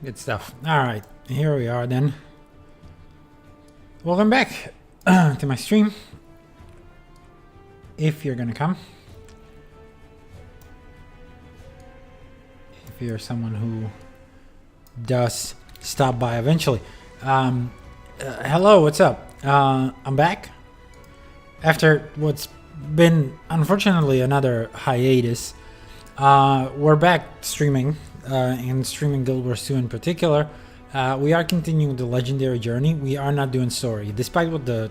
Good stuff. Alright, here we are then. Welcome back to my stream. If you're gonna come. If you're someone who does stop by eventually. Hello, what's up? I'm back. After what's been, unfortunately, another hiatus. We're back streaming. And streaming Guild Wars 2 in particular. We are continuing the legendary journey. We are not doing story. Despite what the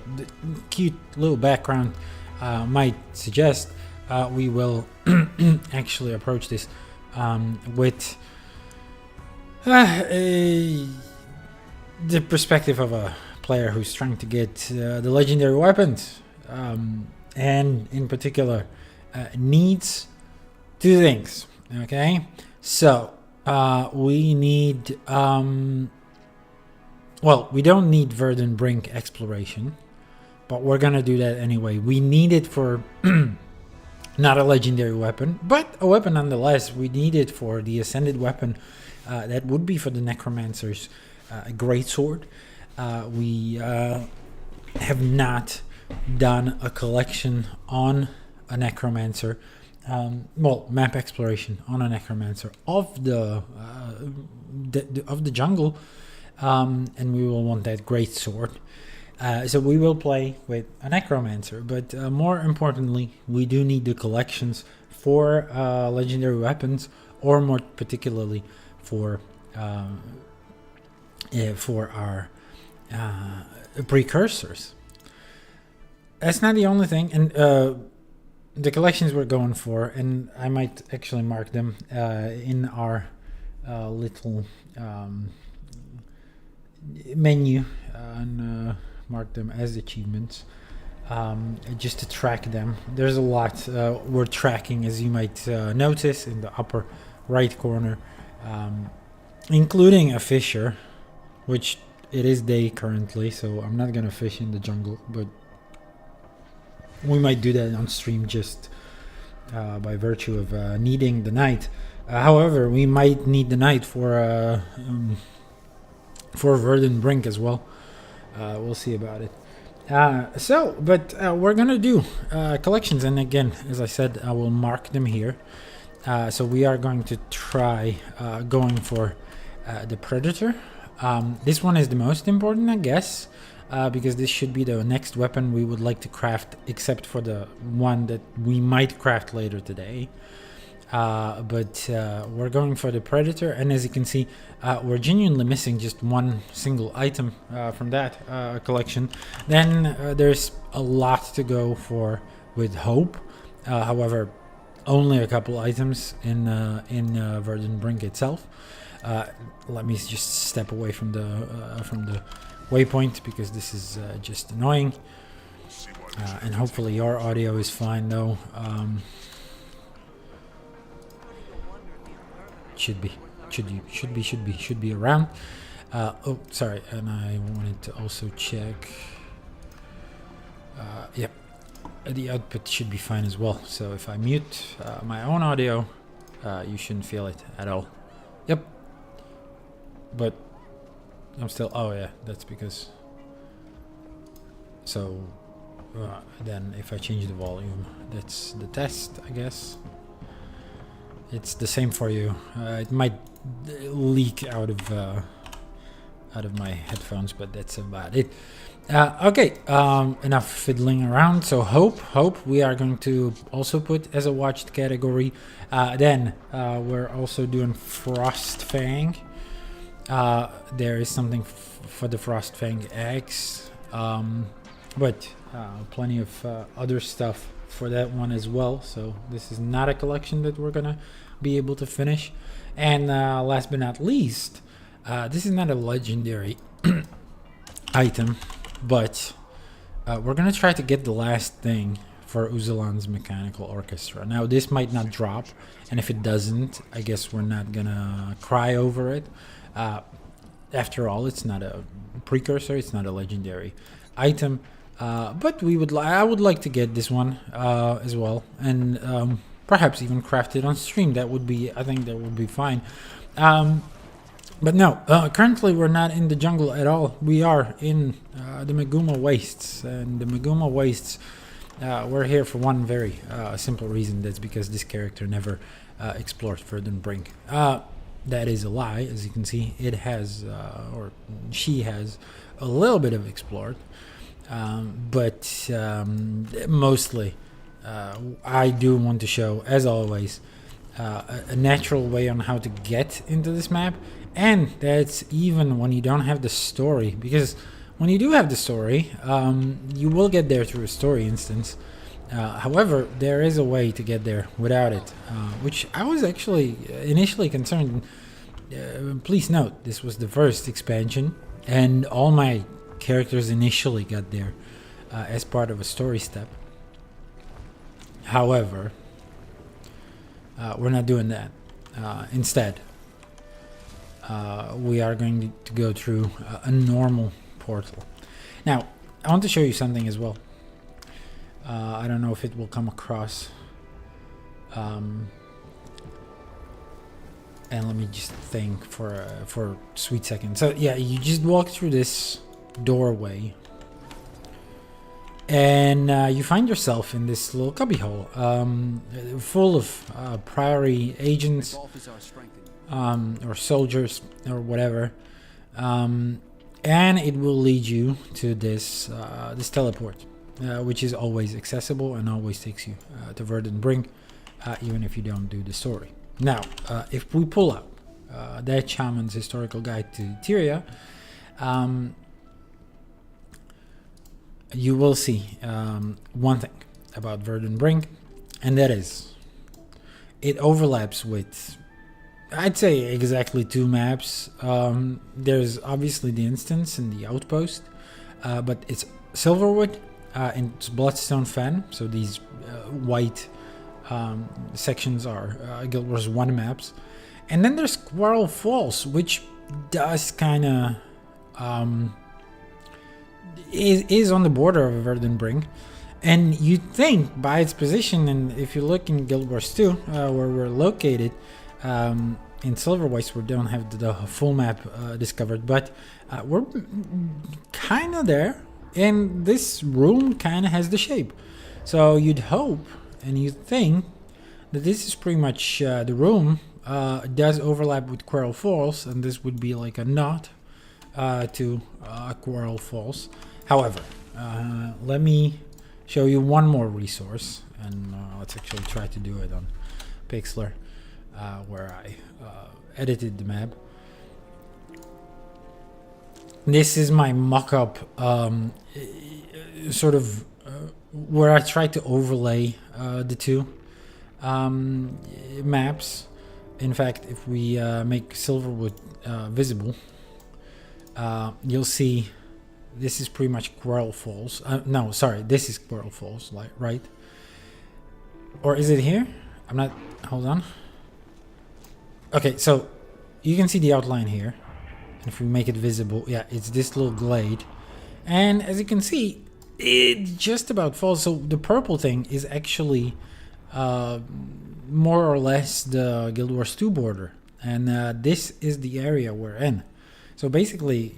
cute little background might suggest, we will actually approach this with the perspective of a player who's trying to get the legendary weapons. And in particular, needs two things. Okay? So, we need, well, we don't need Verdant Brink exploration, but we're gonna do that anyway. We need it for not a legendary weapon, but a weapon nonetheless. We need it for the ascended weapon. That would be for the necromancer's greatsword. We have not done a collection on a necromancer. Well, map exploration on a necromancer of the jungle, and we will want that great sword. So we will play with a necromancer, but more importantly, we do need the collections for legendary weapons, or more particularly for our precursors. That's not the only thing, and the collections we're going for, and I might actually mark them in our little menu and mark them as achievements, just to track them. There's a lot we're tracking, as you might notice in the upper right corner, including a fisher, which it is day currently, so I'm not gonna fish in the jungle, but we might do that on stream just by virtue of needing the night. However, we might need the night for Verdant Brink as well. We'll see about it. But we're gonna do collections, and again, as I said, I will mark them here. So we are going to try going for the Predator. This one is the most important, I guess. Because this should be the next weapon we would like to craft, except for the one that we might craft later today. But we're going for the Predator, and as you can see, we're genuinely missing just one single item from that collection. Then there's a lot to go for with Hope. However, only a couple items in Verdant Brink itself. Let me just step away from the waypoint, because this is just annoying, and hopefully your audio is fine though. Should be around. Oh, sorry, and I wanted to also check. Yep, the output should be fine as well. So if I mute my own audio, you shouldn't feel it at all. Yep, but I'm still, oh yeah, that's because, so then if I change the volume, that's the test, I guess. It's the same for you. It might leak out of my headphones, but that's about it. Okay, enough fiddling around. So hope we are going to also put as a watched category. Then we're also doing Frostfang. There is something for the Frostfang eggs, but plenty of other stuff for that one as well. So this is not a collection that we're gonna be able to finish. And last but not least, this is not a legendary item, but we're gonna try to get the last thing for Uzalan's Mechanical Orchestra. Now this might not drop, and if it doesn't, I guess we're not gonna cry over it. After all, it's not a precursor, it's not a legendary item, but I would like to get this one as well, and perhaps even craft it on stream. That would be, I think that would be fine. But no, currently we're not in the jungle at all. We are in the Maguma Wastes, and the Maguma Wastes, we're here for one very simple reason. That's because this character never explored Verdant Brink. That is a lie, as you can see. It has, or she has, a little bit of explored, but mostly I do want to show, as always, a natural way on how to get into this map. And that's even when you don't have the story, because when you do have the story, you will get there through a story instance. However, there is a way to get there without it, which I was actually initially concerned. Please note, this was the first expansion, and all my characters initially got there as part of a story step. However, we're not doing that. Instead, we are going to go through a normal portal. Now, I want to show you something as well. I don't know if it will come across. And let me just think for a sweet second. So yeah, you just walk through this doorway, and you find yourself in this little cubbyhole, full of priori agents, or soldiers, or whatever. And it will lead you to this this teleport, which is always accessible and always takes you to Verdant Brink, even if you don't do the story. Now, if we pull up that Shaman's Historical Guide to Tyria, you will see one thing about Verdant Brink, and that is it overlaps with, I'd say, exactly two maps. There's obviously the instance and the outpost, but it's Silverwood and it's Bloodstone Fen, so these white sections are Guild Wars 1 maps. And then there's Squirrel Falls, which does kind of is on the border of Verdant Brink. And you'd think by its position, and if you look in Guild Wars 2, where we're located, in Silverwaste we don't have the full map discovered, but we're kind of there, and this room kind of has the shape. So you'd hope and you think that this is pretty much the room. It does overlap with Squirrel Falls, and this would be like a nod to Squirrel Falls. However, let me show you one more resource, and let's actually try to do it on Pixlr, where I edited the map. This is my mock-up, sort of where I tried to overlay the two maps. In fact, if we make Silverwood visible, you'll see this is pretty much Squirrel Falls. No, sorry, this is Squirrel Falls, right? Or is it here? I'm not, hold on. Okay, so you can see the outline here. And if we make it visible, yeah, it's this little glade. And as you can see, it just about falls. So the purple thing is actually more or less the Guild Wars 2 border. And this is the area we're in. So basically,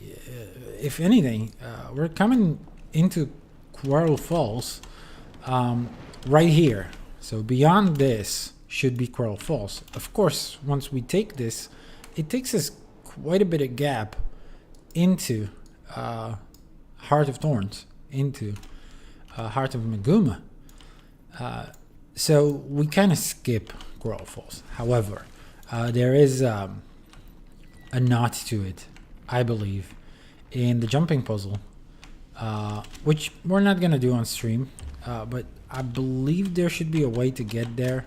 if anything, we're coming into Squirrel Falls right here. So beyond this should be Squirrel Falls. Of course, once we take this, it takes us quite a bit of gap into Heart of Thorns, into Heart of Maguma. So we kind of skip Squirrel Falls. However, there is a nod to it, I believe, in the jumping puzzle, which we're not going to do on stream, but I believe there should be a way to get there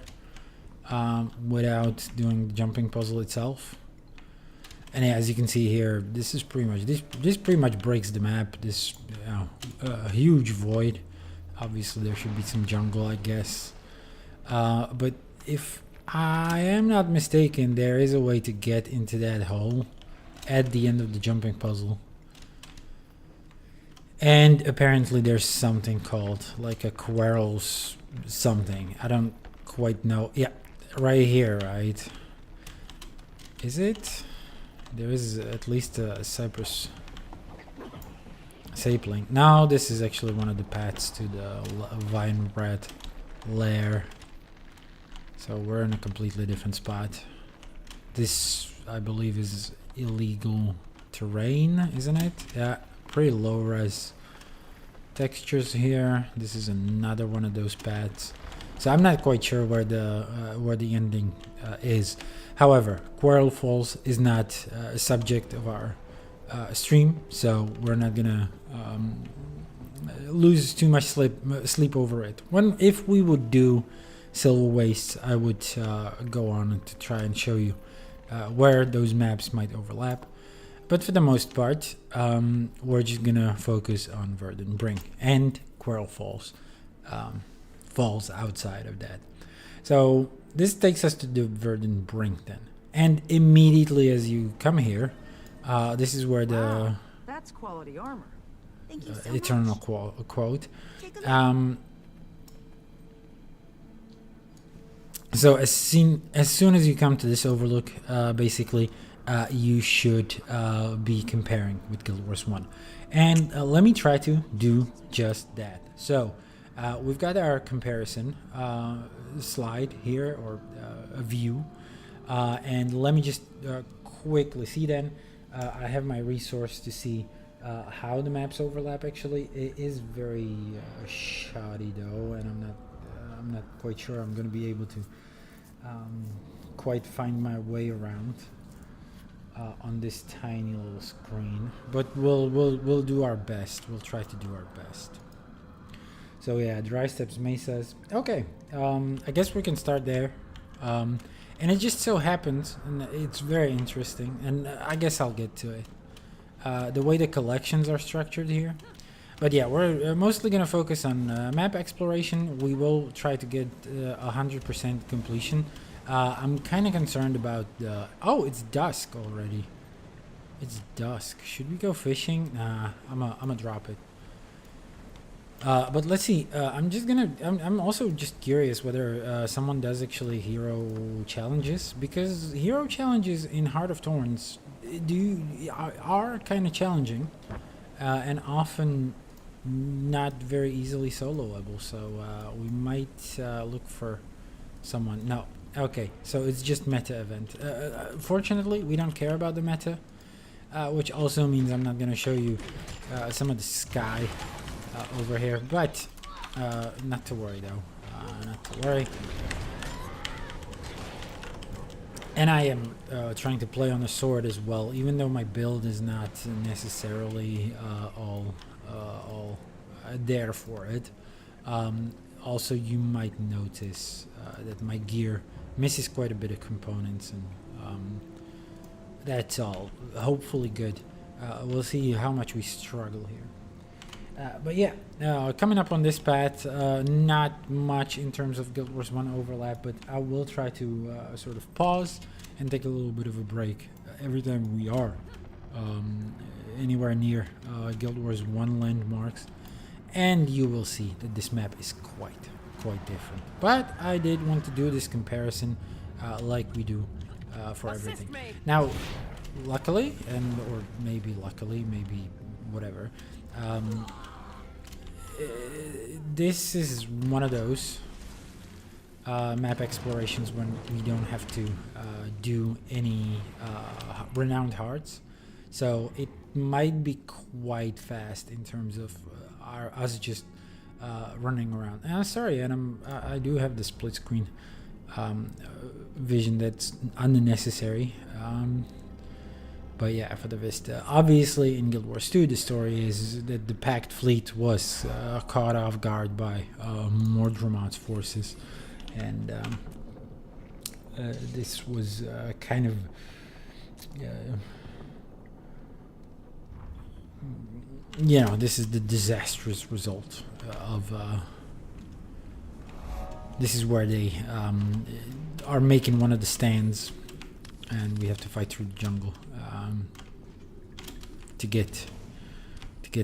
without doing the jumping puzzle itself. And as you can see here, this is pretty much this pretty much breaks the map. This huge void. Obviously, there should be some jungle, I guess. But if I am not mistaken, there is a way to get into that hole at the end of the jumping puzzle. And apparently, there's something called like a Quarrels something. I don't quite know. Yeah, right here, right? Is it? there is at least a cypress sapling. Now this is actually one of the paths to the vine rat lair. So we're in a completely different spot. This, I believe, is illegal terrain, isn't it? Yeah, pretty low res textures here. This is another one of those paths. So I'm not quite sure where the ending is. However, Quarrel Falls is not a subject of our stream, so we're not gonna lose too much sleep over it. If we would do Silver Wastes, I would go on to try and show you where those maps might overlap. But for the most part, we're just gonna focus on Verdant Brink and Quarrel Falls. Falls outside of that. So this takes us to the Verdant Brink then. And immediately as you come here, this is where the that's quality armor. Thank you so eternal much. quote. So as soon as you come to this overlook, basically you should be comparing with Guild Wars 1. And let me try to do just that. So we've got our comparison slide here, or a view, and let me just quickly see then. I have my resource to see how the maps overlap. Actually, it is very shoddy though, and I'm not quite sure I'm going to be able to quite find my way around on this tiny little screen. But we'll do our best. We'll try to do our best. So yeah, dry steps, mesas. Okay, I guess we can start there. And it just so happens, and it's very interesting, and I guess I'll get to it, the way the collections are structured here. But yeah, we're mostly going to focus on map exploration. We will try to get 100% completion. I'm kind of concerned about the... Oh, it's dusk already. It's dusk. Should we go fishing? Nah, I'm gonna drop it. But let's see. I'm also just curious whether someone does actually hero challenges, because hero challenges in Heart of Thorns are kind of challenging, and often not very easily soloable. So we might look for someone. No, okay. So it's just meta event. Fortunately, we don't care about the meta, which also means I'm not going to show you some of the sky over here, but not to worry though, not to worry. And I am trying to play on the sword as well, even though my build is not necessarily all there for it. Also, you might notice that my gear misses quite a bit of components, and that's all hopefully good. We'll see how much we struggle here. But yeah, coming up on this path, not much in terms of Guild Wars 1 overlap, but I will try to sort of pause and take a little bit of a break every time we are anywhere near Guild Wars 1 landmarks, and you will see that this map is quite different. But I did want to do this comparison like we do for everything. Now, luckily, or maybe whatever, this is one of those map explorations when we don't have to do any renowned hearts, so it might be quite fast in terms of us just running around. Sorry, and I do have the split screen vision that's unnecessary. But yeah, for the Vista. Obviously, in Guild Wars 2, the story is that the Pact fleet was caught off guard by Mordremont's forces. And this was kind of... this is the disastrous result of... this is where they are making one of the stands, and we have to fight through the jungle to get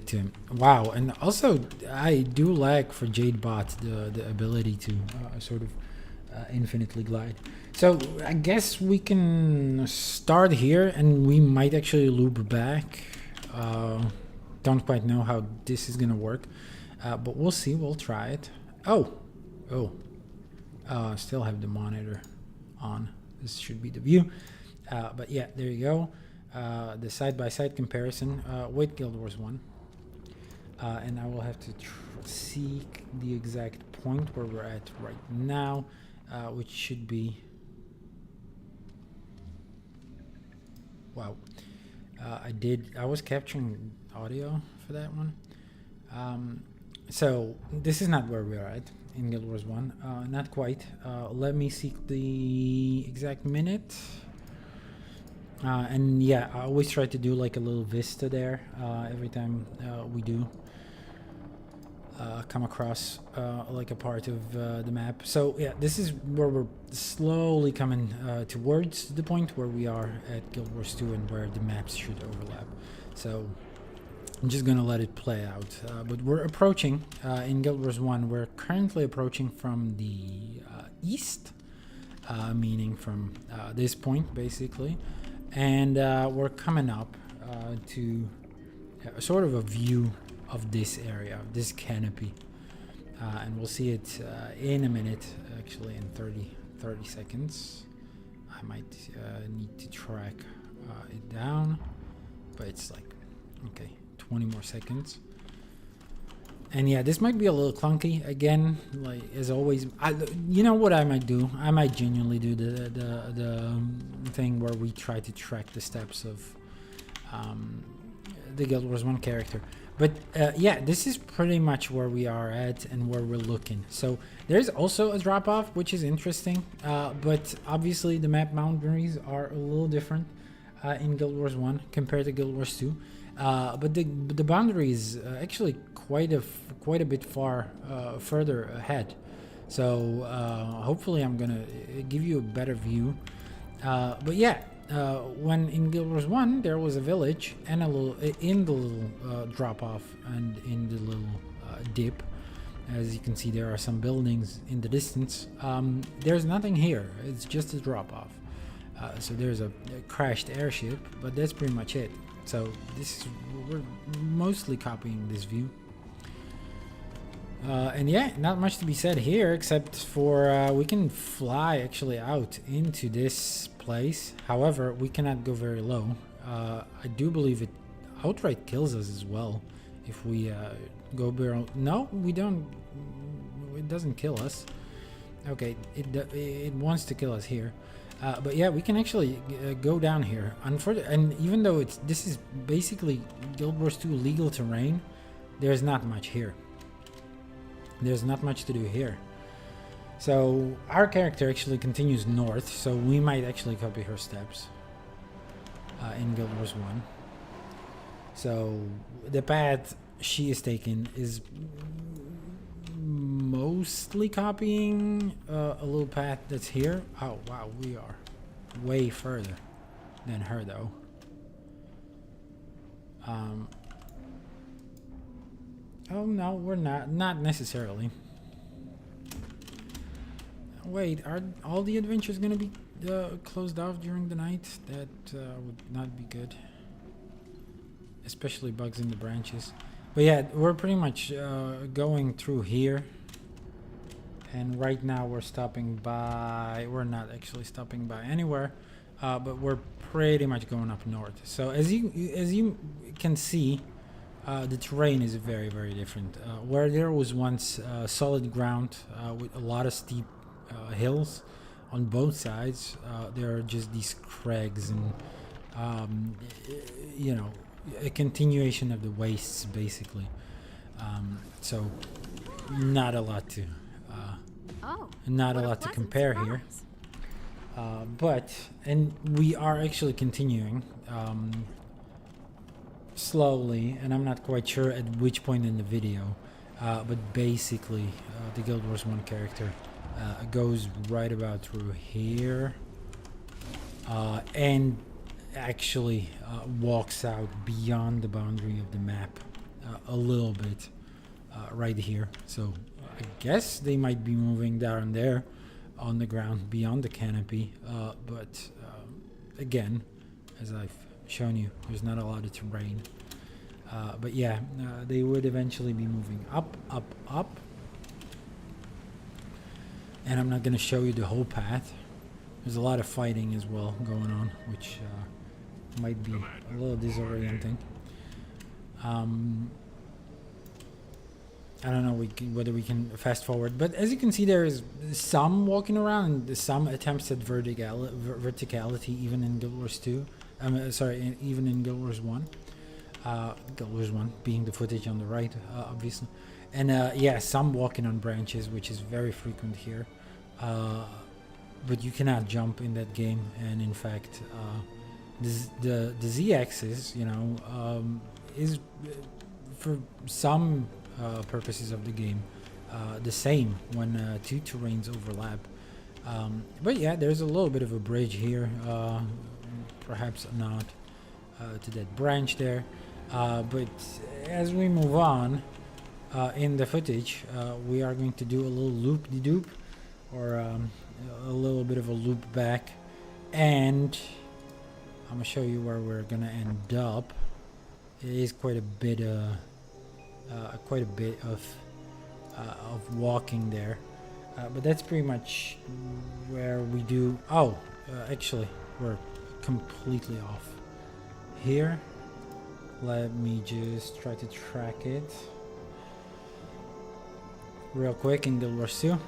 to him. Wow, and also I do lack for Jade Bot the ability to sort of infinitely glide. So I guess we can start here, and we might actually loop back. Don't quite know how this is gonna work, but we'll see. We'll try it. Oh, still have the monitor on. This should be the view. But yeah, there you go. The side-by-side comparison with Guild Wars 1. And I will have to seek the exact point where we're at right now, which should be... Wow. I was capturing audio for that one. So this is not where we're at in Guild Wars 1. Not quite. Let me seek the exact minute. And yeah, I always try to do like a little vista there every time we do come across like a part of the map. So yeah, this is where we're slowly coming towards the point where we are at Guild Wars 2 and where the maps should overlap. So I'm just gonna let it play out. But we're approaching in Guild Wars 1. We're currently approaching from the east, meaning from this point basically, and we're coming up to sort of a view of this area, this canopy, and we'll see it in a minute, actually in 30 seconds. I might need to track it down, but it's like, okay, 20 more seconds. And yeah, this might be a little clunky again, like as always. You know what I might do? I might genuinely do the thing where we try to track the steps of the Guild Wars 1 character. But yeah, this is pretty much where we are at and where we're looking. So there's also a drop off, which is interesting. But obviously the map boundaries are a little different in Guild Wars 1 compared to Guild Wars 2. But the boundary is actually quite a bit further ahead. So hopefully I'm gonna give you a better view. But yeah. When in Guild Wars 1 there was a village and a little in the little drop off and in the little dip. As you can see, there are some buildings in the distance. There's nothing here. It's just a drop off. So there's a crashed airship, but that's pretty much it. So we're mostly copying this view. And yeah, not much to be said here, except for we can fly actually out into this place. However, we cannot go very low. I do believe it outright kills us as well if we go barrel. No, we don't. It doesn't kill us. Okay, it wants to kill us here. But yeah, we can actually go down here. And even though this is basically Guild Wars 2 legal terrain, there's not much here. There's not much to do here. So our character actually continues north, so we might actually copy her steps in Guild Wars 1. So the path she is taking is mostly copying a little path that's here. Oh wow, we are way further than her though. Oh no, we're not necessarily. Wait, are all the adventures gonna be closed off during the night? That would not be good. Especially bugs in the branches. But yeah, we're pretty much going through here. And right now we're stopping by... We're not actually stopping by anywhere. But we're pretty much going up north. So as you can see, the terrain is very, very different. Where there was once solid ground with a lot of steep hills on both sides, there are just these crags and you know, a continuation of the wastes basically. So not a lot to compare here. But we are actually continuing slowly, and I'm not quite sure at which point in the video, but basically the Guild Wars 1 character goes right about through here and actually walks out beyond the boundary of the map a little bit right here. So I guess they might be moving down there on the ground beyond the canopy. But again, as I've shown you, there's not a lot of terrain. But yeah, they would eventually be moving up, up, up. And I'm not going to show you the whole path. There's a lot of fighting as well going on, which might be a little disorienting. I don't know whether we can fast forward, but as you can see, there is some walking around and some attempts at verticality, even in Guild Wars 2. Sorry, even in Guild Wars 1. Guild Wars 1 being the footage on the right, obviously. And yeah, some walking on branches, which is very frequent here. But you cannot jump in that game, and in fact, the z-axis, you know, is for some purposes of the game the same when two terrains overlap. But yeah, there's a little bit of a bridge here, perhaps not to that branch there. But as we move on in the footage, we are going to do a little loop-de-doop, or a little bit of a loop back, and I'm gonna show you where we're gonna end up. It is quite a bit of walking there, but that's pretty much where we do. Oh, actually, we're completely off here. Let me just try to track it real quick in Guild Wars 2.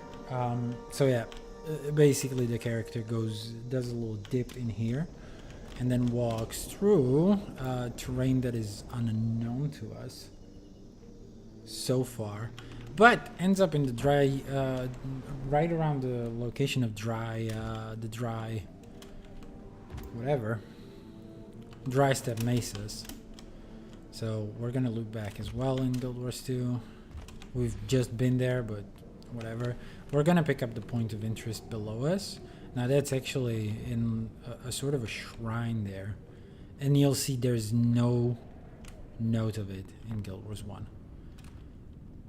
So yeah, basically the character does a little dip in here, and then walks through terrain that is unknown to us so far, but ends up in the dry, right around the location of dry step mesas. So we're gonna loop back as well in Guild Wars 2. We've just been there, but whatever. We're gonna pick up the point of interest below us. Now that's actually in a sort of a shrine there, and you'll see there's no note of it in Guild Wars 1.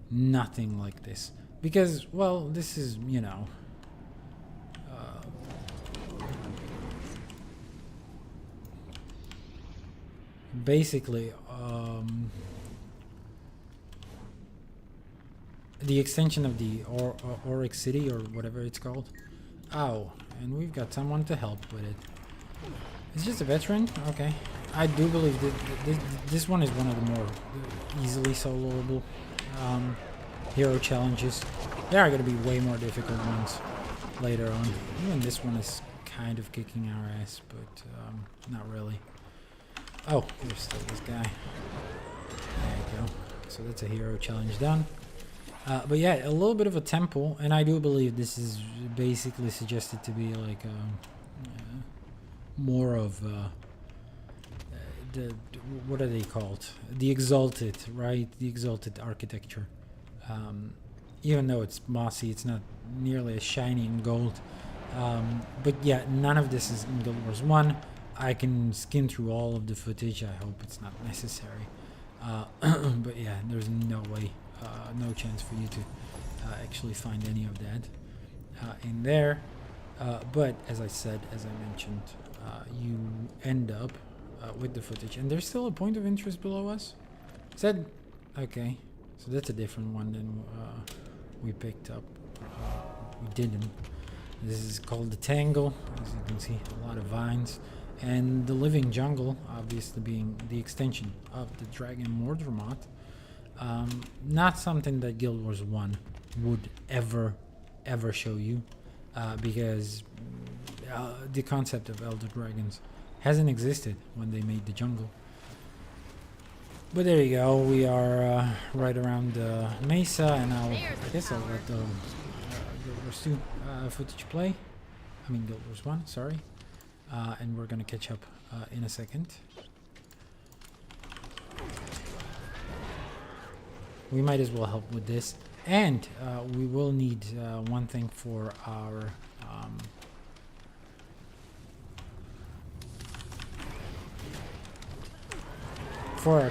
Nothing like this, because, well, this is, you know, basically the extension of the Auric City, or whatever it's called. Oh, and we've got someone to help with it. It's just a veteran? Okay. I do believe that this one is one of the more easily soloable hero challenges. There are going to be way more difficult ones later on. Even this one is kind of kicking our ass, but not really. Oh, there's still this guy. There you go. So that's a hero challenge done. But yeah, a little bit of a temple, and I do believe this is basically suggested to be like more of the, what are they called? The exalted, right? The exalted architecture. Even though it's mossy, it's not nearly as shiny and gold. But yeah, none of this is in Guild Wars 1. I can skim through all of the footage. I hope it's not necessary. But yeah, there's no way, no chance for you to actually find any of that in there. But as I said, as I mentioned, you end up with the footage, and there's still a point of interest below us. Said, okay, so that's a different one than we picked up. We didn't. This is called the Tangle. As you can see, a lot of vines. And the Living Jungle, obviously being the extension of the Dragon Mordremoth. Not something that Guild Wars 1 would ever show you, because the concept of Elder Dragons hasn't existed when they made the jungle. But there you go, we are right around the mesa, and I guess I'll let the Guild Wars 2 footage play. I mean Guild Wars 1, sorry. And we're gonna catch up in a second. We might as well help with this, and we will need one thing for our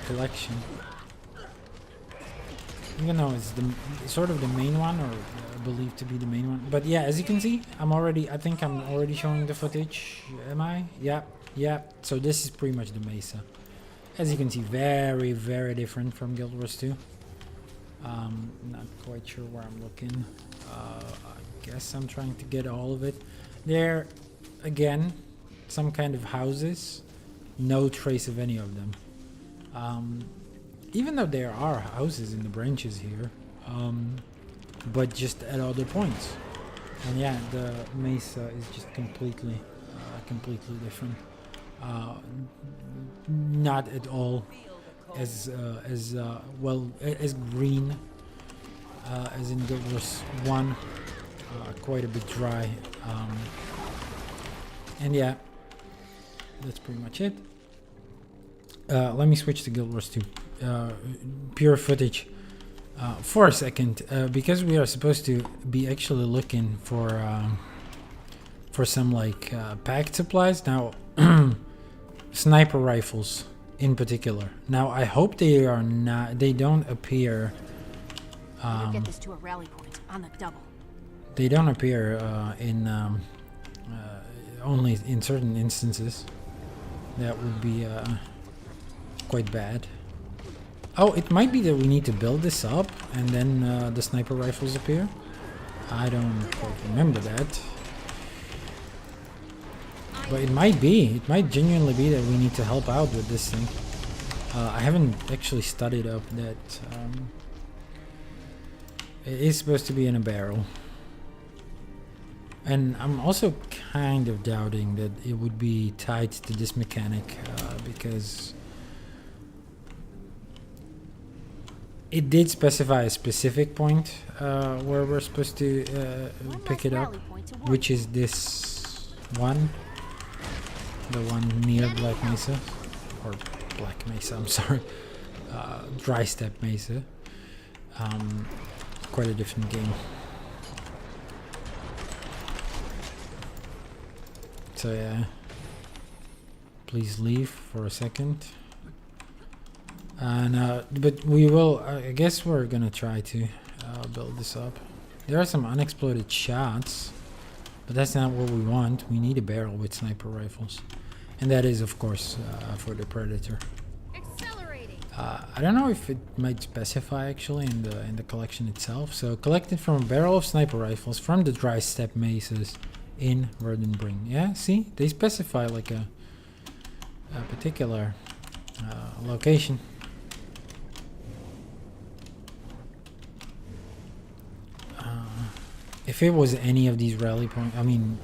collection. even though it's the sort of the main one, or believed to be the main one. But yeah, as you can see, I think I'm already showing the footage. Am I? Yeah, yeah. So this is pretty much the mesa. As you can see, very, very different from Guild Wars 2. Not quite sure where I'm looking. I guess I'm trying to get all of it. There, again, some kind of houses. No trace of any of them. Even though there are houses in the branches here, but just at other points. And yeah, the mesa is just completely different. Not at all as well as green as in Guild Wars 1. Quite a bit dry. And yeah, that's pretty much it. Let me switch to Guild Wars 2. Pure footage for a second, because we are supposed to be actually looking for some like packed supplies now. Sniper rifles in particular. Now I hope they are not. They don't appear. Get this to a rally point on the double. They don't appear in only in certain instances. That would be quite bad. Oh, it might be that we need to build this up and then the sniper rifles appear. I don't quite remember that. But it might be. It might genuinely be that we need to help out with this thing. I haven't actually studied up that. It is supposed to be in a barrel. And I'm also kind of doubting that it would be tied to this mechanic because it did specify a specific point where we're supposed to pick it up, which is this one. The one near Black Mesa, or Black Mesa, I'm sorry, Dry Step Mesa. Quite a different game. So yeah, please leave for a second. And but we will. I guess we're gonna try to build this up. There are some unexploded shots, but that's not what we want. We need a barrel with sniper rifles. And that is, of course, for the Predator. I don't know if it might specify actually in the collection itself. So collected from a barrel of sniper rifles from the Dry Step Mesas in Verdant Brink. Yeah, see, they specify like a particular location. If it was any of these rally points, I mean.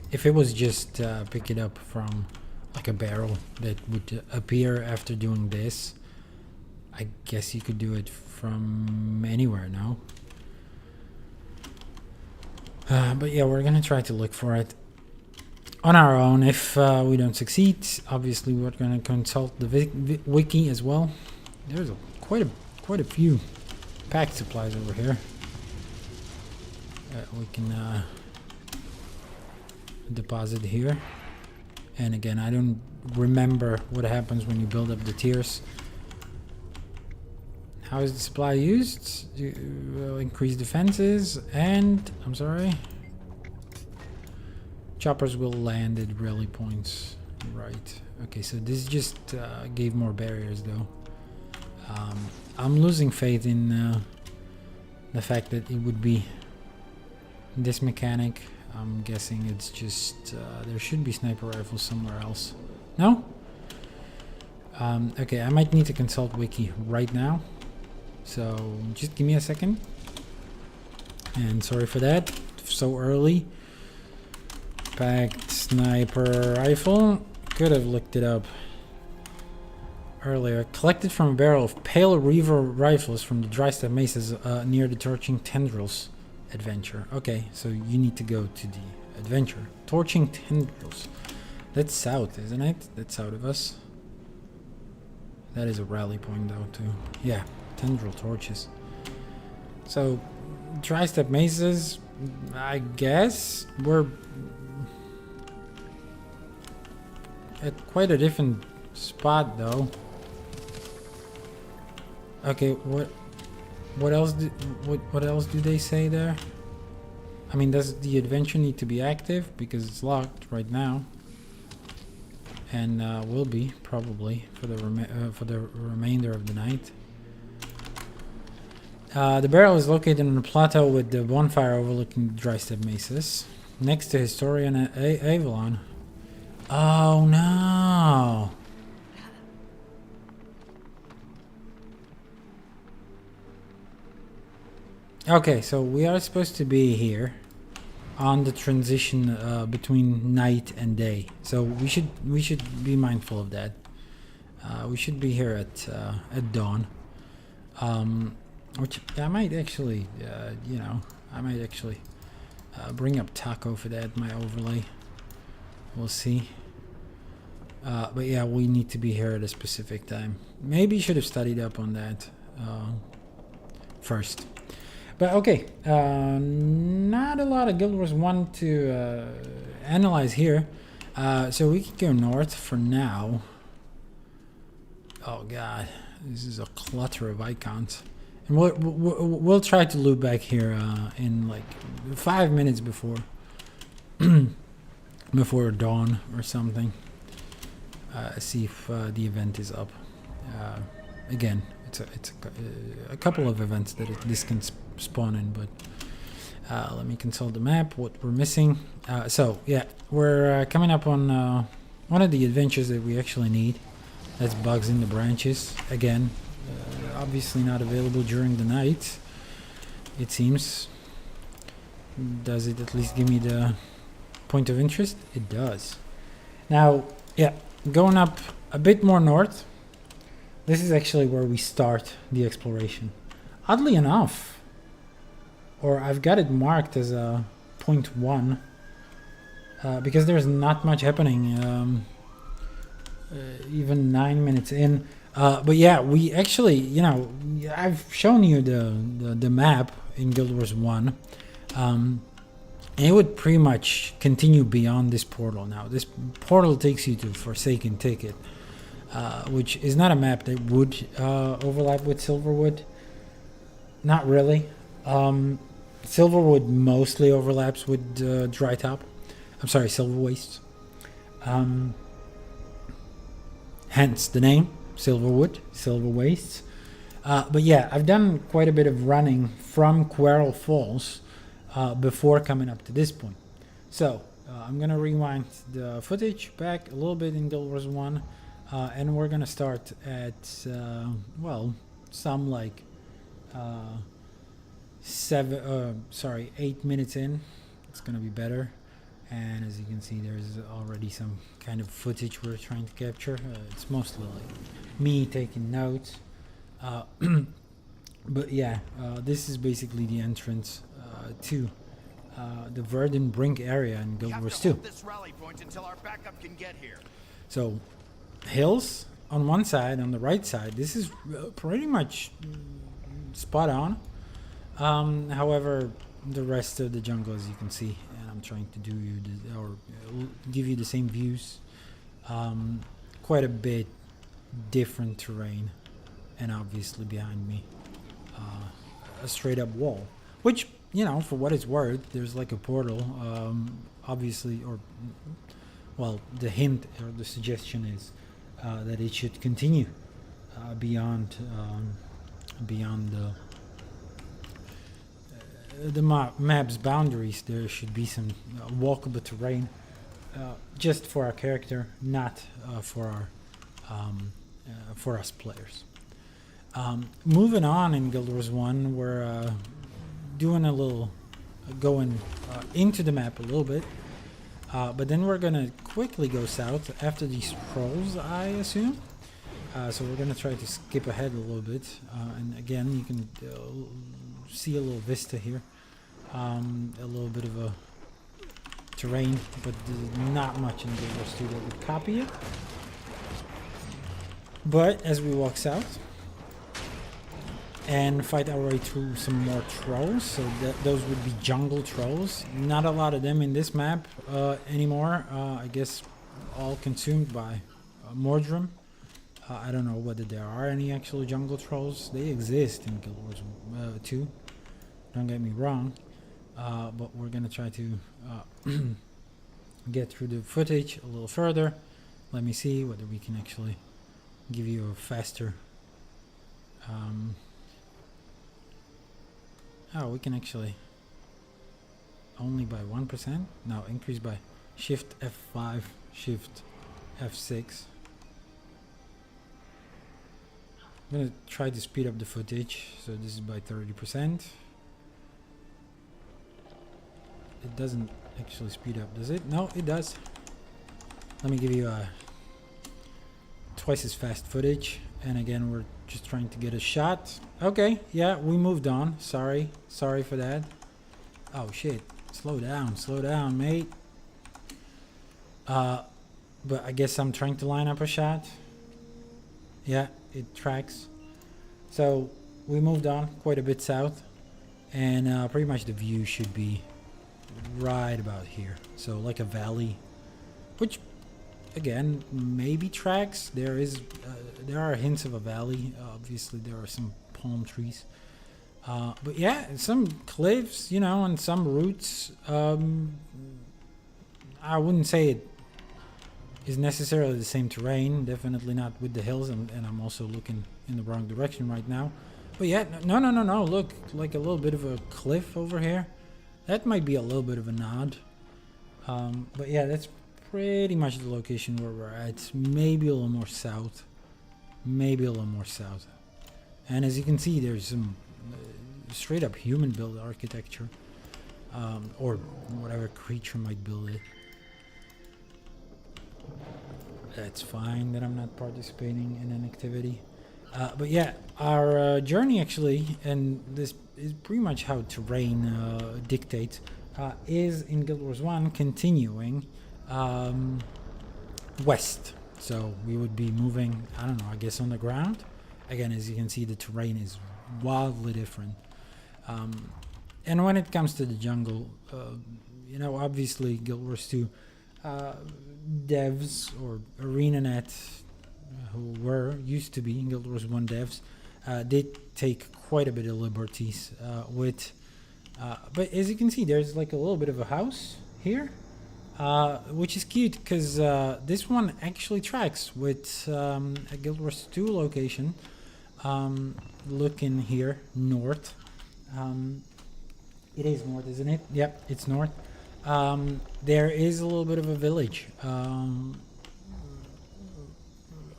If it was just pick it up from like a barrel that would appear after doing this, I guess you could do it from anywhere now. But yeah, we're gonna try to look for it on our own. If we don't succeed, obviously we're gonna consult the wiki as well. There's quite a few packed supplies over here. We can. Deposit here, and again I don't remember what happens when you build up the tiers. How is the supply used? You will increase defenses, and I'm sorry, choppers will land at rally points. Right, okay, so this just gave more barriers though. I'm losing faith in the fact that it would be this mechanic. I'm guessing it's just there should be sniper rifles somewhere else. No? Okay, I might need to consult wiki right now. So just give me a second. And sorry for that. So early. Packed sniper rifle. Could have looked it up earlier. Collected from a barrel of Pale Reaver rifles from the Dry Step Mesas near the Torching Tendrils adventure. Okay, so you need to go to the adventure. Torching Tendrils. That's south, isn't it? That's south of us. That is a rally point though too. Yeah, tendril torches. So Dry Step Mesas, I guess we're at quite a different spot though. Okay, what What else? What else do they say there? I mean, does the adventure need to be active because it's locked right now, and will be probably for the remainder of the night. The barrel is located on a plateau with the bonfire overlooking the dry steppe mesas, next to Historian Avalon. Oh no! Okay, so we are supposed to be here on the transition between night and day. So we should be mindful of that. We should be here at dawn. Which I might actually, I might actually bring up Taco for that, my overlay. We'll see. But yeah, we need to be here at a specific time. Maybe should have studied up on that first. But okay, not a lot of Guild Wars 1 to analyze here. So we can go north for now. Oh god, this is a clutter of icons. And we'll try to loop back here in like 5 minutes before before dawn or something. See if the event is up. Again, it's a couple of events that this can spawn in, but let me consult the map. What we're missing. So yeah, we're coming up on one of the adventures that we actually need. That's Bugs in the Branches again. Obviously not available during the night, it seems. Does it at least give me the point of interest? It does. Now, yeah, going up a bit more north, this is actually where we start the exploration. Oddly enough, or I've got it marked as a 0.1, because there's not much happening, even 9 minutes in. But yeah, we actually, I've shown you the map in Guild Wars 1. And it would pretty much continue beyond this portal now. This portal takes you to Forsaken Ticket, which is not a map that would overlap with Silverwood. Not really. Silverwood mostly overlaps with Dry Top. I'm sorry, Silver Wastes. Hence the name. Silverwood, Silver Wastes. But yeah, I've done quite a bit of running from Quarrel Falls before coming up to this point. So I'm going to rewind the footage back a little bit in Guild Wars 1, and we're going to start at, some like 8 minutes in. It's going to be better. And as you can see, there's already some kind of footage we're trying to capture. It's mostly like me taking notes. But yeah, this is basically the entrance to the Verdant Brink area in Guild Wars 2. This rally point until our backup can get here. So, hills on one side, on the right side. This is pretty much spot on. However, the rest of the jungle, as you can see, and I'm trying to give you the same views. Quite a bit different terrain, and obviously behind me, a straight up wall, which, for what it's worth, there's like a portal, obviously, the hint or the suggestion is that it should continue beyond the map's boundaries. There should be some walkable terrain just for our character, not for us players. Moving on in Guild Wars 1, we're doing a little going into the map a little bit, but then we're gonna quickly go south after these trolls, I assume. So we're gonna try to skip ahead a little bit, and again, you can see a little vista here, a little bit of a terrain, but not much in Guild Wars 2 that would copy it. But as we walk south and fight our way through some more trolls, so those would be jungle trolls. Not a lot of them in this map anymore. I guess all consumed by Mordrum. I don't know whether there are any actual jungle trolls. They exist in Guild Wars 2. Don't get me wrong. But we're gonna try to get through the footage a little further. Let me see whether we can actually give you a faster... oh, we can actually... only by 1%? No, increase by Shift F5, Shift F6. I'm gonna try to speed up the footage, so this is by 30%. It doesn't actually speed up, does it? No, it does. Let me give you a twice as fast footage, and again we're just trying to get a shot. Okay, yeah, we moved on. Sorry for that. Oh shit, slow down, mate. But I guess I'm trying to line up a shot. Yeah, it tracks. So we moved on quite a bit south, and pretty much the view should be right about here. So like a valley, which again maybe tracks. There are hints of a valley. Obviously there are some palm trees, but yeah, some cliffs, you know, and some roots. I wouldn't say it is necessarily the same terrain, definitely not with the hills, and I'm also looking in the wrong direction right now. But yeah, no, look, like a little bit of a cliff over here. That might be a little bit of a nod. But yeah, that's pretty much the location where we're at. Maybe a little more south. And as you can see, there's some straight up human built architecture. Or whatever creature might build it. That's fine that I'm not participating in an activity. But yeah, our journey actually, and this is pretty much how terrain dictates, is in Guild Wars 1 continuing west. So we would be moving, I don't know, I guess on the ground. Again, as you can see, the terrain is wildly different. And when it comes to the jungle, you know, obviously Guild Wars 2 devs or ArenaNet, who used to be Guild Wars 1 devs, did take quite a bit of liberties with, but as you can see, there's like a little bit of a house here, which is cute because this one actually tracks with a Guild Wars 2 location. Looking here north, it is north, isn't it? Yep, it's north. There is a little bit of a village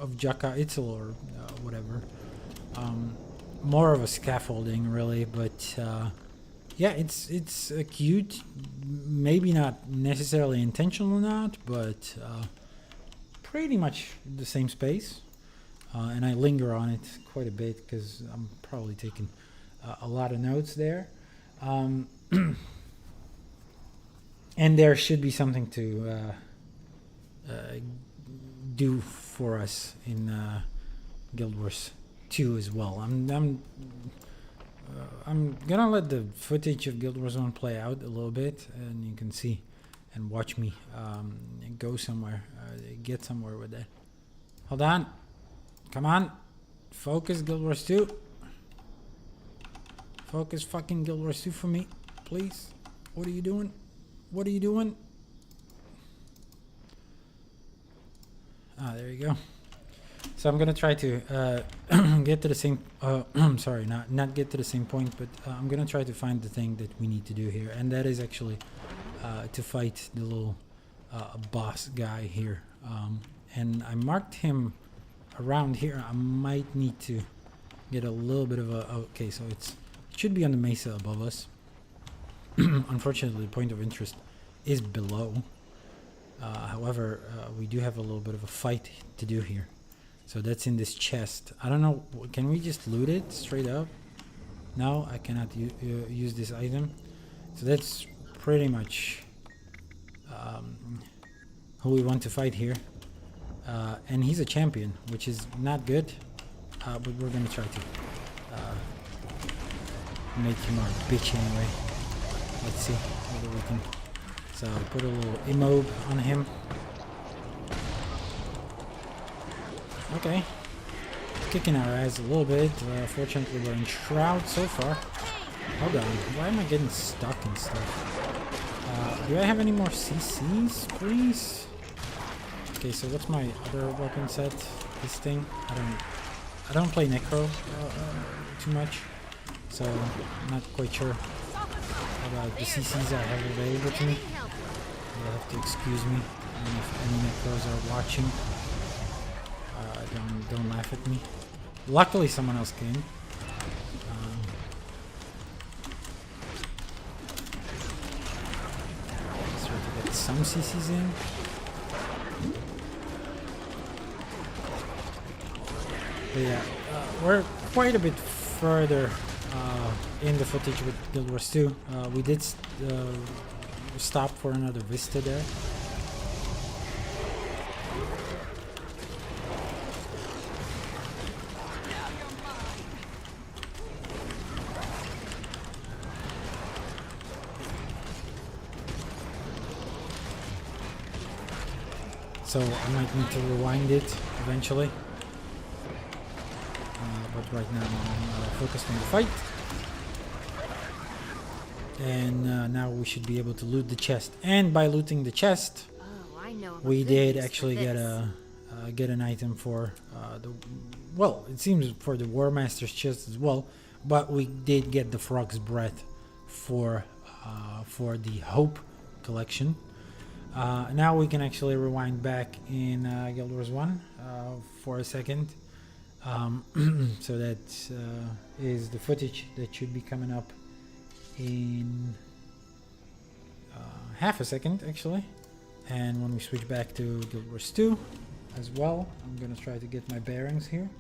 of Jaka Itzel or whatever. More of a scaffolding, really, but yeah, it's cute. Maybe not necessarily intentional or not, but pretty much the same space. And I linger on it quite a bit because I'm probably taking a lot of notes there. And there should be something to do for us in Guild Wars 2 as well. I'm gonna let the footage of Guild Wars 1 play out a little bit, and you can see and watch me go somewhere, get somewhere with it. Hold on, come on, focus Guild Wars 2. Focus fucking Guild Wars 2 for me, please. What are you doing? What are you doing? Ah, there you go. So I'm gonna try to get to the same. Sorry, not get to the same point, but I'm gonna try to find the thing that we need to do here, and that is actually to fight the little boss guy here. And I marked him around here. I might need to get a little bit of a. Okay, so it should be on the mesa above us. Unfortunately, the point of interest is below. However, we do have a little bit of a fight to do here. So that's in this chest. I don't know, can we just loot it straight up? No, I cannot use this item. So that's pretty much who we want to fight here. And he's a champion, which is not good. But we're going to try to make him our bitch anyway. Let's see whether we can. So put a little immob on him. Okay, kicking our ass a little bit. Fortunately, we're in Shroud so far. Hold on, why am I getting stuck and stuff? Do I have any more CCs, please? Okay, so what's my other weapon set? This thing? I don't play Necro too much, so I'm not quite sure about the CCs I have available to me. You'll have to excuse me, and if any Necros are watching, don't laugh at me. Luckily, someone else came. Let's try to get some CCs in. But yeah, we're quite a bit further in the footage with Guild Wars 2. We did stop for another Vista there. So I might need to rewind it eventually. But right now I'm focused on the fight. And now we should be able to loot the chest. And by looting the chest, we did actually get an item for well, it seems for the War Master's chest as well. But we did get the Frog's Breath for the Hope collection. Now we can actually rewind back in Guild Wars 1 for a second. So that is the footage that should be coming up in half a second actually. And when we switch back to Guild Wars 2 as well, I'm gonna try to get my bearings here.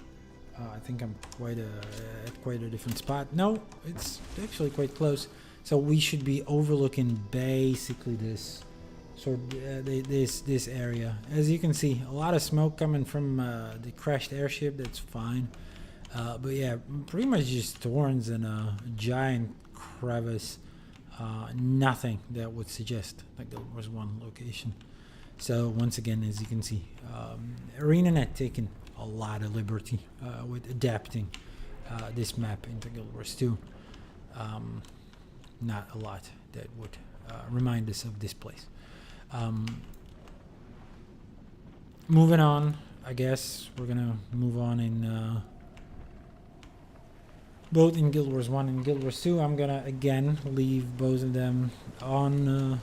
I think I'm at quite a different spot. No, it's actually quite close. So we should be overlooking basically this this area. As you can see, a lot of smoke coming from the crashed airship. That's fine, but yeah, pretty much just thorns and a giant crevice. Nothing that would suggest like there was one location. So once again, as you can see, Aurene had taken a lot of liberty with adapting this map into Guild Wars 2. Not a lot that would remind us of this place. Moving on, I guess we're gonna move on in both in Guild Wars 1 and Guild Wars 2. I'm gonna again leave both of them on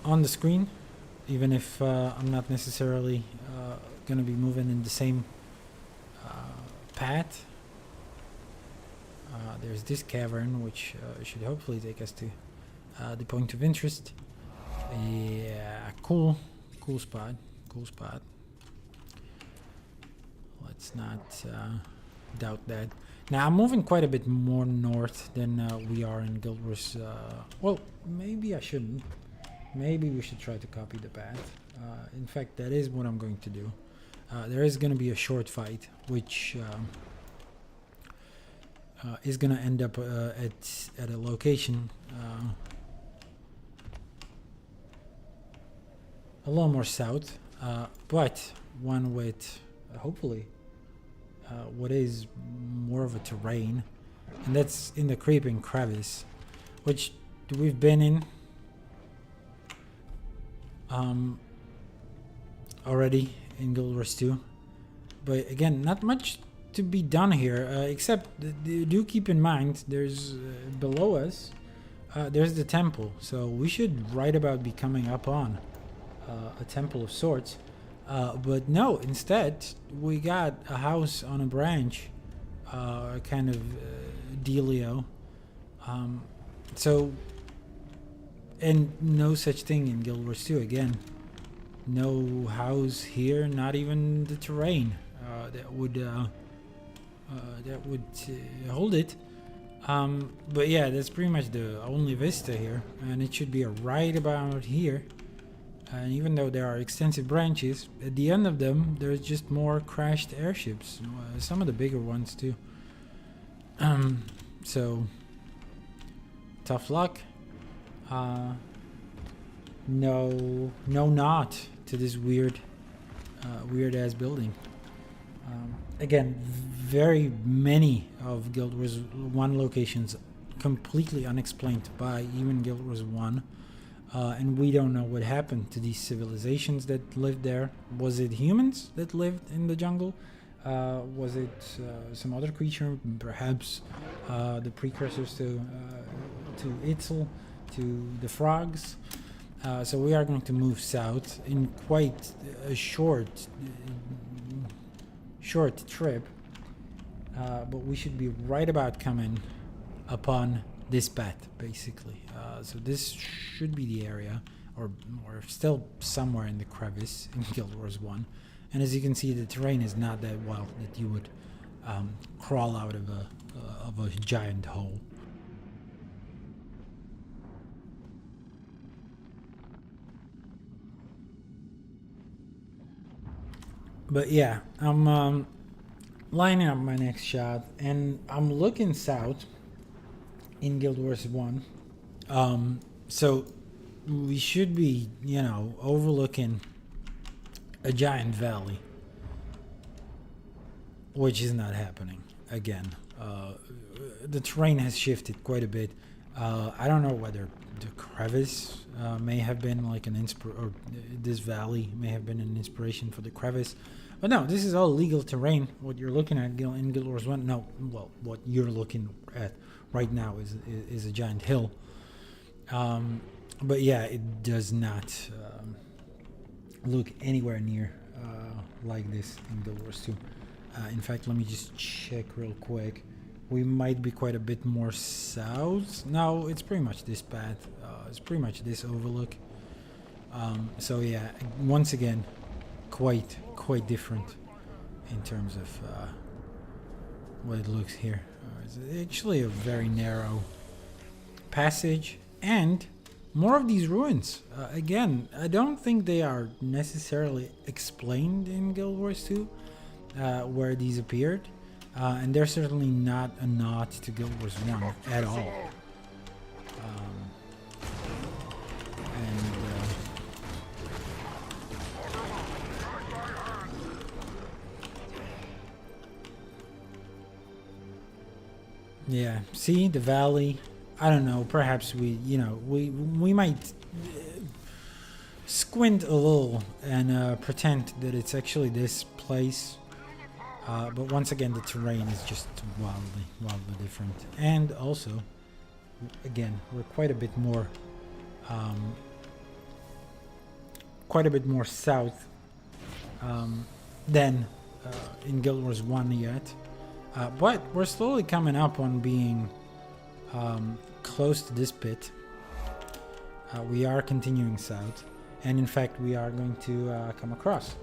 the screen, even if I'm not necessarily gonna be moving in the same path. There's this cavern which should hopefully take us to the point of interest. Yeah, cool spot. Let's not doubt that. Now I'm moving quite a bit more north than we are in Guild Wars. Well, maybe I shouldn't. Maybe we should try to copy the path. In fact, that is what I'm going to do. There is going to be a short fight, which is going to end up at a location a little more south, but one with hopefully what is more of a terrain, and that's in the Creeping Crevice, which we've been in already in Guild Wars 2. But again, not much to be done here, except do keep in mind there's below us there's the temple, so we should right about be coming up on a temple of sorts. But no, instead we got a house on a branch, kind of dealio. So, and no such thing in Guild Wars 2 again. No house here, not even the terrain that would hold it. But yeah, that's pretty much the only vista here, and it should be right about here. And even though there are extensive branches, at the end of them there's just more crashed airships, some of the bigger ones too. So tough luck. No knot to this weird weird ass building. Again, very many of Guild Wars 1 locations completely unexplained by even Guild Wars 1. And we don't know what happened to these civilizations that lived there. Was it humans that lived in the jungle? Was it some other creature? Perhaps the precursors to Itzel, to the frogs. So we are going to move south in quite a short trip, but we should be right about coming upon this path, basically. So this should be the area, or still somewhere in the crevice in Guild Wars 1. And as you can see, the terrain is not that wild that you would crawl out of a giant hole. But yeah, I'm lining up my next shot, and I'm looking south in Guild Wars 1. So we should be, overlooking a giant valley, which is not happening. Again, the terrain has shifted quite a bit. I don't know whether the crevice may have been like an or this valley may have been an inspiration for the crevice. But no, this is all legal terrain. What you're looking at in Guild Wars 1, what you're looking at right now is a giant hill. But yeah, it does not look anywhere near like this in Guild Wars 2. In fact, let me just check real quick. We might be quite a bit more south. No, it's pretty much this path. It's pretty much this overlook. So yeah, once again, quite different in terms of what it looks here. It's actually a very narrow passage, and more of these ruins. Again, I don't think they are necessarily explained in Guild Wars 2 where these appeared. And they're certainly not a nod to Guild Wars 1 at all. Yeah, see the valley. I don't know. Perhaps we might squint a little and pretend that it's actually this place. But once again, the terrain is just wildly different. And also, again, we're quite a bit more south than in Guild Wars 1 yet. But we're slowly coming up on being close to this pit. We are continuing south, and in fact, we are going to come across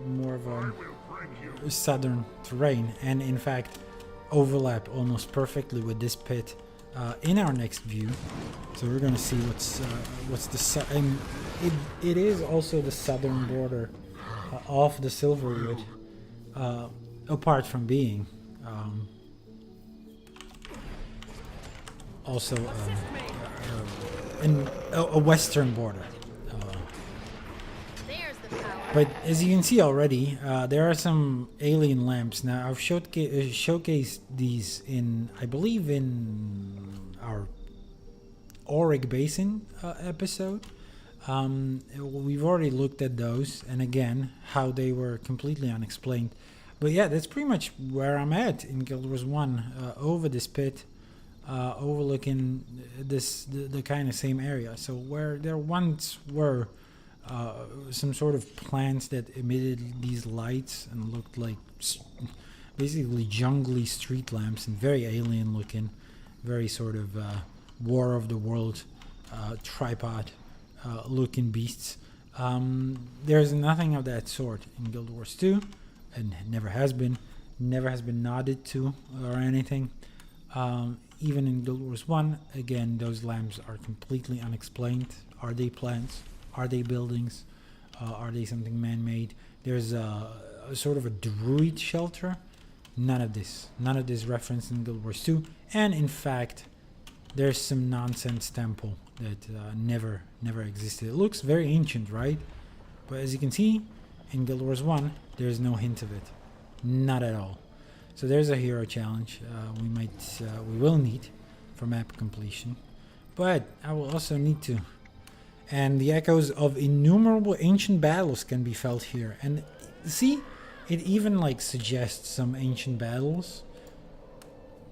more of a southern terrain, and in fact overlap almost perfectly with this pit in our next view. So we're going to see what's the and it is also the southern border of the Silverwood, apart from being also a western border. But as you can see already, there are some alien lamps. Now, I've showcased these in, I believe, in our Auric Basin episode. We've already looked at those, and again, how they were completely unexplained. But yeah, that's pretty much where I'm at in Guild Wars 1, over this pit, overlooking the kind of same area. So where there once were some sort of plants that emitted these lights and looked like basically jungly street lamps and very alien looking, very sort of War of the World tripod looking beasts. There's nothing of that sort in Guild Wars 2, and never has been nodded to or anything. Even in Guild Wars 1, again, those lamps are completely unexplained. Are they plants? Are they buildings? Are they something man-made? There's a sort of a druid shelter. None of this referenced in Guild Wars 2. And in fact, there's some nonsense temple that never existed. It looks very ancient, right? But as you can see, in Guild Wars 1, there's no hint of it. Not at all. So there's a hero challenge we will need for map completion. But I will also need to. And the echoes of innumerable ancient battles can be felt here. And see, it even like suggests some ancient battles.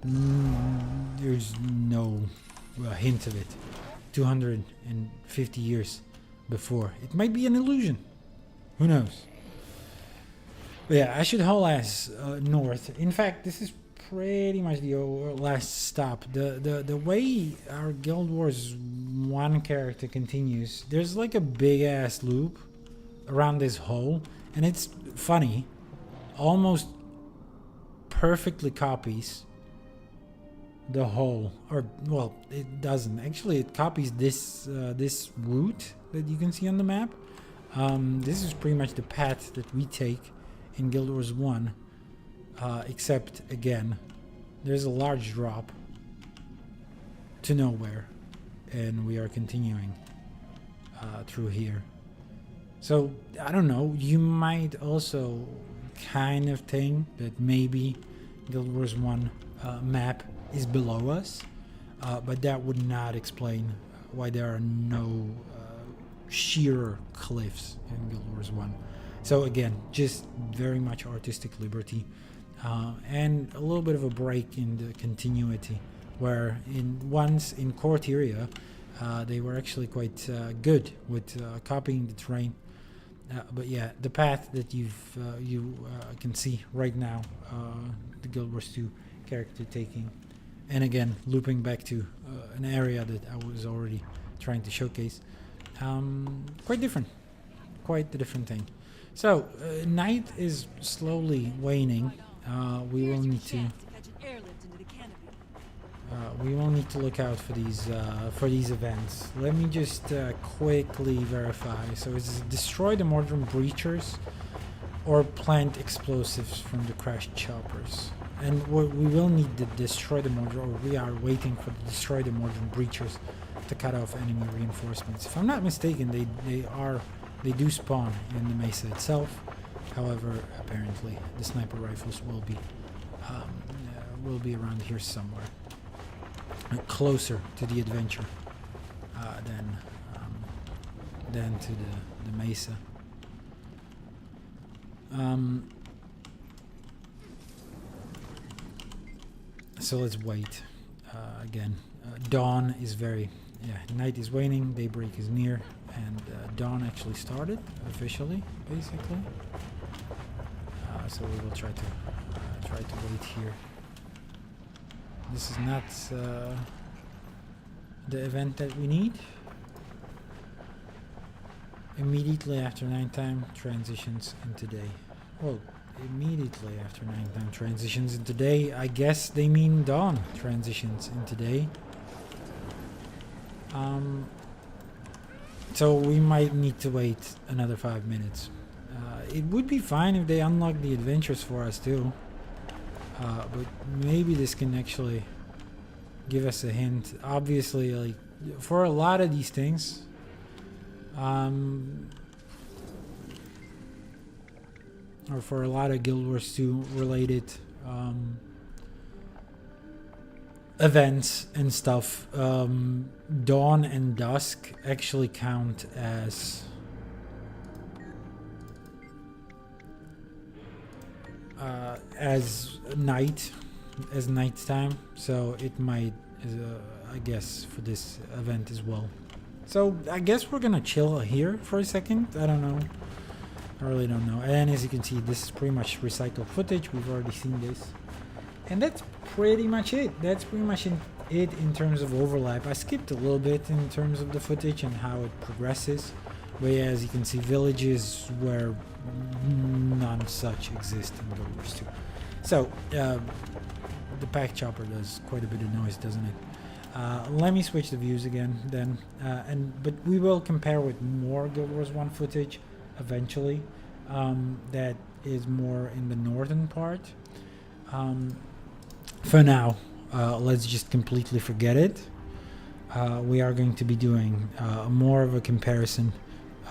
There's no hint of it. 250 years before. It might be an illusion. Who knows? But yeah, I should haul ass north. In fact, this is pretty much the last stop. The way our Guild Wars 1 character continues, there's like a big ass loop around this hole, and it's funny. Almost perfectly copies the hole, or well, it doesn't actually. It copies this this route that you can see on the map. This is pretty much the path that we take in Guild Wars 1, except again, there's a large drop to nowhere, and we are continuing through here. So I don't know. You might also kind of think that maybe Guild Wars 1 map is below us, but that would not explain why there are no sheer cliffs in Guild Wars 1. So again, just very much artistic liberty, and a little bit of a break in the continuity, where once in Corteria they were actually quite good with copying the terrain. But yeah, the path that you can see right now, the Guild Wars 2 character taking, and again looping back to an area that I was already trying to showcase, quite different, quite the different thing. So night is slowly waning. We will need to look out for these events. Let me just quickly verify. So it's destroy the modern breachers or plant explosives from the crashed choppers. And we will need to destroy the modern, or we are waiting for the destroy the modern breachers to cut off enemy reinforcements. If I'm not mistaken, they do spawn in the mesa itself. However, apparently the sniper rifles will be around here somewhere, closer to the adventure than to the mesa. So let's wait. Again, dawn is night is waning, daybreak is near, and dawn actually started officially, basically. So we will try to wait here. This is not the event that we need. Immediately after nighttime transitions into day. Well, immediately after nighttime transitions into day, I guess they mean dawn transitions into day. So we might need to wait another 5 minutes. It would be fine if they unlock the adventures for us too. But maybe this can actually give us a hint. Obviously, like for a lot of these things, or for a lot of Guild Wars 2 related events and stuff, dawn and dusk actually count as nighttime, so it might, I guess, for this event as well. So I guess we're gonna chill here for a second. I don't know. I really don't know. And as you can see, this is pretty much recycled footage. We've already seen this. And that's pretty much it. That's pretty much it in terms of overlap. I skipped a little bit in terms of the footage and how it progresses. But yeah, as you can see, villages where none such exist in Guild Wars 2. So, the pack chopper does quite a bit of noise, doesn't it? Let me switch the views again then. But we will compare with more Guild Wars 1 footage eventually. That is more in the northern part. For now, let's just completely forget it. We are going to be doing more of a comparison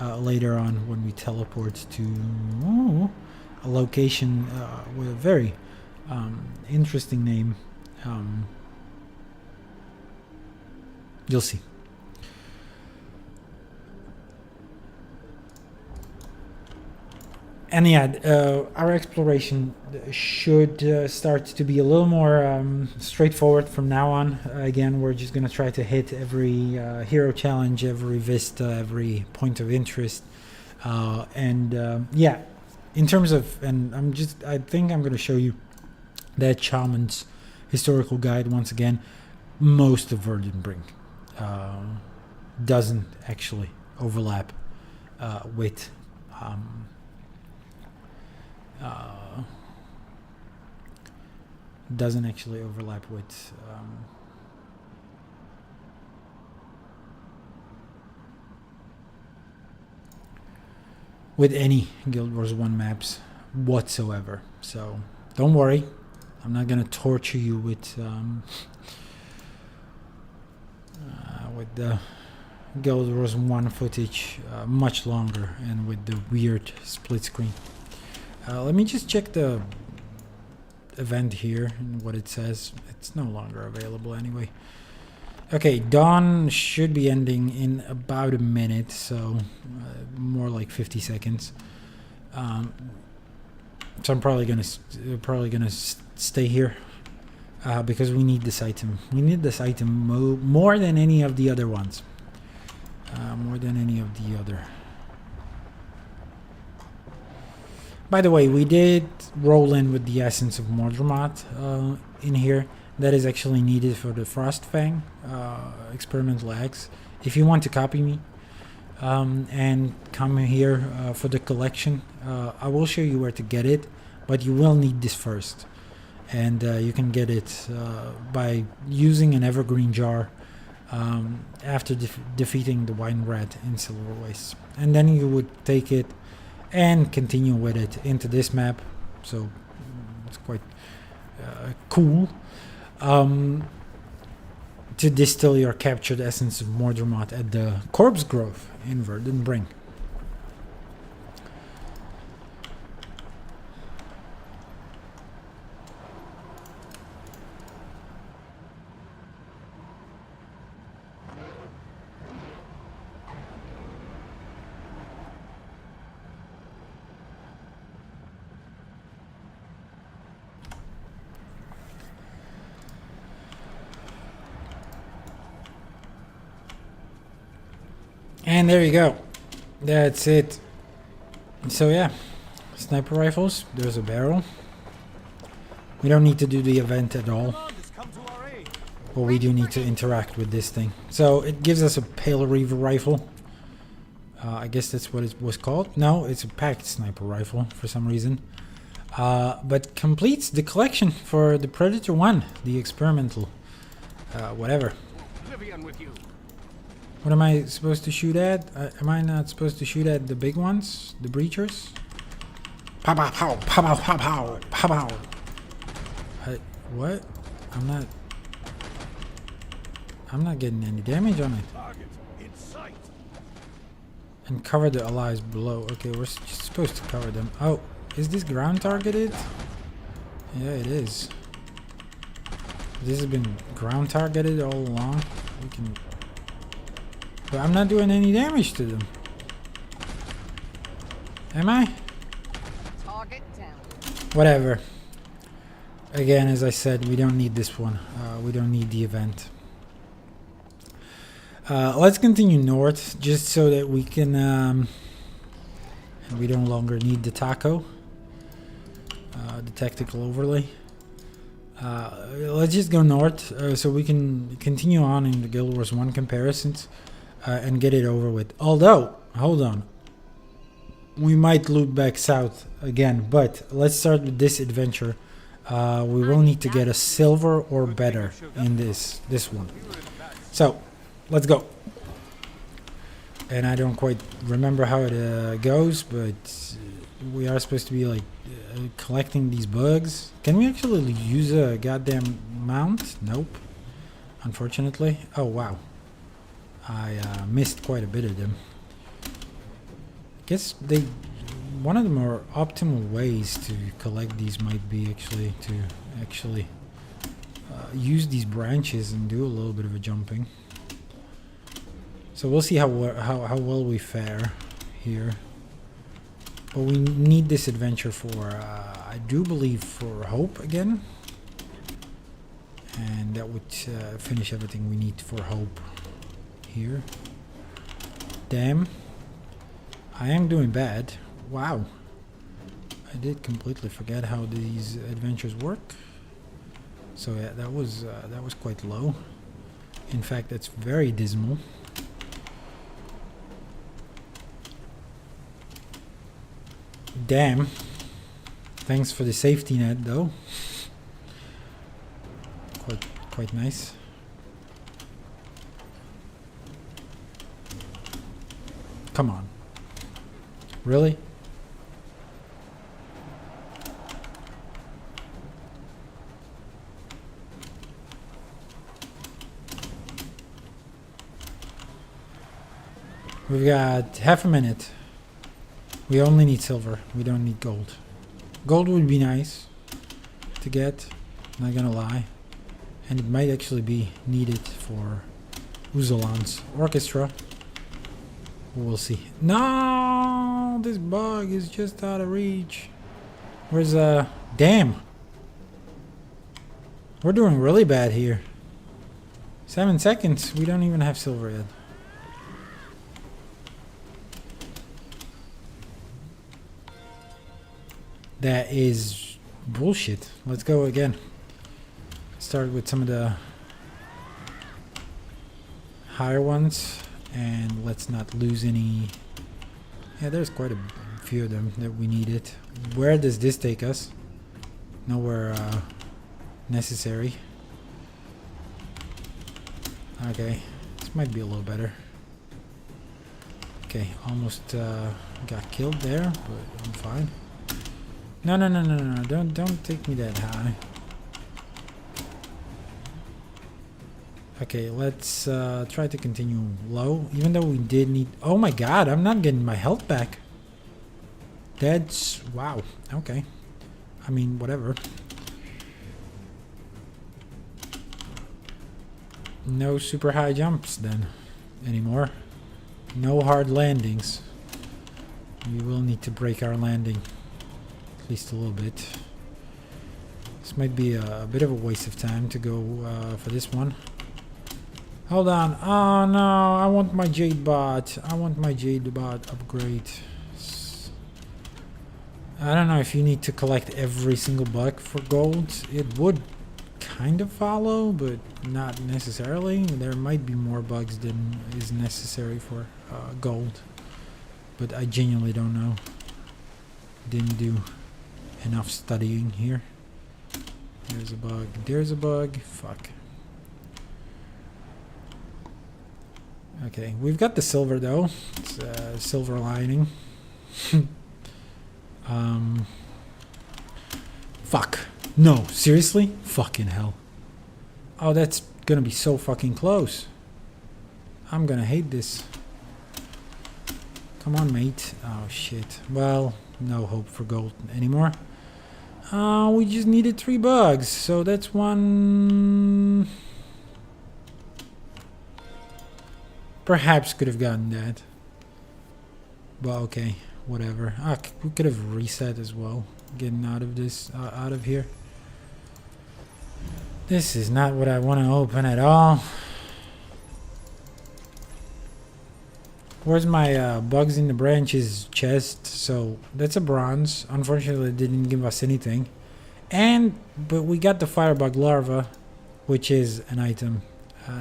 later on when we teleport to a location with a very interesting name. You'll see. And yeah, our exploration should start to be a little more straightforward from now on. Again, we're just going to try to hit every hero challenge, every vista, every point of interest. Yeah, in terms of, and I think I'm going to show you that Shaman's historical guide once again. Most of Verdant Brink doesn't actually overlap with doesn't actually overlap with any Guild Wars 1 maps whatsoever. So don't worry, I'm not gonna torture you with the Guild Wars 1 footage much longer and with the weird split screen. Let me just check the event here and what it says. It's no longer available anyway. Okay, dawn should be ending in about a minute, so more like 50 seconds. So I'm probably gonna stay here because we need this item. We need this item more than any of the other ones. More than any of the other. By the way, we did roll in with the essence of Mordremoth in here. That is actually needed for the Frostfang experimental axe. If you want to copy me and come here for the collection, I will show you where to get it, but you will need this first. And you can get it by using an evergreen jar after defeating the wine rat in Silver Wastes. And then you would take it and continue with it into this map. So it's quite cool to distill your captured essence of Mordremoth at the Corpse Grove in Verdant Brink. And there you go. That's it. So yeah, sniper rifles. There's a barrel. We don't need to do the event at all. But we do need to interact with this thing. So it gives us a Pale Reaver rifle. I guess that's what it was called. No, it's a packed sniper rifle for some reason. But completes the collection for the Predator 1, the experimental. Whatever. What am I supposed to shoot at? Am I not supposed to shoot at the big ones? The breachers? Pow pow pow pow pow pow pow pow. What? I'm not getting any damage on it. And cover the allies below. Okay, we're just supposed to cover them. Oh, is this ground targeted? Yeah, it is. This has been ground targeted all along. We can. But I'm not doing any damage to them. Am I? Target down. Whatever. Again, as I said, we don't need this one. We don't need the event. Let's continue north, just so that we can... we no longer need the taco. The tactical overlay. Let's just go north, so we can continue on in the Guild Wars 1 comparisons. And get it over with. Although, hold on. We might loop back south again, but let's start with this adventure. We will need to get a silver or better in this one. So, let's go. And I don't quite remember how it goes, but we are supposed to be like collecting these bugs. Can we actually use a goddamn mount? Nope. Unfortunately. Oh, wow. I missed quite a bit of them. Guess they one of the more optimal ways to collect these might be actually to use these branches and do a little bit of a jumping. So we'll see how well we fare here. But we need this adventure for, I do believe, for hope again. And that would finish everything we need for hope here. Damn. I am doing bad. Wow. I did completely forget how these adventures work. So yeah, that was quite low. In fact, that's very dismal. Damn. Thanks for the safety net, though. Quite nice. Come on. Really? We've got half a minute. We only need silver. We don't need gold. Gold would be nice to get, not gonna lie. And it might actually be needed for Uzalan's orchestra. We'll see. No! This bug is just out of reach. Where's damn! We're doing really bad here. 7 seconds. We don't even have silver yet. That is bullshit. Let's go again. Start with some of the higher ones, and let's not lose any. Yeah, there's quite a few of them that we needed. Where does this take us? Nowhere necessary. Okay, this might be a little better. Okay, almost got killed there, but I'm fine. No, don't take me that high. Okay, let's try to continue low, even though we did need... Oh my god, I'm not getting my health back. That's... Wow, okay. I mean, whatever. No super high jumps then, anymore. No hard landings. We will need to break our landing. At least a little bit. This might be a bit of a waste of time to go for this one. Hold on. Oh no, I want my Jade Bot. I want my Jade Bot upgrade. I don't know if you need to collect every single bug for gold. It would kind of follow, but not necessarily. There might be more bugs than is necessary for gold. But I genuinely don't know. Didn't do enough studying here. There's a bug. There's a bug. Fuck. Okay, we've got the silver though. It's silver lining. Fuck. No, seriously? Fucking hell. Oh, that's gonna be so fucking close. I'm gonna hate this. Come on, mate. Oh, shit. Well, no hope for gold anymore. We just needed 3 bugs, so that's one... Perhaps could have gotten that. But okay, whatever. We could have reset as well. Getting out of this, out of here. This is not what I want to open at all. Where's my bugs in the branches chest? So that's a bronze. Unfortunately, it didn't give us anything. But we got the firebug larva, which is an item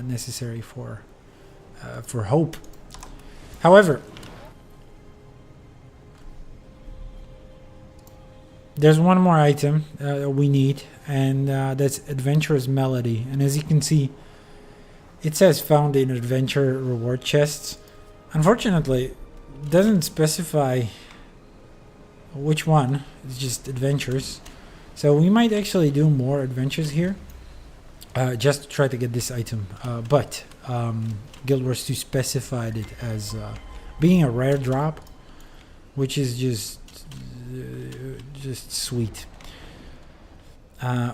necessary for hope. However, there's one more item we need, and that's Adventurer's Melody. And as you can see, it says found in adventure reward chests. Unfortunately, it doesn't specify which one. It's just adventures. So we might actually do more adventures here, just to try to get this item. But Guild Wars 2 specified it as being a rare drop. which is just sweet.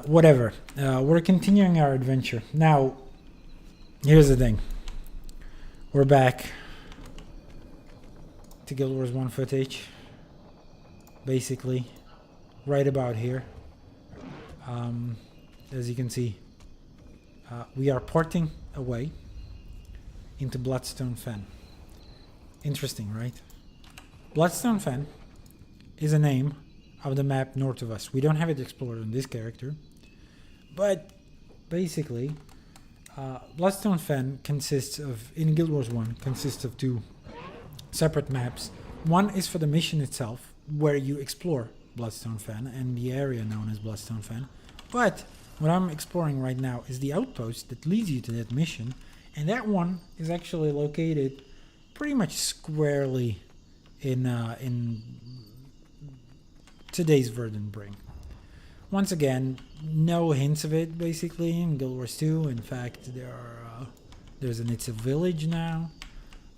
Whatever. We're continuing our adventure. Now, here's the thing. We're back to Guild Wars 1 footage. Basically, right about here. As you can see, we are porting away into Bloodstone Fen. Interesting, right? Bloodstone Fen is a name of the map north of us. We don't have it explored on this character, but basically, Bloodstone Fen consists of, in Guild Wars 1, consists of two separate maps. One is for the mission itself, where you explore Bloodstone Fen and the area known as Bloodstone Fen. But what I'm exploring right now is the outpost that leads you to that mission, and that one is actually located pretty much squarely in today's Verdant Brink. Once again, no hints of it basically in Guild Wars 2. In fact, it's a village now,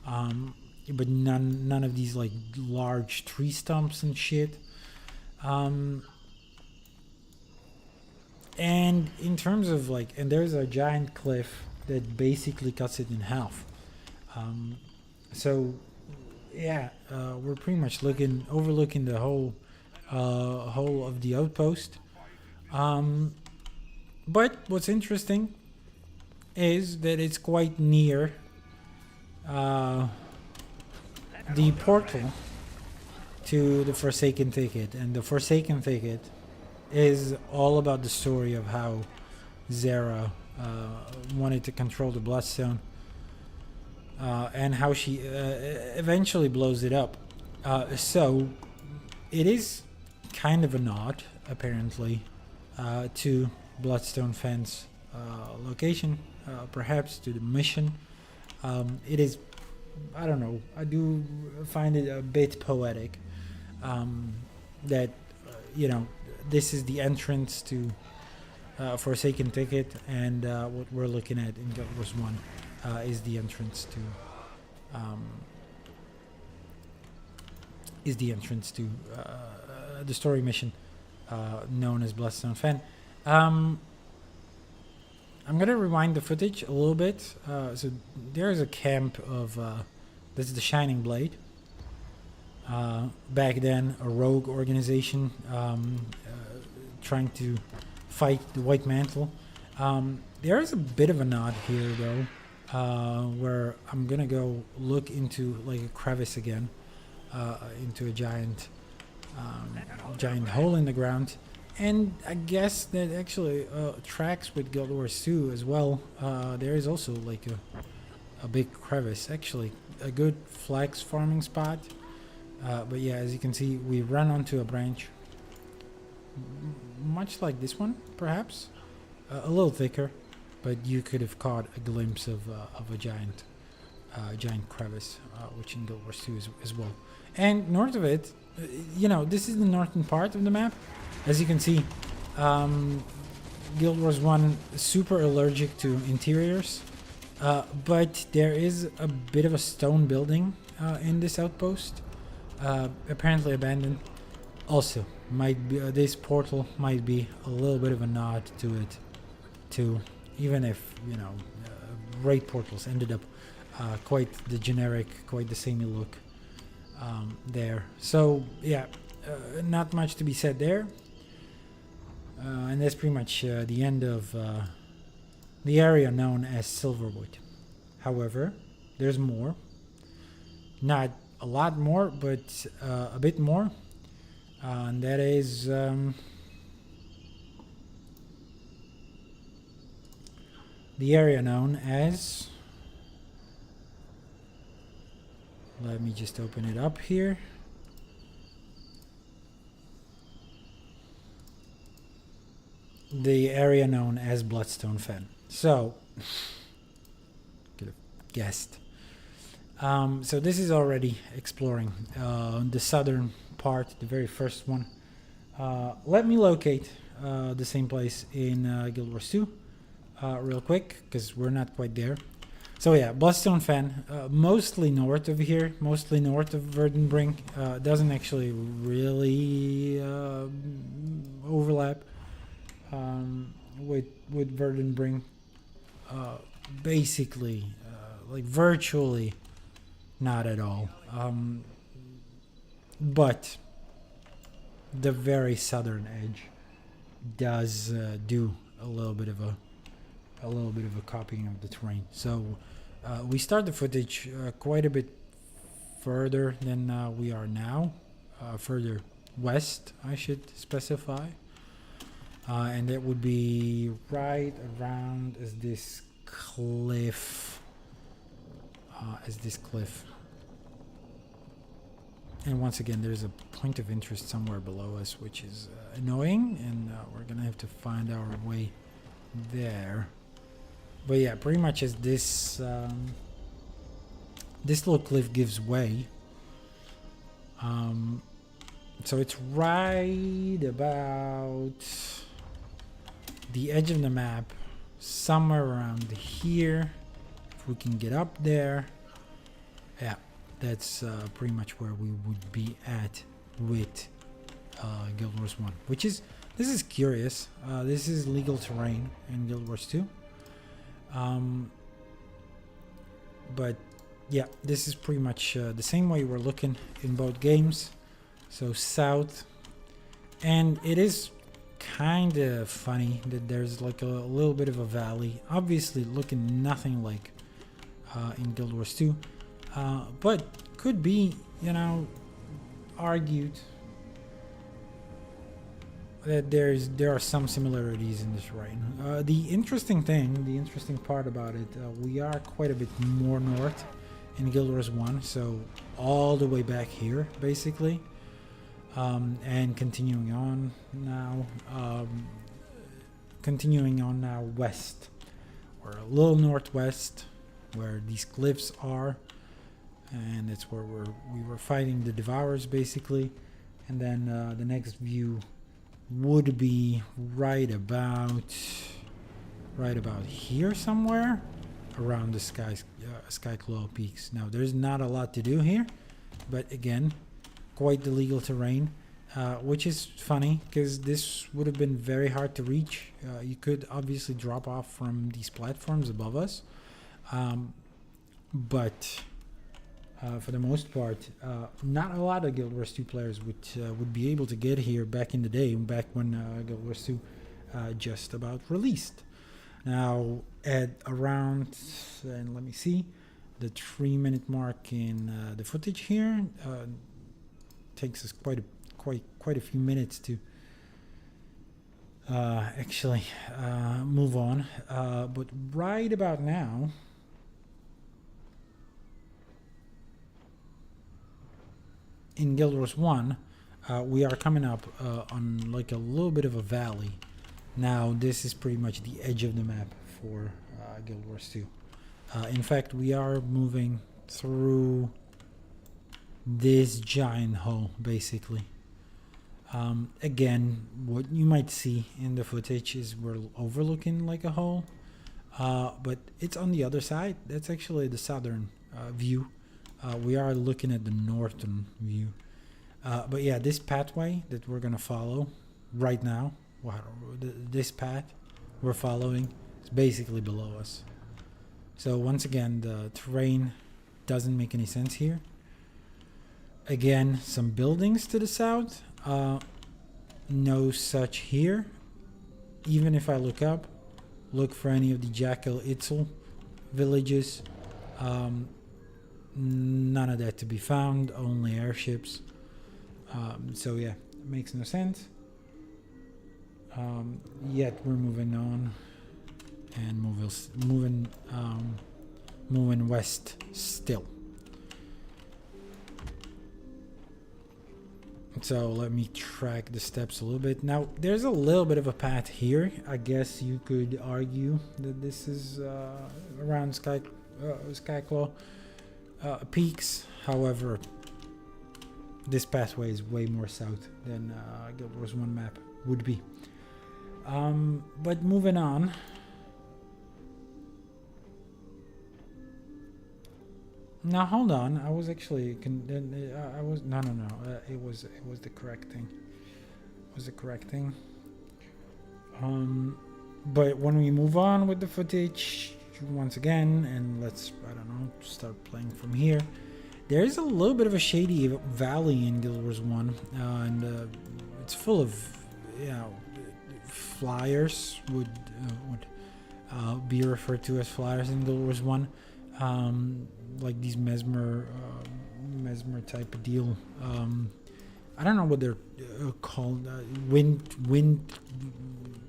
but none of these like large tree stumps and shit. And in terms of like, and there's a giant cliff that basically cuts it in half. So yeah, we're pretty much overlooking the whole of the outpost. But what's interesting is that it's quite near the portal to the Forsaken Thicket, and the Forsaken Thicket is all about the story of how Zara wanted to control the Bloodstone, and how she eventually blows it up. So it is kind of a nod, apparently, to Bloodstone Fen's location, perhaps to the mission. It is, I don't know, I do find it a bit poetic that, this is the entrance to Forsaken Thicket, and what we're looking at in Guild Wars 1 is the entrance to the story mission known as Bloodstone Fen. I'm gonna rewind the footage a little bit. So there's a camp of this is the Shining Blade. Back then, a rogue organization trying to fight the White Mantle. There is a bit of a nod here, though, where I'm gonna go look into like a crevice again, into a giant hole in the ground, and I guess that actually tracks with Guild Wars 2 as well. There is also like a big crevice, actually a good flax farming spot. But yeah, as you can see, we run onto a branch, much like this one, perhaps a little thicker, but you could have caught a glimpse of a giant crevice, which in Guild Wars 2 as well. And north of it, this is the northern part of the map. As you can see, Guild Wars 1 is super allergic to interiors, but there is a bit of a stone building in this outpost. Apparently abandoned. Also, might be this portal might be a little bit of a nod to it, too. Even if raid portals ended up quite the generic, quite the samey look there. So yeah, not much to be said there. And that's pretty much the end of the area known as Silverwood. However, there's more. Not a lot more, but a bit more, and that is the area known as, let me just open it up here, the area known as Bloodstone Fen. So could have guessed. So this is already exploring the southern part, the very first one. Let me locate the same place in Guild Wars 2 real quick, because we're not quite there. So yeah, Bloodstone Fen, mostly north of here, mostly north of Verdant Brink. Doesn't actually really overlap with Verdant Brink. Basically, like virtually not at all. But the very southern edge does do a little bit of a copying of the terrain. So we start the footage quite a bit further than we are now, further west, I should specify, and that would be right around as this cliff, And once again, there's a point of interest somewhere below us, which is annoying, and we're gonna have to find our way there. But yeah, pretty much as this this little cliff gives way. So it's right about the edge of the map, somewhere around here. If we can get up there, yeah, that's pretty much where we would be at with Guild Wars 1, which is, this is curious. This is legal terrain in Guild Wars 2. But yeah, this is pretty much the same way we're looking in both games. So south, and it is kind of funny that there's like a little bit of a valley, obviously looking nothing like in Guild Wars 2, but could be, you know, argued that there are some similarities in this terrain. The interesting part about it, we are quite a bit more north in Guild Wars 1, so all the way back here basically, and continuing on now west, or a little northwest, where these cliffs are, and that's where we were fighting the Devourers basically. And then the next view would be right about here somewhere around the Skyclaw Peaks. Now there's not a lot to do here, but again, quite the legal terrain, which is funny because this would have been very hard to reach. You could obviously drop off from these platforms above us, but for the most part, not a lot of Guild Wars 2 players would be able to get here back in the day, back when Guild Wars 2 just about released. Now at around, and let me see, the 3-minute mark in the footage here, takes us quite a few minutes to actually move on. But right about now, in Guild Wars 1, we are coming up on like a little bit of a valley. Now this is pretty much the edge of the map for Guild Wars 2. In fact, we are moving through this giant hole basically. Again, what you might see in the footage is we're overlooking like a hole, but it's on the other side. That's actually the southern view. We are looking at the northern view. But yeah, this pathway that we're gonna follow right now, this path we're following is basically below us. So once again, the terrain doesn't make any sense here. Again, some buildings to the south, no such here. Even if I look up, look for any of the Jackal Itzel villages, none of that to be found, only airships. So yeah, it makes no sense. Yet we're moving on and moving west still. So let me track the steps a little bit. Now there's a little bit of a path here. I guess you could argue that this is around Skyclaw Peaks. However, this pathway is way more south than Guild Wars 1 map would be. But moving on. Now hold on. I was actually. I was no. It was the correct thing. It was the correct thing. But when we move on with the footage once again, and let's I don't know start playing from here. There is a little bit of a shady valley in Guild Wars 1, and it's full of, flyers would be referred to as flyers in Guild Wars 1, like these mesmer type of deal. I don't know what they're called, wind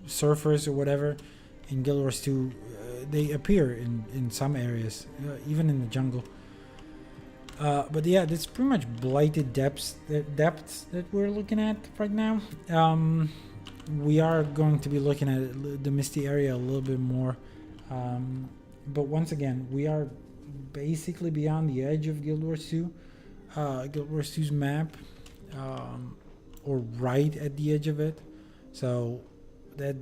surfers or whatever. In Guild Wars 2, they appear in some areas, even in the jungle. But yeah, that's pretty much blighted depths that we're looking at right now. We are going to be looking at the misty area a little bit more. But once again, we are basically beyond the edge of Guild Wars 2. Guild Wars 2's map, or right at the edge of it. So that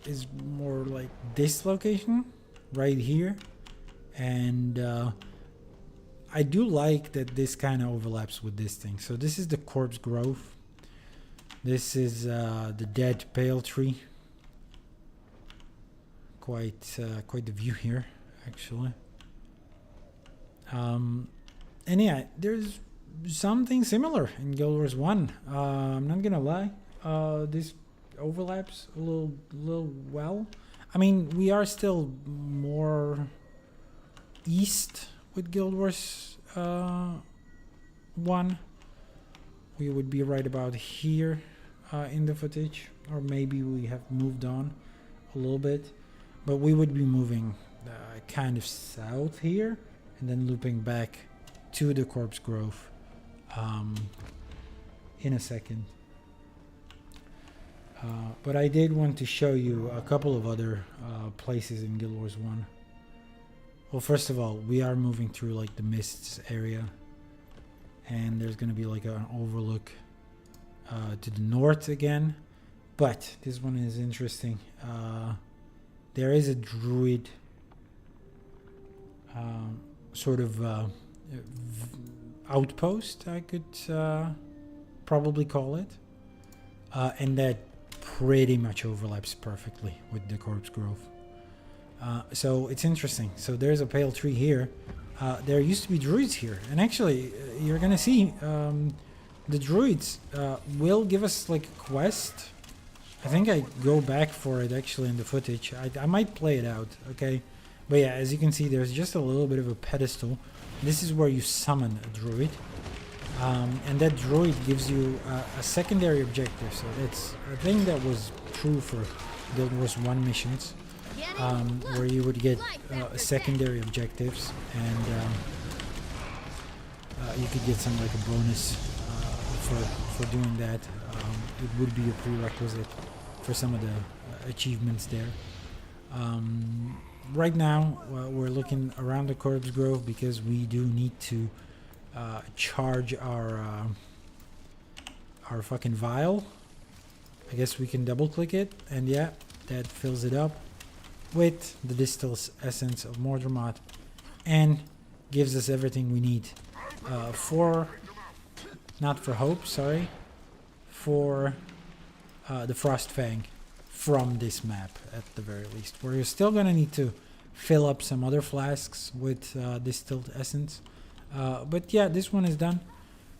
is more like this location right here. And I do like that this kind of overlaps with this thing. So this is the Corpse Grove. This is the Dead Pale Tree. Quite the view here, actually. And yeah, there's something similar in Guild Wars 1. I'm not gonna lie. This overlaps a little well. I mean, we are still more east with Guild Wars 1. We would be right about here in the footage, or maybe we have moved on a little bit, but we would be moving kind of south here and then looping back to the Corpse Grove in a second. But I did want to show you a couple of other places in Guild Wars 1. Well, first of all, we are moving through like the mists area, and there's gonna be like an overlook to the north again. But this one is interesting. There is a druid sort of outpost, I could probably call it, and that pretty much overlaps perfectly with the Corpse Grove. So it's interesting. So there's a pale tree here. There used to be druids here, and actually you're gonna see the druids will give us like a quest. I think I go back for it actually in the footage. I might play it out, okay? But yeah, as you can see, there's just a little bit of a pedestal. This is where you summon a druid, and that druid gives you a secondary objective. So that's a thing that was true for Guild Wars 1 missions. Where you would get secondary objectives, and you could get some like a bonus for doing that. It would be a prerequisite for some of the achievements there. Right now we're looking around the Corpse Grove because we do need to charge our fucking vial. I guess we can double click it, and yeah, that fills it up with the distilled essence of Mordremoth and gives us everything we need for the Frost Fang from this map at the very least. We're still gonna need to fill up some other flasks with distilled essence, but yeah, this one is done.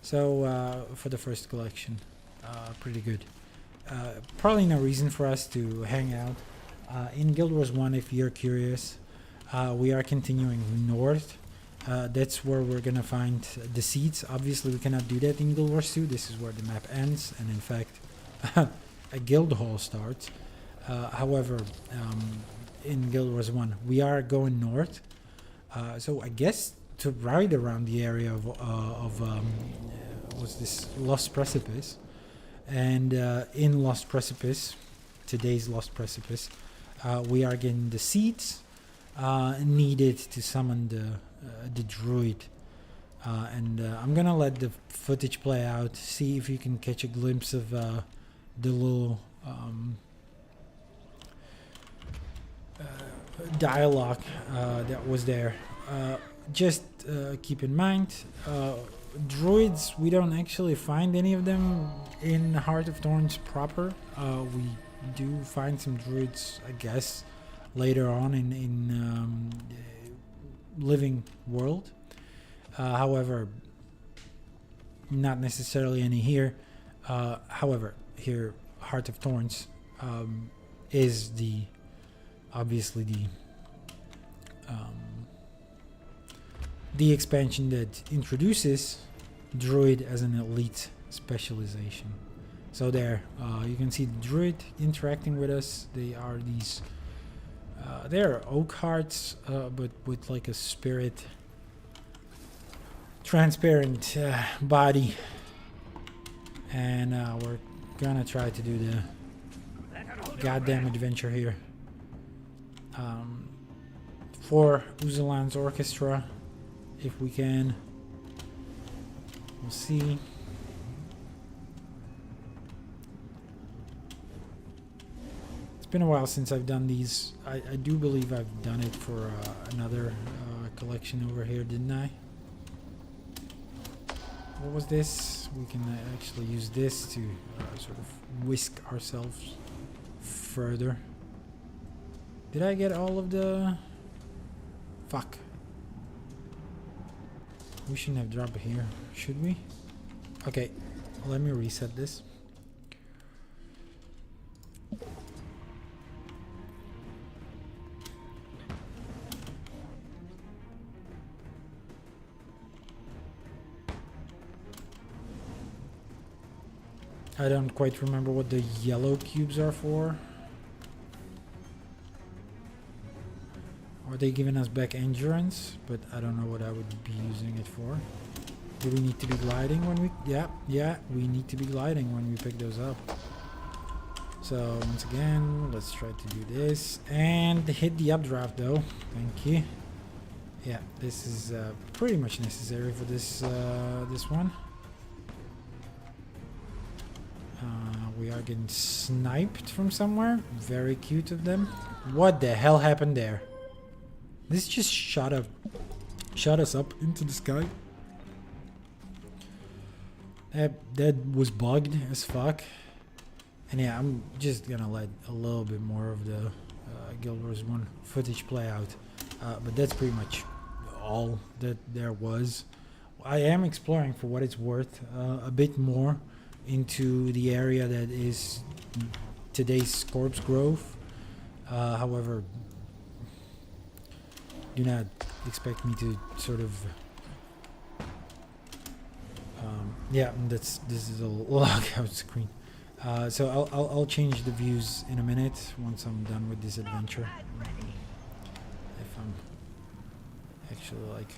So for the first collection, pretty good. Probably no reason for us to hang out in Guild Wars 1 if you're curious. We are continuing north. That's where we're gonna find the seeds. Obviously we cannot do that in Guild Wars 2. This is where the map ends, and in fact a guild hall starts. However, in Guild Wars 1 we are going north, so I guess to ride around the area of what's this, Lost Precipice. And in Lost Precipice, today's Lost Precipice, we are getting the seeds needed to summon the druid, and I'm gonna let the footage play out, see if you can catch a glimpse of the little dialogue that was there. just keep in mind, druids, we don't actually find any of them in Heart of Thorns proper. We do find some druids, I guess, later on in Living World. However, not necessarily any here. However, here, Heart of Thorns is obviously the expansion that introduces druid as an elite specialization. So there, you can see the druid interacting with us. They are these, they're oak hearts, but with like a spirit, transparent body. And we're gonna try to do the goddamn adventure here. For Uzalan's orchestra, if we can. We'll see. It's been a while since I've done these. I do believe I've done it for another collection over here, didn't I? What was this? We can actually use this to sort of whisk ourselves further. Did I get all of the... Fuck. We shouldn't have dropped it here, should we? Okay, let me reset this. I don't quite remember what the yellow cubes are for. Are they giving us back endurance? But I don't know what I would be using it for. Do we need to be gliding when we... Yeah, we need to be gliding when we pick those up. So once again, let's try to do this. And hit the updraft though. Thank you. Yeah, this is pretty much necessary for this, this one. We are getting sniped from somewhere. Very cute of them. What the hell happened there? This just shot us up into the sky. That was bugged as fuck. And yeah, I'm just gonna let a little bit more of the Guild Wars 1 footage play out. But that's pretty much all that there was. I am exploring, for what it's worth, a bit more into the area that is today's Corpse Grove. However, do not expect me to sort of yeah, this is a logout screen. So I'll change the views in a minute once I'm done with this adventure. If I'm actually like...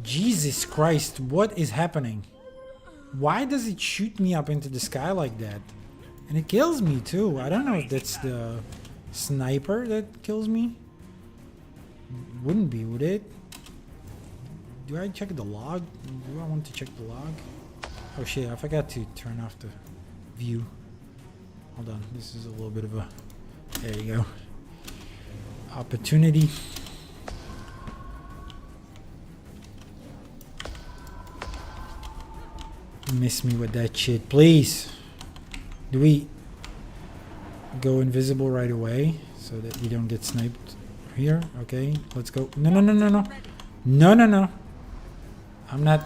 Jesus Christ, what is happening? Why does it shoot me up into the sky like that? And it kills me too. I don't know if that's the sniper that kills me. Wouldn't be, would it? Do I check the log? Do I want to check the log? Oh shit, I forgot to turn off the view. Hold on, this is a little bit of a... There you go. Opportunity. Miss me with that shit, please. Do we go invisible right away so that we don't get sniped here? Okay, let's go. No. No. I'm not...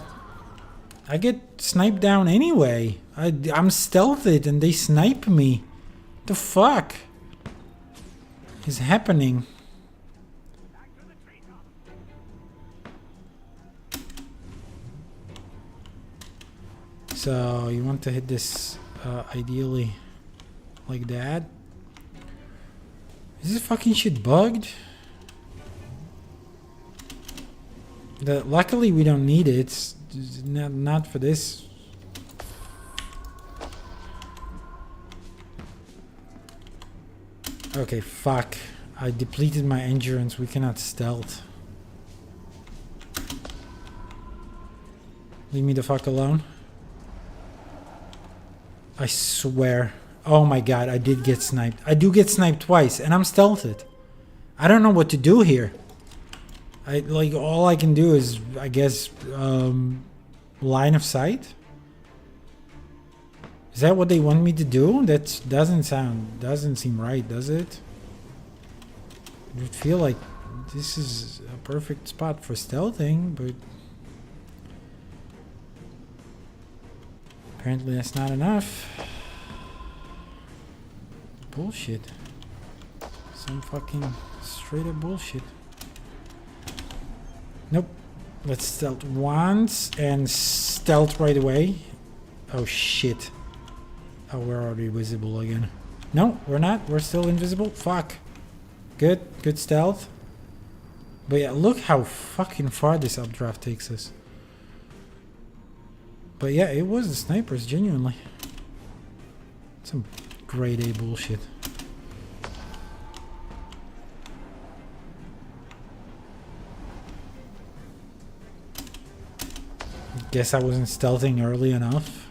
I get sniped down anyway. I'm stealthed and they snipe me. What the fuck is happening? So you want to hit this ideally like that. Is this fucking shit bugged? Luckily we don't need it. It's not for this. Okay, fuck. I depleted my endurance. We cannot stealth. Leave me the fuck alone. I swear. Oh my god, I did get sniped. I do get sniped twice, and I'm stealthed. I don't know what to do here. I like all I can do is, I guess, line of sight. Is that what they want me to do? That doesn't seem right, does it? I would feel like this is a perfect spot for stealthing, but apparently that's not enough. Bullshit. Some fucking straight up bullshit. Nope. Let's stealth once and stealth right away. Oh shit. Oh, we're already visible again. No, we're not. We're still invisible. Fuck. Good. Good stealth. But yeah, look how fucking far this updraft takes us. But yeah, it was the snipers, genuinely. Some grade A bullshit. Guess I wasn't stealthing early enough.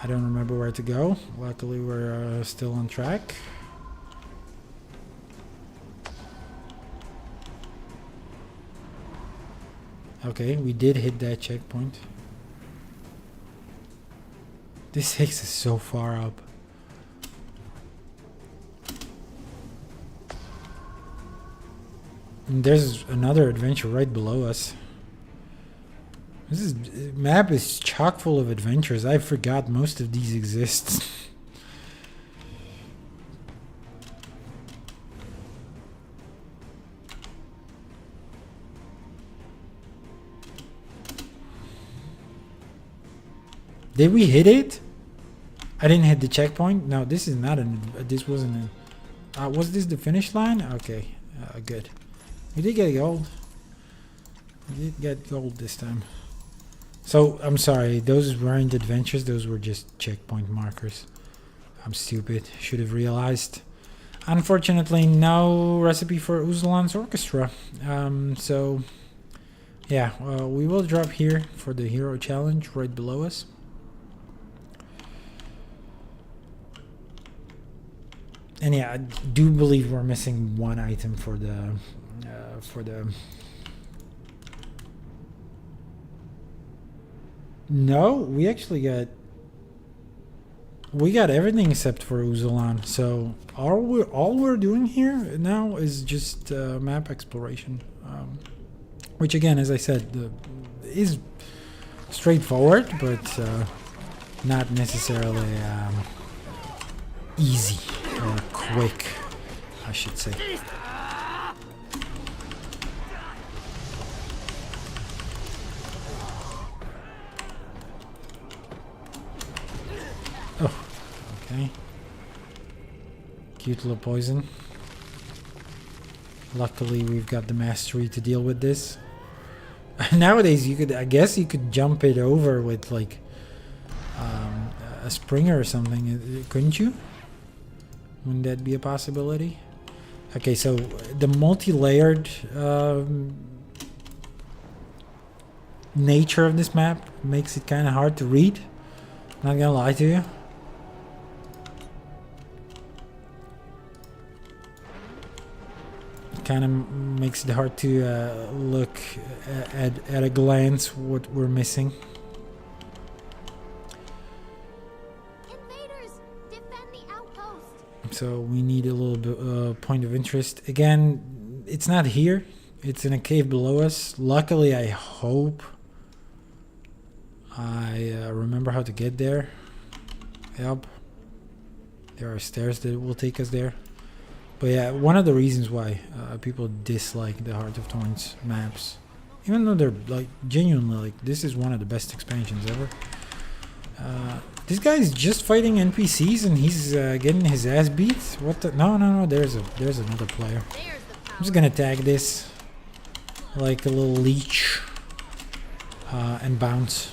I don't remember where to go. Luckily, we're still on track. Okay, we did hit that checkpoint. This takes us so far up. And there's another adventure right below us. This map is chock full of adventures. I forgot most of these exist. Did we hit it? I didn't hit the checkpoint. No, this is not an. This wasn't. Was this the finish line? Okay, good. We did get gold. We did get gold this time. So, I'm sorry, those weren't adventures, those were just checkpoint markers. I'm stupid, should have realized. Unfortunately, no recipe for Uzlan's orchestra. So, yeah, we will drop here for the hero challenge right below us. And yeah, I do believe we're missing one item for the No, we actually got everything except for Uzulan. So all we're doing here now is just map exploration, which again, as I said, is straightforward, but not necessarily easy or quick, I should say. Okay. Cute little poison. Luckily, we've got the mastery to deal with this. Nowadays, I guess you could jump it over with like a springer or something, couldn't you? Wouldn't that be a possibility? Okay, so the multi-layered nature of this map makes it kind of hard to read. Not gonna lie to you. Kind of makes it hard to look at a glance what we're missing. Invaders, defend the outpost. So we need a little bit point of interest. Again, it's not here. It's in a cave below us. Luckily, I hope I remember how to get there. Yep. There are stairs that will take us there. But yeah, one of the reasons why people dislike the Heart of Thorns maps, even though they're like genuinely like this is one of the best expansions ever. This guy is just fighting NPCs and he's getting his ass beat. What the? No. There's another player. I'm just gonna tag this like a little leech and bounce.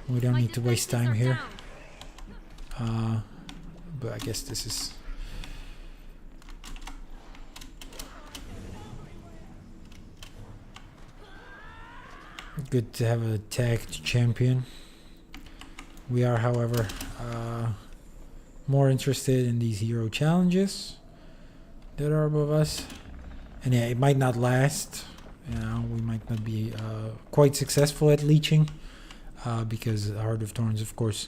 We don't need to waste time here. But I guess this is. Good to have a tagged champion. We are, however, more interested in these hero challenges that are above us. And yeah, it might not last. You know, we might not be quite successful at leeching because Heart of Thorns, of course,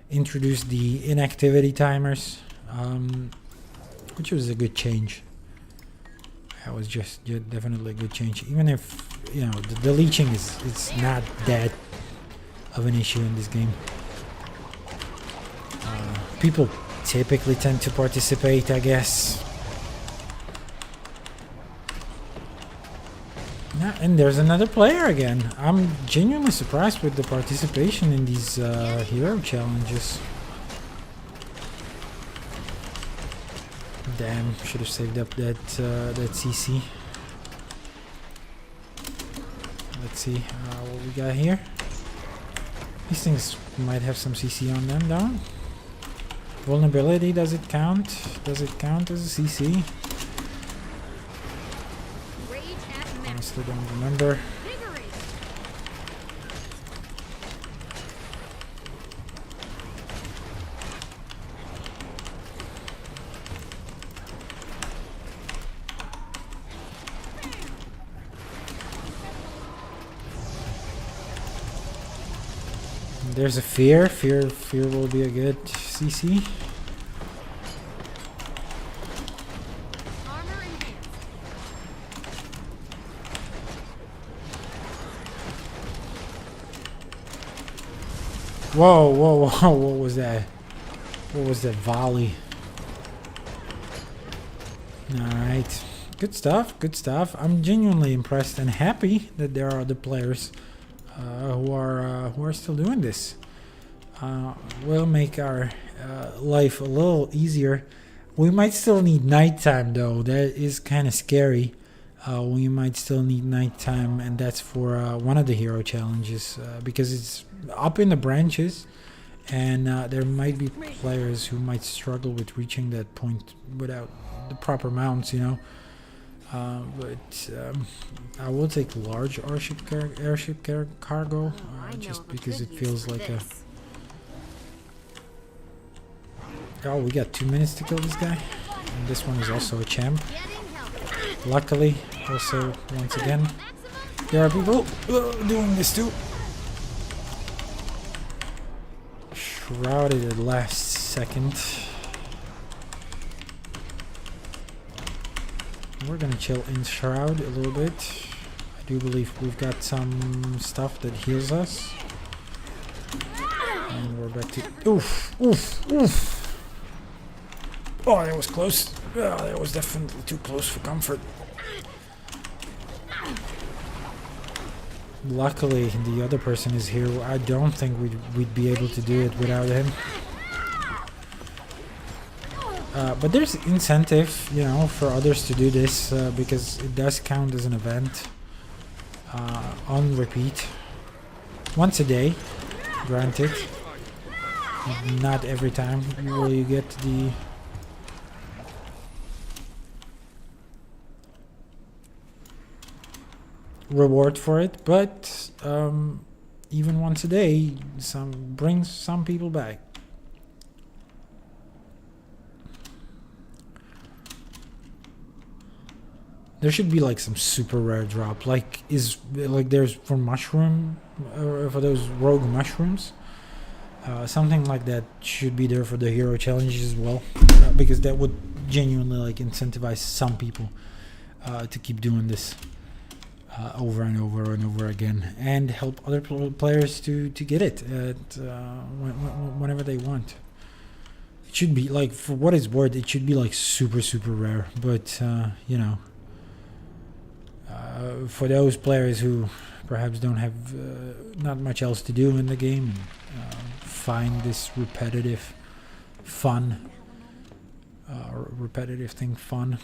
introduced the inactivity timers, which was a good change. That was just definitely a good change. Even if, you know, the leeching it's not that of an issue in this game. People typically tend to participate, I guess. Yeah, and there's another player again. I'm genuinely surprised with the participation in these hero challenges. Damn, should have saved up that CC. Let's see what we got here. These things might have some CC on them, though. Vulnerability, does it count? Does it count as a CC? Honestly, don't remember. There's a fear. Fear will be a good CC. Whoa, whoa, whoa, what was that? What was that volley? Alright. Good stuff, good stuff. I'm genuinely impressed and happy that there are other players who are still doing this. Will make our life a little easier. We might still need nighttime though. That is kind of scary. We might still need nighttime, and that's for one of the hero challenges because it's up in the branches, and there might be players who might struggle with reaching that point without the proper mounts, you know. But I will take large airship cargo just because it feels like a... Oh, we got 2 minutes to kill this guy. And this one is also a champ. Luckily, also, once again, there are people doing this too. Shrouded at last second. We're gonna chill in Shroud a little bit. I do believe we've got some stuff that heals us. And we're back to... Oof! Oof! Oof! Oh, that was close. Oh, that was definitely too close for comfort. Luckily, the other person is here. I don't think we'd be able to do it without him. But there's incentive, you know, for others to do this because it does count as an event on repeat. Once a day, granted. Not every time will you get the... reward for it, but even once a day brings some people back. There should be like some super rare drop, like there's for mushroom, for those rogue mushrooms. Something like that should be there for the hero challenges as well, because that would genuinely like incentivize some people to keep doing this. Over and over and over again, and help other players to get it whenever they want. It should be like, for what it's worth, it should be like super rare, but you know, for those players who perhaps don't have not much else to do in the game and find this repetitive thing fun,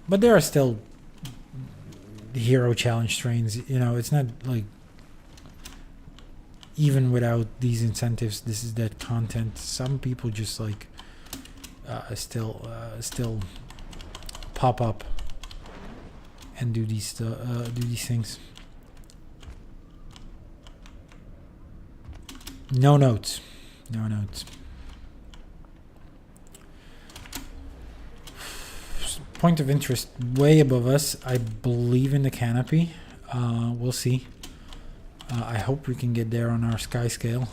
but there are still the hero challenge trains, you know. It's not like, even without these incentives, this is that content. Some people just like still pop up and do these things. No notes. point of interest way above us. I believe in the canopy. We'll see. I hope we can get there on our sky scale.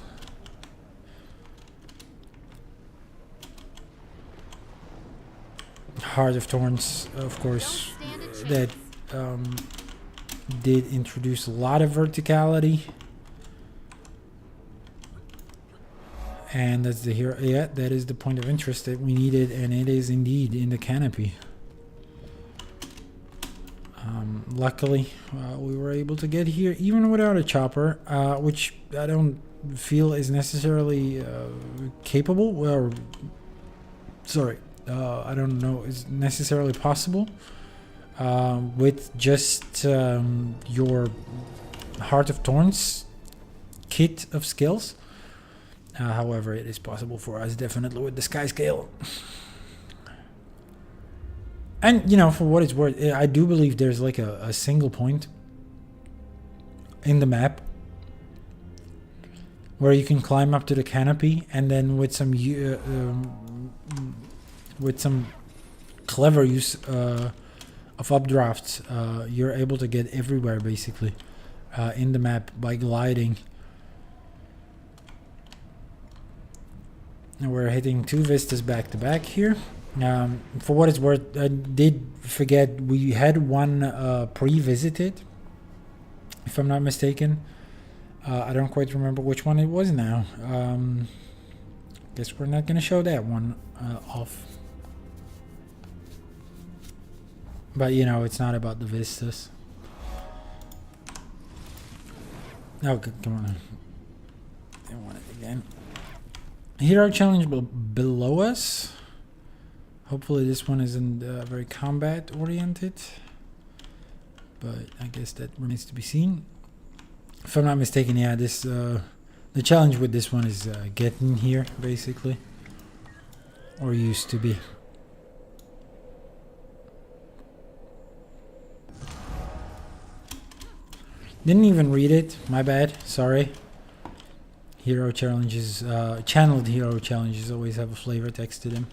Heart of Thorns, of course, that did introduce a lot of verticality. And that's the hero. Yeah, that is the point of interest that we needed, and it is indeed in the canopy. Luckily, we were able to get here even without a chopper, which I don't feel is necessarily capable. Or, sorry, I don't know is necessarily possible with just your Heart of Thorns kit of skills. However, it is possible for us definitely with the sky scale. And, you know, for what it's worth, I do believe there's like a single point in the map where you can climb up to the canopy, and then with some clever use of updrafts, you're able to get everywhere basically in the map by gliding. And we're hitting 2 vistas back to back here. For what it's worth, I did forget we had one pre-visited, if I'm not mistaken. I don't quite remember which one it was now. Guess we're not going to show that one off. But, you know, it's not about the vistas. Oh, come on. I want it again. Hero challenge below us. Hopefully this one isn't very combat oriented, but I guess that remains to be seen. If I'm not mistaken, yeah, this the challenge with this one is getting here basically, or used to be. Didn't even read it, my bad, sorry. Hero challenges, channeled hero challenges always have a flavor text to them.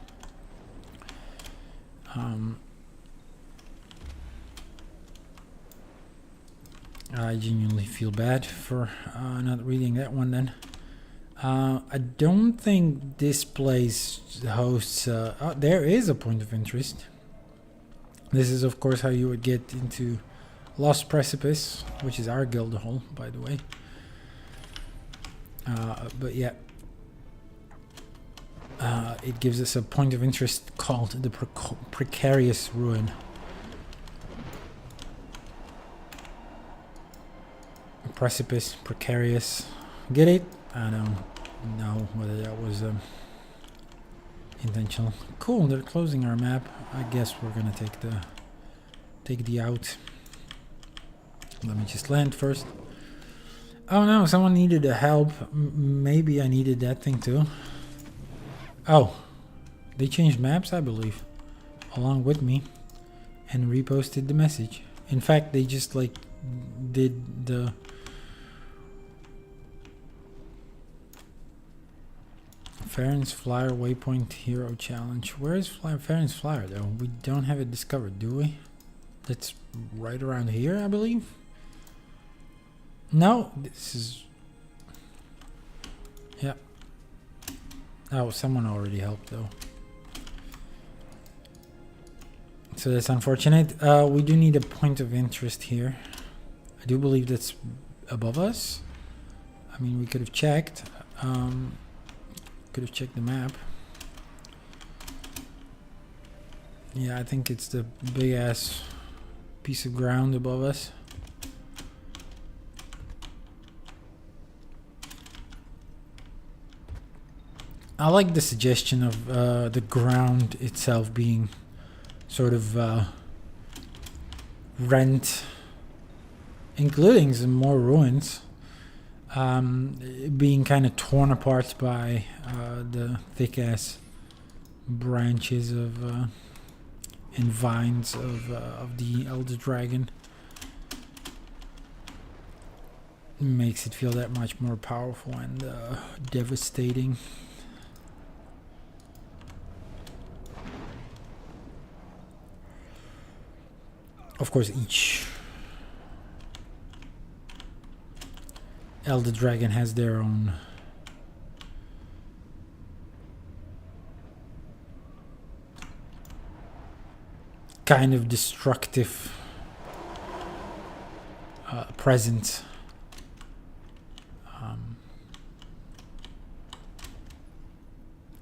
I genuinely feel bad for not reading that one then. I don't think this place hosts... oh, there is a point of interest. This is of course how you would get into Lost Precipice, which is our guild hall, by the way. But yeah, it gives us a point of interest called the Precarious Ruin. Precipice, precarious. Get it? I don't know whether that was intentional. Cool, they're closing our map. I guess we're gonna take the out. Let me just land first. Oh no, someone needed a help. Maybe I needed that thing too. Oh, they changed maps, I believe, along with me, and reposted the message. In fact, they just like did the Farron's Flyer Waypoint Hero Challenge. Where is Farron's Flyer though? We don't have it discovered, do we? That's right around here, I believe. No, this is... yeah. Oh, someone already helped though. So that's unfortunate. We do need a point of interest here. I do believe that's above us. I mean, we could have checked. Could have checked the map. Yeah, I think it's the big ass piece of ground above us. I like the suggestion of the ground itself being sort of rent, including some more ruins, being kind of torn apart by the thick ass branches of and vines of the Elder Dragon. Makes it feel that much more powerful and devastating. Of course, each Elder Dragon has their own kind of destructive presence.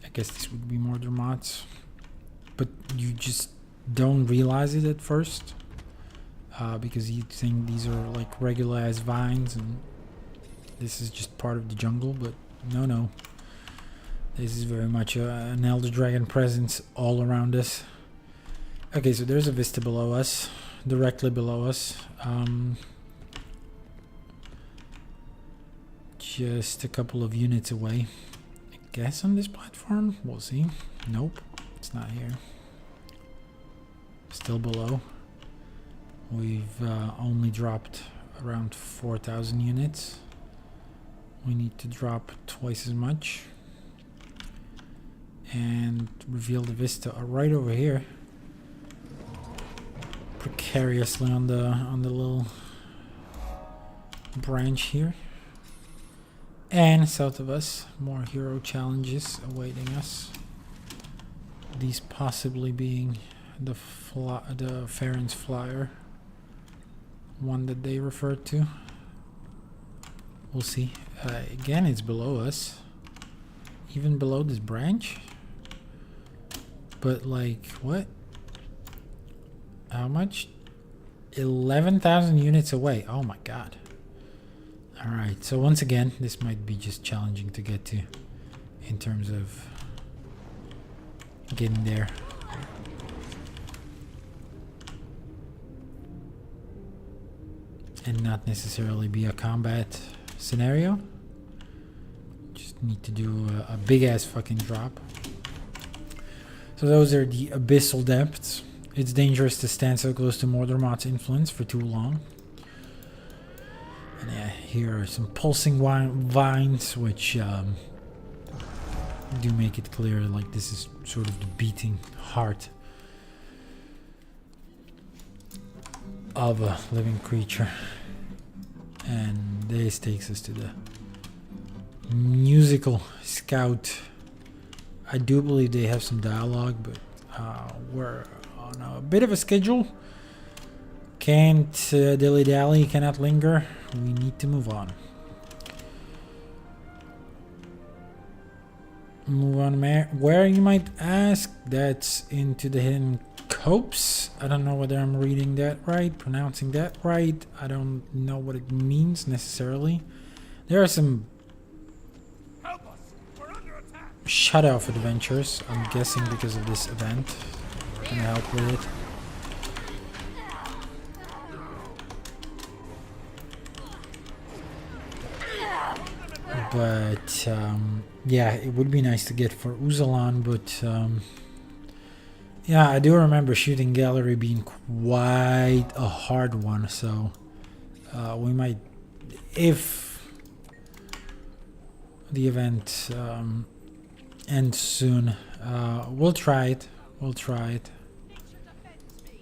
I guess this would be more mods, but you just don't realize it at first because you think these are like regular ass vines and this is just part of the jungle, but no, this is very much an Elder Dragon presence all around us. Okay, so there's a vista below us, directly below us. Just a couple of units away. I guess on this platform? We'll see. Nope, it's not here. Still below. We've only dropped around 4,000 units. We need to drop twice as much. And reveal the vista right over here. Precariously on the little branch here. And south of us, more hero challenges awaiting us. These possibly being the Farron's Flyer, one that they referred to. We'll see. Again, it's below us, even below this branch. But like, what? How much? 11,000 units away. Oh my god. Alright, so once again, this might be just challenging to get to in terms of getting there. And not necessarily be a combat scenario. Just need to do a big ass fucking drop. So those are the abyssal depths. It's dangerous to stand so close to Mordormot's influence for too long. And yeah, here are some pulsing vines, which do make it clear like this is sort of the beating heart of a living creature. And this takes us to the musical scout. I do believe they have some dialogue, but we're on a bit of a schedule. Can't dilly-dally, cannot linger. We need to move on. Move on where, you might ask? That's into the hidden copse. I don't know whether I'm reading that right, pronouncing that right. I don't know what it means necessarily. There are some shut-off adventures, I'm guessing because of this event. Gonna help with it. But yeah, it would be nice to get for Uzalan, but yeah, I do remember shooting gallery being quite a hard one, so we might, if the event ends soon, we'll try it.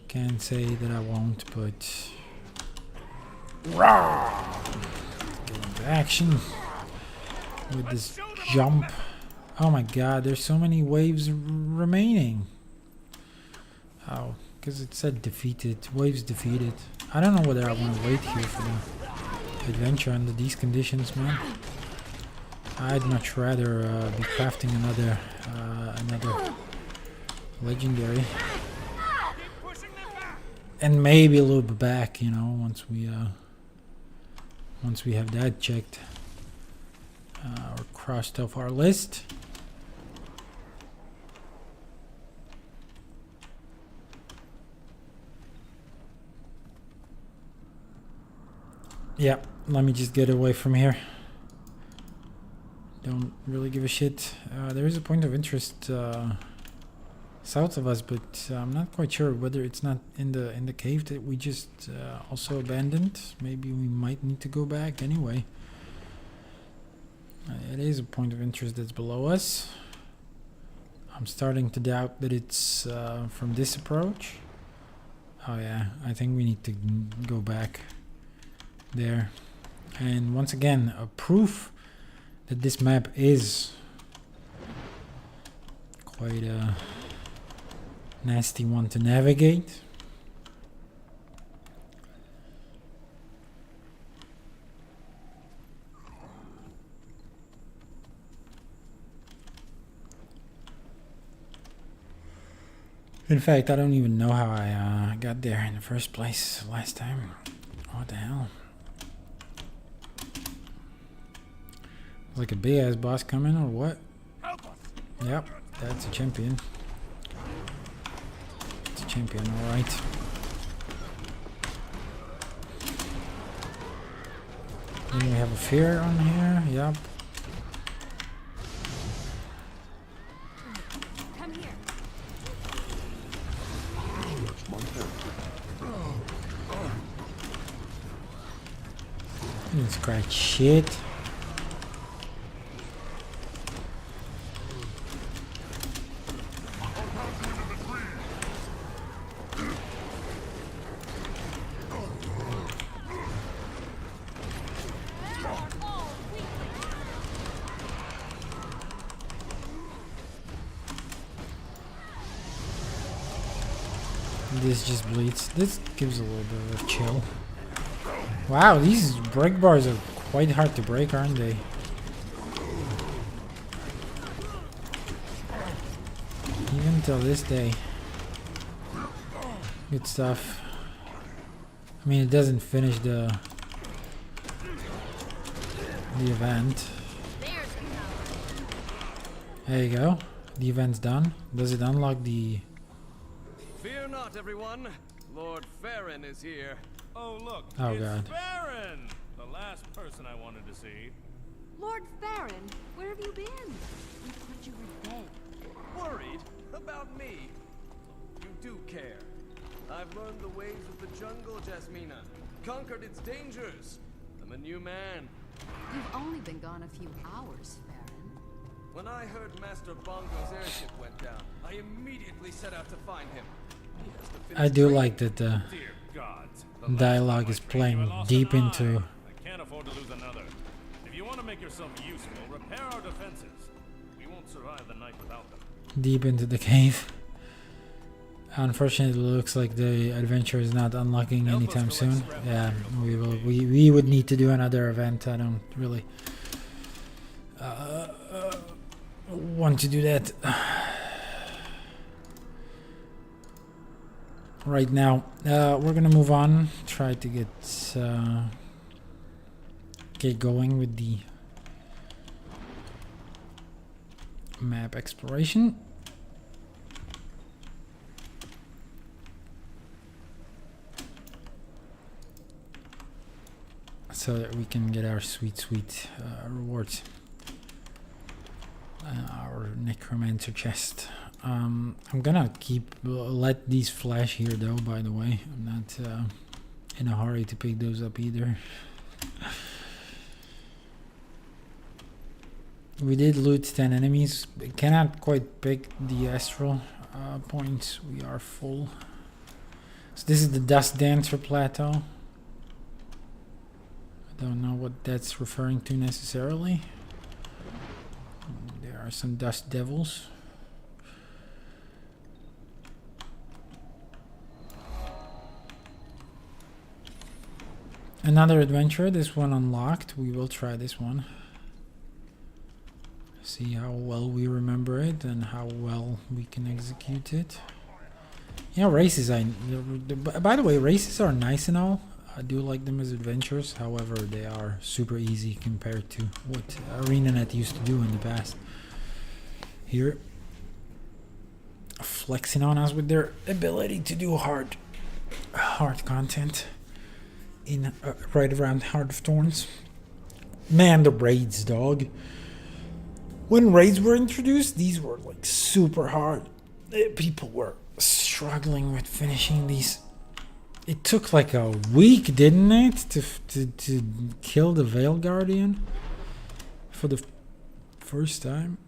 Can't say that I won't, but get into action with this jump. Oh my god, there's so many waves remaining. Oh, because it said defeated, waves defeated. I don't know whether I want to wait here for the adventure under these conditions, man. I'd much rather be crafting another legendary, and maybe a little bit back, you know, once we have that checked or crossed off our list. Yeah, let me just get away from here. Don't really give a shit. There is a point of interest south of us, but I'm not quite sure whether it's not in the cave that we just also abandoned. Maybe we might need to go back anyway. It is a point of interest that's below us. I'm starting to doubt that it's from this approach. Oh yeah, I think we need to go back there. And once again, a proof that this map is quite a nasty one to navigate. In fact, I don't even know how I got there in the first place last time. What the hell? Like a big ass boss coming or what? Yep, that's a champion. It's a champion, alright. Then we have a fear on here, yep. Come here. Didn't scratch shit. This just bleeds. This gives a little bit of a chill. Wow, these break bars are quite hard to break, aren't they? Even till this day. Good stuff. I mean, it doesn't finish the event. There you go. The event's done. Does it unlock the... Fear not, everyone. Lord Farron is here. Oh, look. Oh, it's God. Farron! The last person I wanted to see. Lord Farron, where have you been? We thought you were dead. Worried about me? You do care. I've learned the ways of the jungle, Jasmina. Conquered its dangers. I'm a new man. You've only been gone a few hours, Farron. When I heard Master Bongo's airship went down, I immediately set out to find him. He has to finish I do training. like that the Dear gods. The last dialogue time is I trained playing you, I lost deep an eye. into... I can't afford to lose another. If you want to make yourself useful, repair our defenses. We won't survive the night without them. deep into the cave. Unfortunately, it looks like the adventure is not unlocking anytime soon. Yeah, we would need to do another event. I don't really want to do that right now. We're gonna move on. Try to get going with the map exploration. So that we can get our sweet rewards. Our necromancer chest. I'm gonna let these flash here though, by the way. I'm not in a hurry to pick those up either. We did loot 10 enemies. We cannot quite pick the astral points. We are full. So this is the Dust Dancer plateau. Don't know what that's referring to necessarily. There are some dust devils. Another adventure, this one unlocked. We will try this one. See how well we remember it and how well we can execute it. Yeah, races. By the way, races are nice and all. I do like them as adventures, however, they are super easy compared to what ArenaNet used to do in the past. Here, flexing on us with their ability to do hard content in right around Heart of Thorns. Man, the raids, dog. When raids were introduced, these were like super hard. People were struggling with finishing these. It took like a week, didn't it, to kill the Veil Guardian for the first time?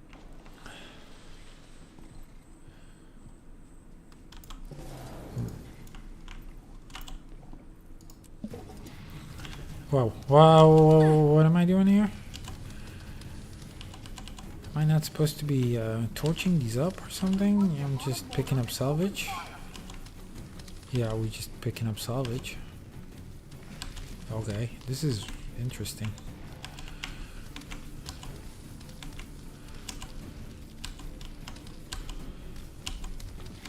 Whoa, whoa, what am I doing here? Am I not supposed to be torching these up or something? I'm just picking up salvage. Yeah, we're just picking up salvage. Okay, this is interesting.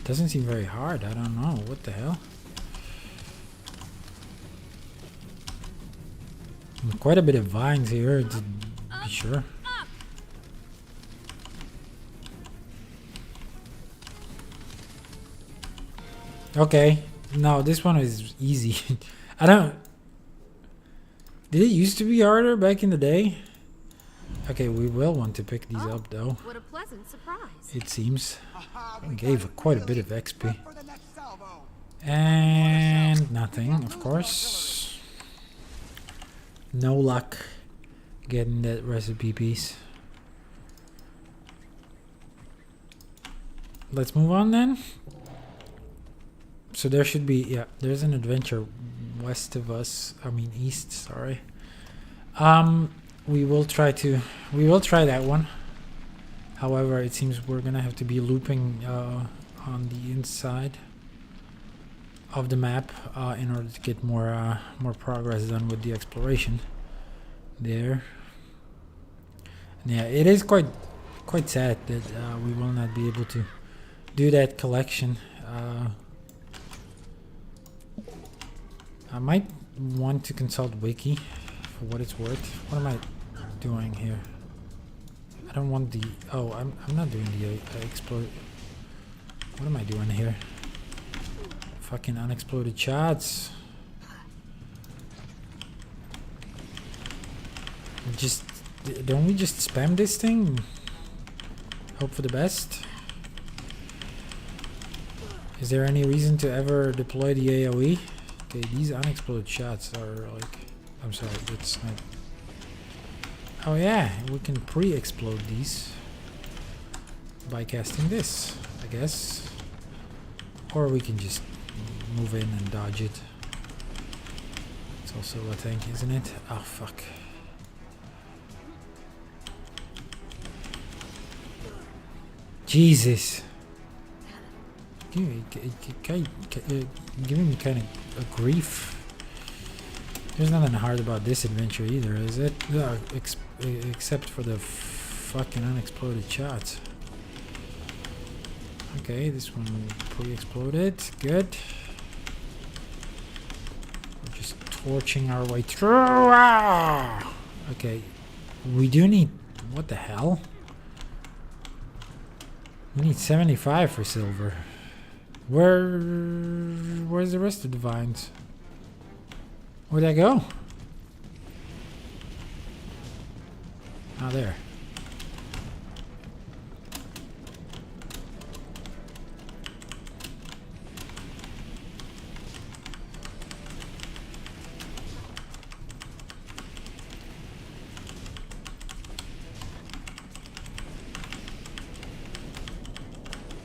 Doesn't seem very hard, I don't know, what the hell? Quite a bit of vines here, to be sure. Okay, no, this one is easy. I don't... Did it used to be harder back in the day? Okay, we will want to pick these up though. What a pleasant surprise. It seems. Gave quite a bit of XP. And nothing, of course. No luck getting that recipe piece. Let's move on then. So there should be, yeah, there's an adventure west of us. I mean east, sorry. We will try that one. However, it seems we're gonna have to be looping on the inside of the map in order to get more progress done with the exploration there. And yeah, it is quite sad that we will not be able to do that collection. I might want to consult Wiki for what it's worth. What am I doing here? I don't want the... Oh, I'm not doing the explode... What am I doing here? Fucking unexploded shots. Don't we just spam this thing? Hope for the best? Is there any reason to ever deploy the AoE? Okay, these unexploded shots are like... I'm sorry, that's not... Oh yeah, we can pre-explode these by casting this, I guess. Or we can just move in and dodge it. It's also a thing, isn't it? Oh fuck. Jesus. Giving me kind of a grief. There's nothing hard about this adventure either, is it? Except for the fucking unexploded shots. Okay, this one pre-exploded. Good. We're just torching our way through. Ah! Okay, we do need... What the hell? We need 75 for silver. Where's the rest of the vines? Where'd that go? Oh, there.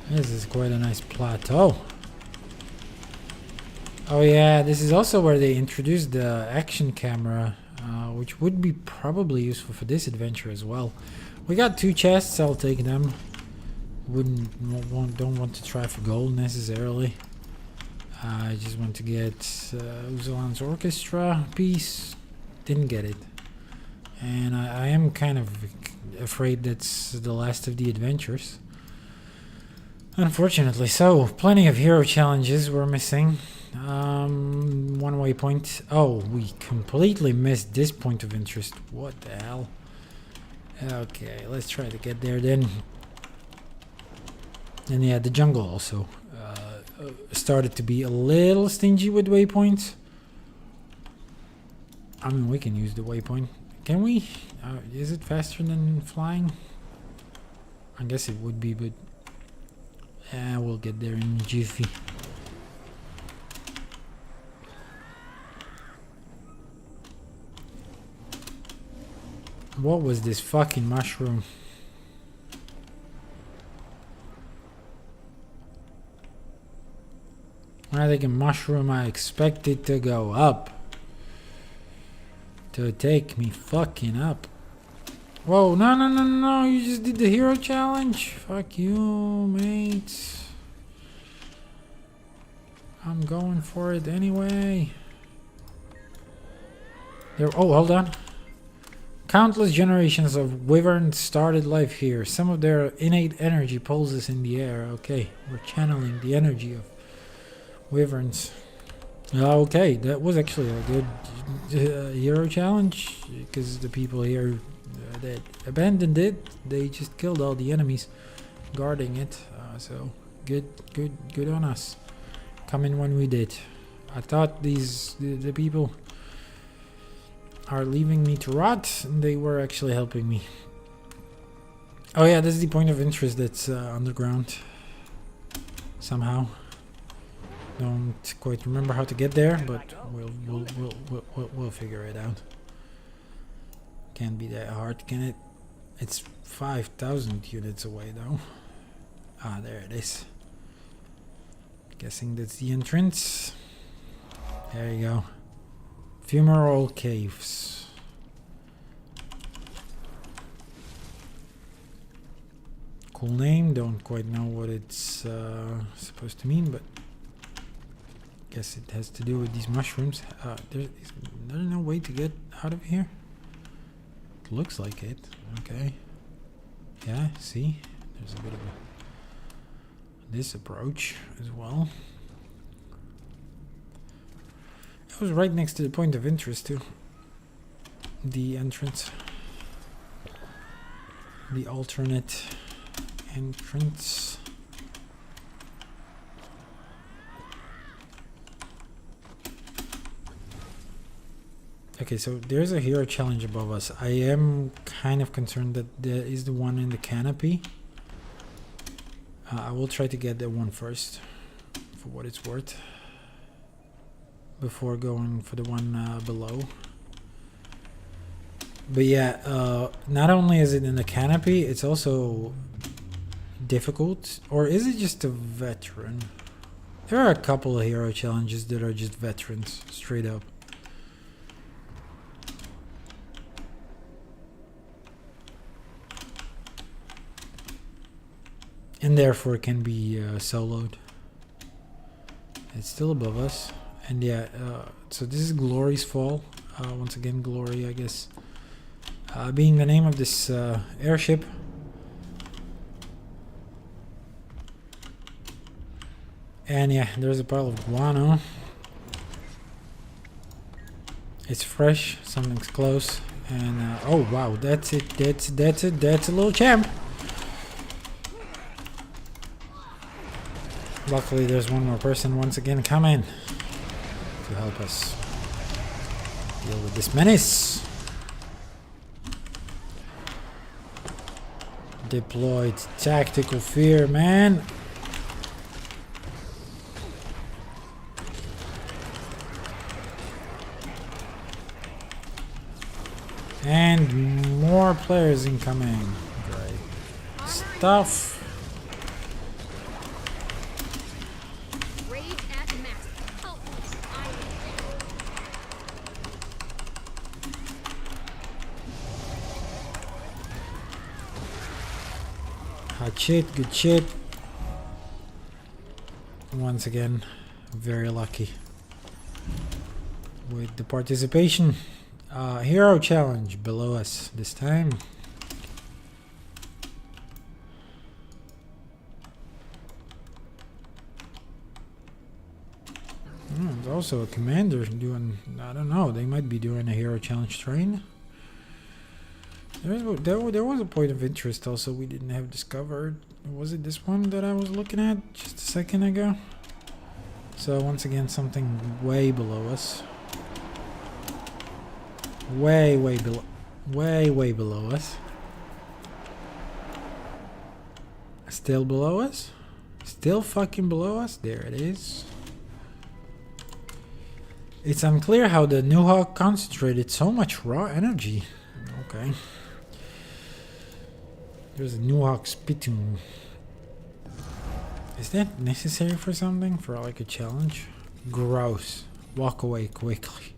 This is quite a nice plateau. Oh yeah, this is also where they introduced the action camera, which would be probably useful for this adventure as well. We got 2 chests, I'll take them. Don't want to try for gold necessarily. I just want to get Uzalan's orchestra piece. Didn't get it. And I am kind of afraid that's the last of the adventures. Unfortunately, so plenty of hero challenges we're missing. One waypoint. Oh, we completely missed this point of interest. What the hell? Okay, let's try to get there then. And yeah, the jungle also started to be a little stingy with waypoints. I mean, we can use the waypoint. Can we? Is it faster than flying? I guess it would be, but we'll get there in a jiffy. What was this fucking mushroom? When I take a mushroom, I expect it to go up. to take me fucking up. Whoa, no, no, no, no, you just did the hero challenge. Fuck you, mate. I'm going for it anyway. There, oh, hold on. Countless generations of wyverns started life here. Some of their innate energy pulses in the air. Okay, we're channeling the energy of wyverns. Okay, that was actually a good hero challenge, because the people here that abandoned it, they just killed all the enemies guarding it. So good on us. Coming when we did. I thought the people are leaving me to rot, and they were actually helping me. Oh yeah, this is the point of interest that's underground somehow. Don't quite remember how to get there, but we'll figure it out. Can't be that hard, can it? It's 5,000 units away though. Ah, there it is. Guessing that's the entrance. There you go. Fumarole Caves. Cool name, don't quite know what it's supposed to mean, but guess it has to do with these mushrooms. There's no way to get out of here? It looks like it. Okay. Yeah, see? There's a bit of this approach as well. It was right next to the point of interest too. The entrance. The alternate entrance. Okay, so there's a hero challenge above us. I am kind of concerned that there is the one in the canopy. I will try to get that one first, for what it's worth, before going for the one below. But yeah, not only is it in the canopy, it's also difficult. Or is it just a veteran? There are a couple of hero challenges that are just veterans, straight up. And therefore can be soloed. It's still above us. And yeah, so this is Glory's Fall. Once again, Glory, I guess, being the name of this airship. And yeah, there's a pile of guano. It's fresh, something's close. And oh wow, that's it, that's a little champ. Luckily there's one more person once again coming to help us deal with this menace. Deployed tactical fear, man. And more players incoming. Great stuff. Hot shit, good shit. Once again, very lucky with the participation. Hero challenge below us this time. There's also a commander doing, I don't know, they might be doing a hero challenge train. There was a point of interest also we didn't have discovered. Was it this one that I was looking at just a second ago? So once again, something way below us. Way below us. Still below us? Still fucking below us? There it is. It's unclear how the New Hawk concentrated so much raw energy. Okay. There's a New Hawk spitting. Is that necessary for something? For like a challenge? Gross. Walk away quickly.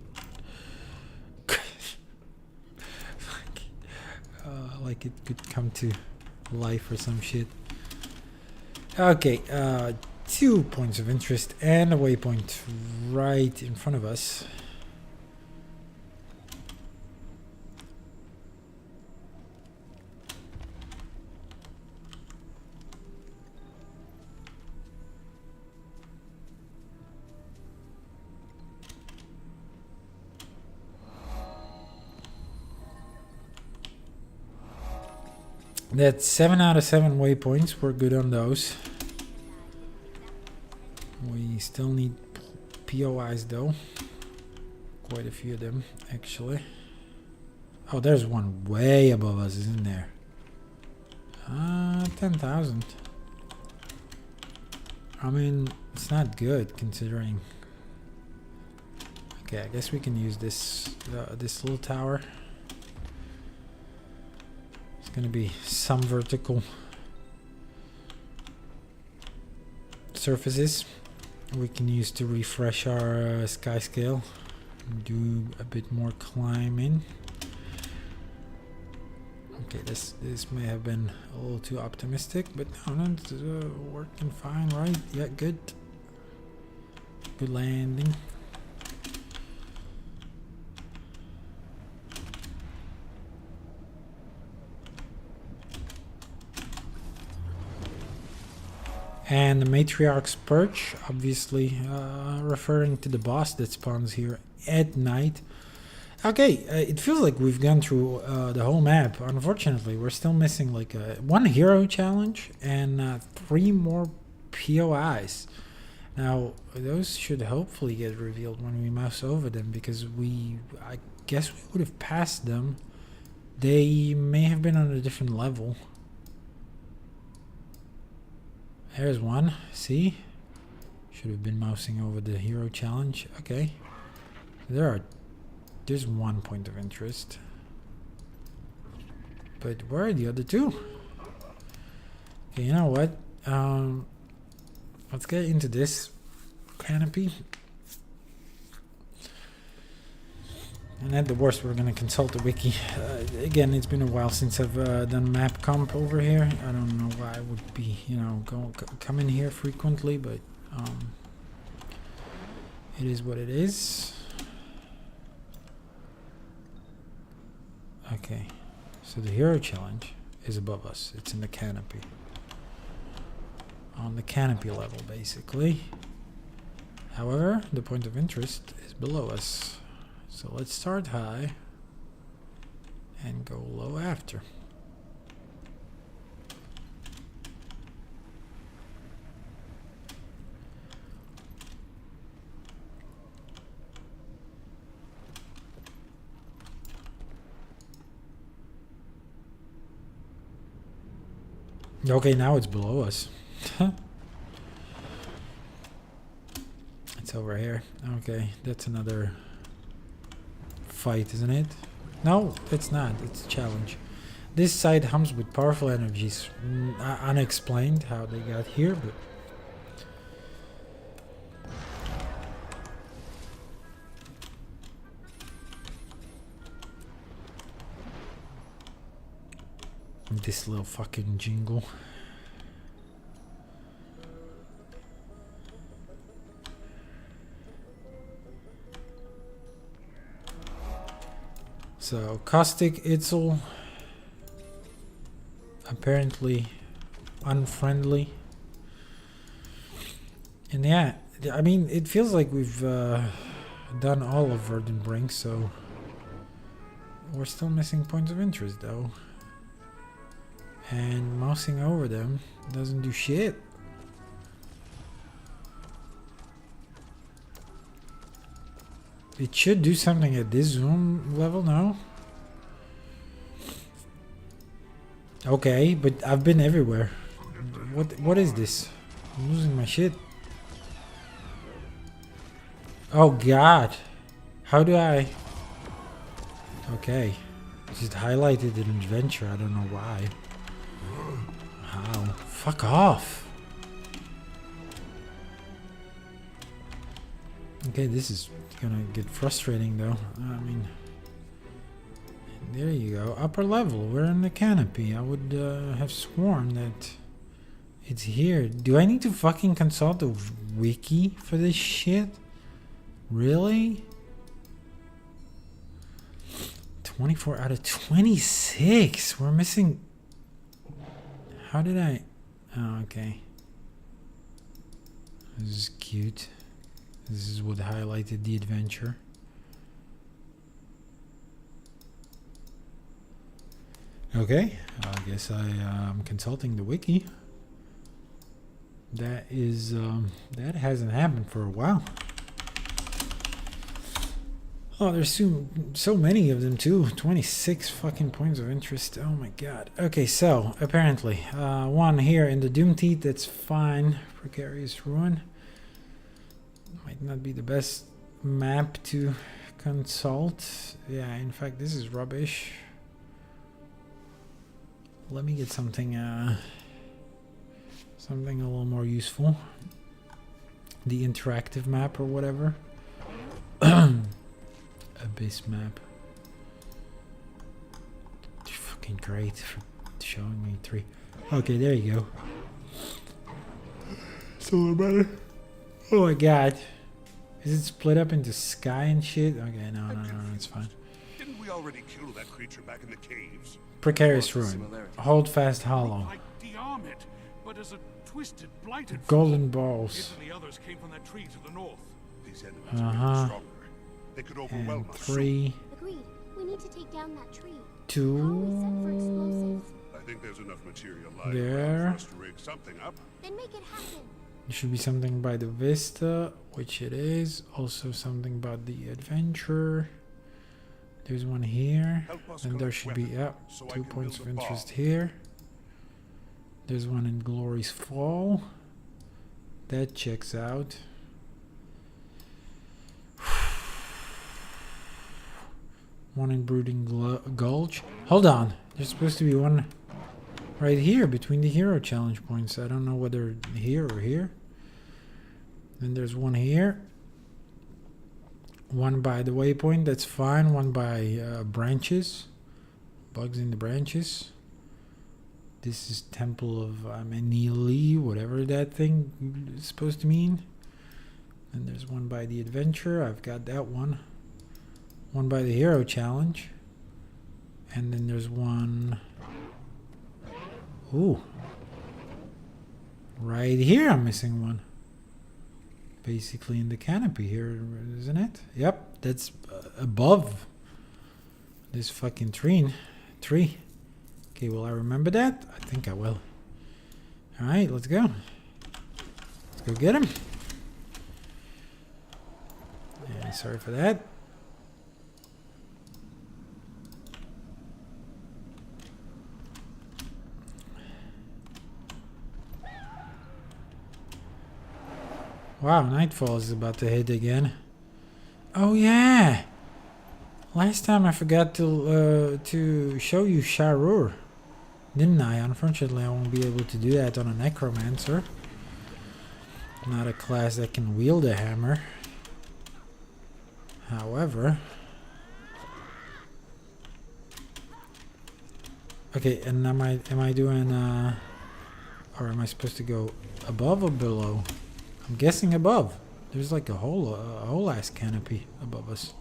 like it could come to life or some shit. Okay, 2 points of interest and a waypoint right in front of us. That's 7 out of 7 waypoints. We're good on those. We still need POIs though. Quite a few of them, actually. Oh, there's one way above us, isn't there? 10,000. I mean, it's not good considering. Okay, I guess we can use this this little tower. It's gonna be some vertical surfaces we can use to refresh our sky scale. Do a bit more climbing. Okay, this may have been a little too optimistic, but no, it's working fine, right? Yeah, good. Good landing. And the Matriarch's Perch, obviously referring to the boss that spawns here at night. Okay, it feels like we've gone through the whole map. Unfortunately, we're still missing like one hero challenge and 3 more POIs. Now, those should hopefully get revealed when we mouse over them, because I guess we would have passed them. They may have been on a different level. There's one, see? Should have been mousing over the hero challenge. Okay. There's 1 point of interest. But where are the other 2? Okay, you know what? Let's get into this canopy. And at the worst, we're gonna consult the wiki. Again, it's been a while since I've done map comp over here. I don't know why I would be, you know, coming here frequently, but it is what it is. Okay, so the hero challenge is above us. It's in the canopy. On the canopy level, basically. However, the point of interest is below us. So let's start high and go low after. Okay, now it's below us. It's over here. Okay, that's another fight, isn't it? No, it's not. It's a challenge. This side hums with powerful energies. Unexplained how they got here, but this little fucking jingle. So, Caustic Itzel, apparently unfriendly. And yeah, I mean, it feels like we've done all of Verdant Brink, so we're still missing points of interest though. And mousing over them doesn't do shit. It should do something at this zoom level now. Okay, but I've been everywhere. What is this? I'm losing my shit. Oh god. How do I... Okay. Just highlighted an adventure. I don't know why. How? Fuck off. Okay, this is gonna get frustrating though. I mean, there you go. Upper level. We're in the canopy. I would have sworn that it's here. Do I need to fucking consult the wiki for this shit? Really? 24 out of 26. We're missing. How did I? Oh, okay. This is cute. This is what highlighted the adventure. Okay, I guess I am consulting the wiki. That is that hasn't happened for a while. Oh, there's so many of them too. 26 fucking points of interest. Oh my god. Okay, so apparently one here in the Doom Teeth. That's fine. Precarious Ruin might not be the best map to consult. Yeah, in fact, this is rubbish. Let me get something something a little more useful. The interactive map or whatever. Abyss map. Fucking great for showing me 3. Okay, there you go. So better. Oh my god. Is it split up into sky and shit? Okay, no, it's fine. Didn't we already kill that creature back in the caves? Precarious Ruin. Hold fast hollow. Like de-arm it, but as a twisted, blighted Golden balls. the others came from that tree to the north. These enemies Uh-huh. are stronger. They could overwhelm And us. 3, Agreed. We need to take down that tree. 2. How are we set for explosives? I think there's enough material lying There. around for us to rig something up. Then make it happen. There should be something by the Vista, which it is. Also something about the adventure. There's one here. Help us And there collect should be, weapons yeah, so I 2 can points build of a interest bomb. here. There's one in Glory's Fall. That checks out. One in Brooding Gulch. Hold on. There's supposed to be one right here between the hero challenge points. I don't know whether here or here. Then there's one here. One by the waypoint. That's fine. One by branches. Bugs in the branches. This is Temple of Amenili, whatever that thing is supposed to mean. And there's one by the adventure. I've got that one. One by the hero challenge. And then there's one. Ooh. Right here I'm missing one. Basically in the canopy here, isn't it? Yep, that's above this fucking tree. Okay, will I remember that? I think I will. Alright, let's go. Let's go get him. Yeah, sorry for that. Wow, nightfall is about to hit again. Oh yeah! Last time I forgot to show you Sharur, didn't I? Unfortunately, I won't be able to do that on a necromancer. Not a class that can wield a hammer. However, okay, and am I doing or am I supposed to go above or below? I'm guessing above. There's like a whole ass canopy above us.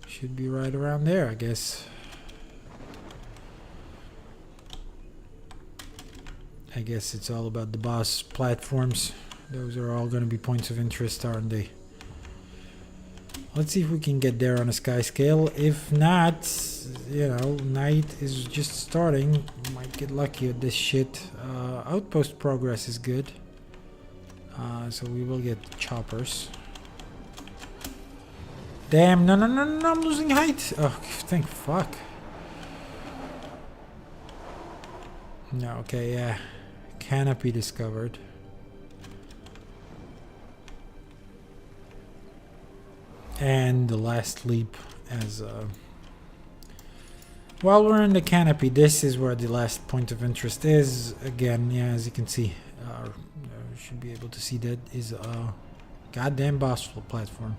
Should be right around there, I guess. I guess it's all about the boss platforms. Those are all going to be points of interest, aren't they? Let's see if we can get there on a sky scale. If not, you know, night is just starting. Might get lucky with this shit. Outpost progress is good. So we will get choppers. Damn, no, I'm losing height. Oh, thank fuck. No, okay, yeah. Canopy discovered. And the last leap as while we're in the canopy, this is where the last point of interest is. Again, yeah, as you can see, should be able to see that is a goddamn boss platform.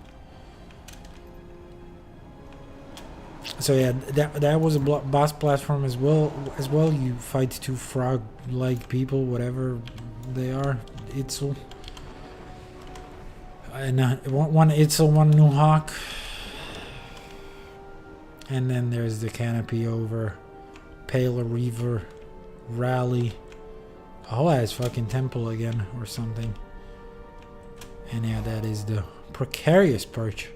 So yeah, that was a boss platform as well. You fight two frog-like people, whatever they are. Itzel. And one Itzel, one New Hawk. And then there's the canopy over Pale Reaver Rally. A whole ass fucking temple again or something. And yeah, that is the precarious perch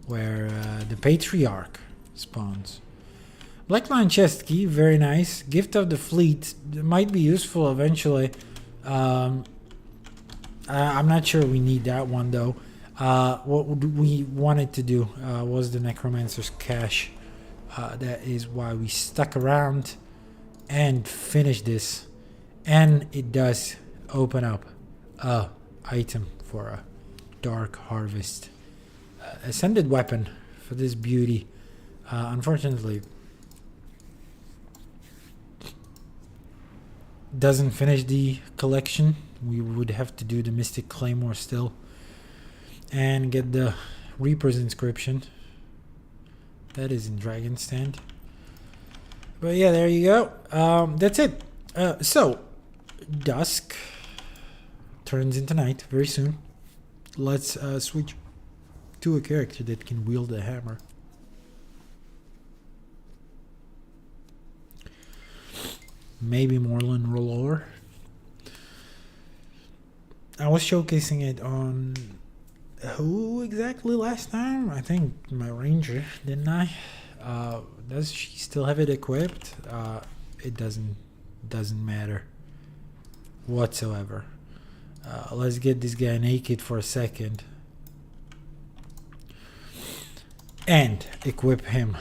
where the patriarch spawns. Black Lion chest key, very nice. Gift of the fleet might be useful eventually. I'm not sure we need that one though. What we wanted to do was the Necromancer's Cache. That is why we stuck around and finished this. And it does open up a item for a Dark Harvest. Ascended weapon for this beauty. Unfortunately, doesn't finish the collection. We would have to do the Mystic Claymore still and get the Reaper's Inscription. That is in Dragon Stand. But yeah, there you go. That's it. So dusk turns into night very soon. Let's switch to a character that can wield a hammer. Maybe Morlun Rolor. I was showcasing it on who exactly last time? I think my ranger, didn't I? Does she still have it equipped? It doesn't matter whatsoever. Let's get this guy naked for a second and equip him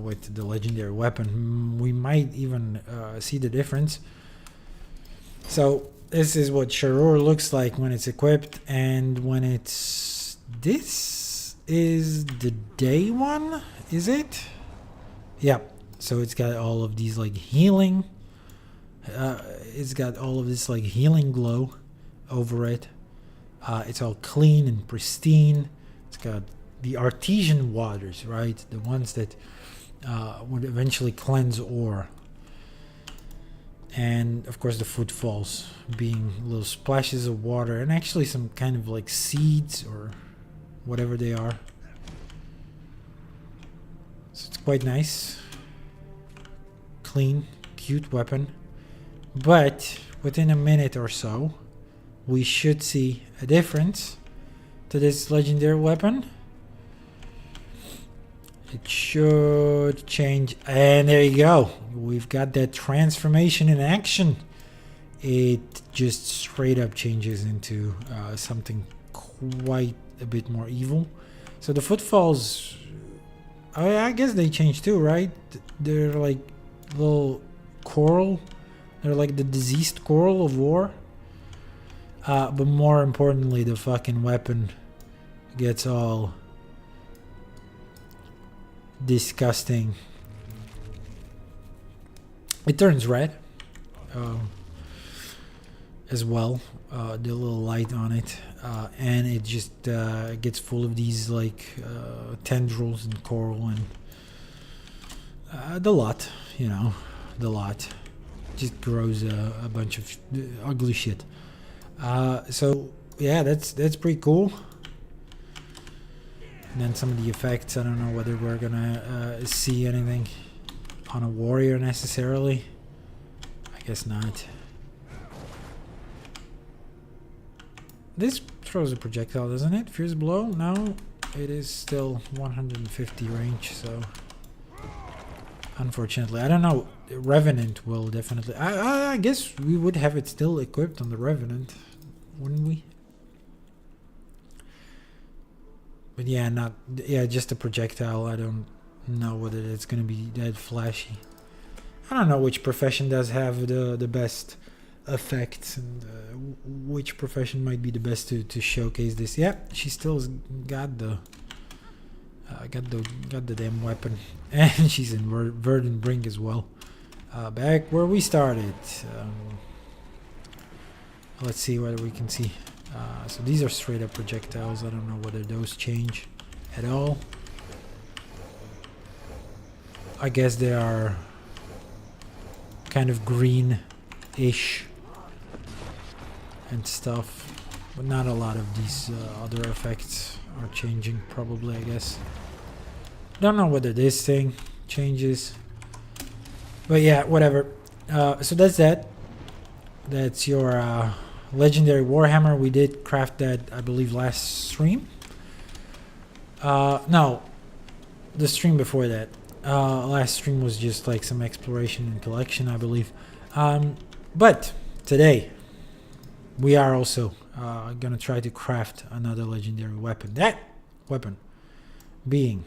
with the legendary weapon. We might even see the difference. So this is what Sharur looks like when it's equipped, and when it's... This is the day one, is it? Yeah, so it's got all of these like healing. It's got all of this like healing glow over it. It's all clean and pristine. It's got the artesian waters, right? The ones that would eventually cleanse ore. And of course the footfalls being little splashes of water and actually some kind of like seeds or whatever they are. So it's quite nice. Clean, cute weapon. But within a minute or so, we should see a difference to this legendary weapon. It should change, and there you go. We've got that transformation in action. It just straight up changes into something quite a bit more evil. So the footfalls, I guess they change too, right? They're like little coral. They're like the diseased coral of war. But more importantly, the fucking weapon gets all disgusting. It turns red as well, the little light on it, and it just gets full of these like tendrils and coral and the lot, you know, the lot just grows a bunch of ugly shit. So yeah, that's pretty cool. And then some of the effects, I don't know whether we're gonna see anything on a warrior necessarily. I guess not. This throws a projectile, doesn't it? Fierce blow? No, it is still 150 range, so unfortunately, I don't know. Revenant will definitely. I guess we would have it still equipped on the Revenant, wouldn't we? But yeah, just a projectile. I don't know whether it's gonna be that flashy. I don't know which profession does have the best effects and which profession might be the best to showcase this. Yeah, she still's got the damn weapon, and she's in Verdant Brink as well. Back where we started. Let's see whether we can see. So these are straight up projectiles. I don't know whether those change at all. I guess they are kind of green-ish and stuff, but not a lot of these other effects are changing probably, I guess. Don't know whether this thing changes, but yeah, whatever. So that's that. That's your legendary warhammer. We did craft that, I believe, last stream. No, the stream before that. Last stream was just like some exploration and collection, I believe. But today we are also gonna try to craft another legendary weapon. That weapon being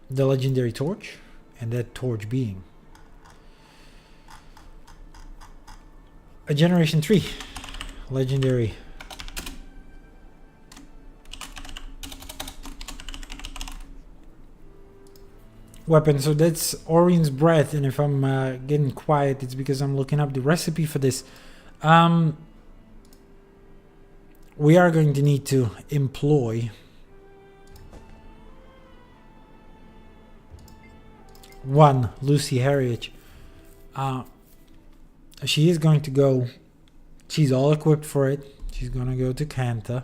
the legendary torch, and that torch being a generation 3 legendary weapon. So that's Aurene's breath, and if I'm getting quiet, it's because I'm looking up the recipe for this. We are going to need to employ one Lucy Harriet. She is going to go, she's all equipped for it. She's gonna go to Kanta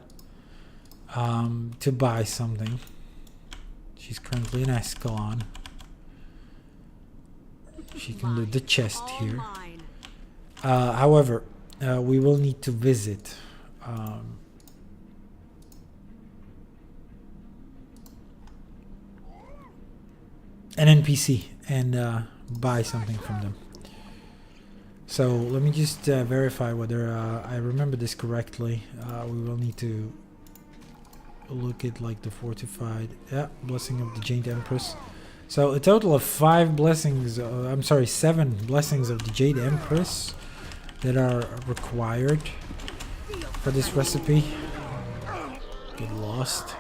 to buy something. She's currently in Escalon. She can loot the chest All here. mine. However, we will need to visit an NPC and buy something from them. So let me just verify whether I remember this correctly. We will need to look at like the fortified, blessing of the Jade Empress. So a total of 5 blessings, I'm sorry, 7 blessings of the Jade Empress that are required for this recipe. Get lost.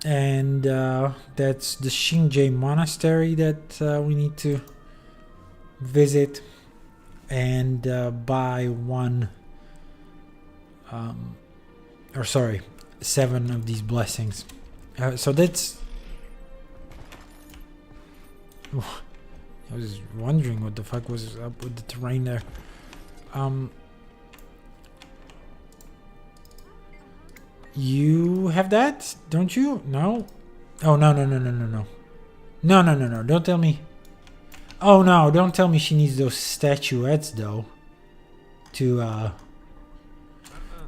And that's the Shinjay Monastery that we need to visit and buy 7 of these blessings. So that's... I was wondering what the fuck was up with the terrain there. You have that, don't you? No? Oh, no. No. Don't tell me. Oh, no. Don't tell me she needs those statuettes, though. To,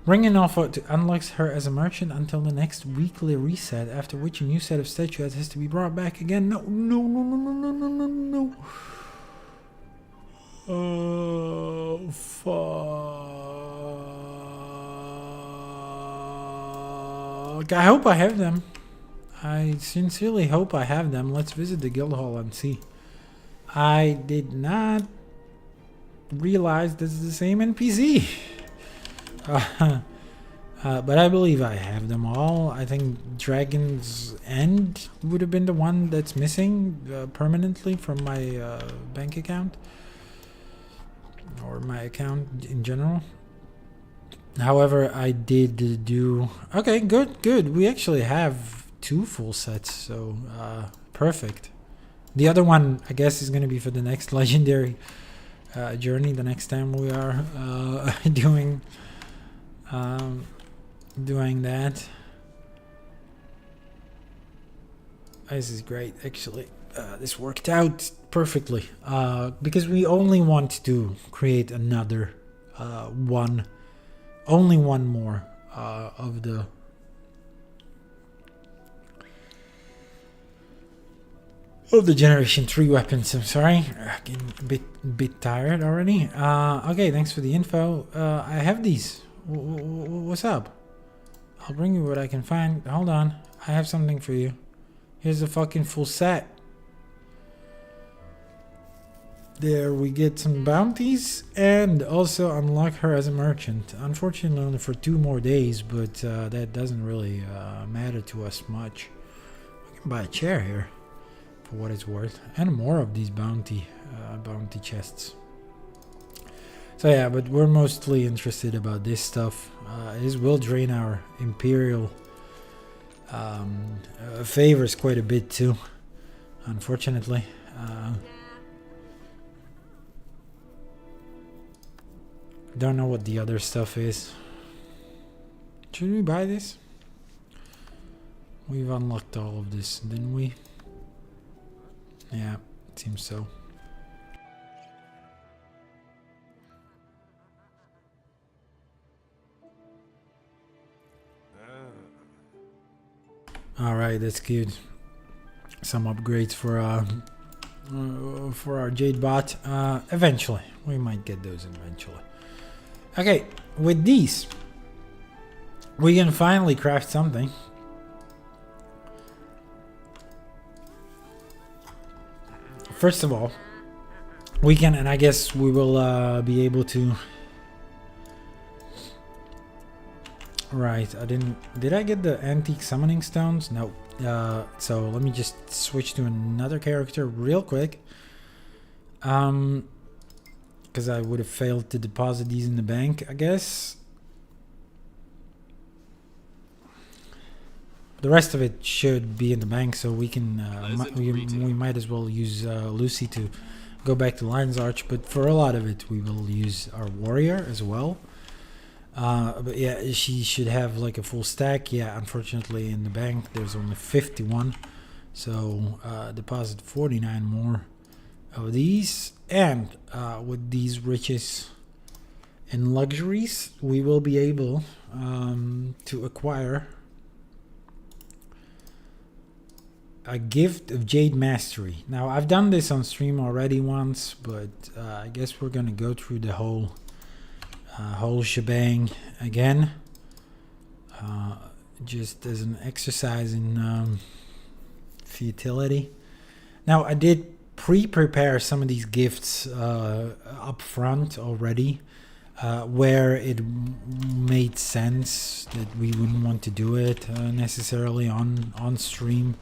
bring an offer to unlocks her as a merchant until the next weekly reset, after which a new set of statuettes has to be brought back again. No. Oh, fuck. I hope I have them. I sincerely hope I have them. Let's visit the guild hall and see. I did not realize this is the same NPC. But I believe I have them all. I think Dragon's End would have been the one that's missing permanently from my bank account. Or my account in general. However, I did do... Okay, good. We actually have 2 full sets, so perfect. The other one, I guess, is going to be for the next legendary journey. The next time we are doing that. This is great, actually. This worked out perfectly because we only want to create another only one more of the generation 3 weapons. I'm sorry, getting a bit tired already. Okay, thanks for the info. I have these. What's up? I'll bring you what I can find. Hold on, I have something for you. Here's the fucking full set. There we get some bounties and also unlock her as a merchant. Unfortunately only for 2 more days, but that doesn't really matter to us much. We can buy a chair here for what it's worth, and more of these bounty chests. So yeah, but we're mostly interested about this stuff. This will drain our Imperial favors quite a bit too, unfortunately. Don't know what the other stuff is. Should we buy this? We've unlocked all of this, didn't we? Yeah, it seems so. Alright, that's good. Some upgrades for our Jade bot. Eventually. We might get those eventually. Okay, with these, we can finally craft something. First of all, we can, and I guess we will be able to. Right, did I get the antique summoning stones? No. So let me just switch to another character real quick. Because I would have failed to deposit these in the bank, I guess. The rest of it should be in the bank, so we can we might as well use Lucy to go back to Lion's Arch. But for a lot of it, we will use our warrior as well. But yeah, she should have like a full stack. Yeah, unfortunately in the bank there's only 51, so deposit 49 more of these, and with these riches and luxuries we will be able to acquire a gift of Jade Mastery. Now I've done this on stream already once, but I guess we're gonna go through the whole shebang again, just as an exercise in futility. Now I did prepare some of these gifts up front already, where it made sense that we wouldn't want to do it necessarily on stream.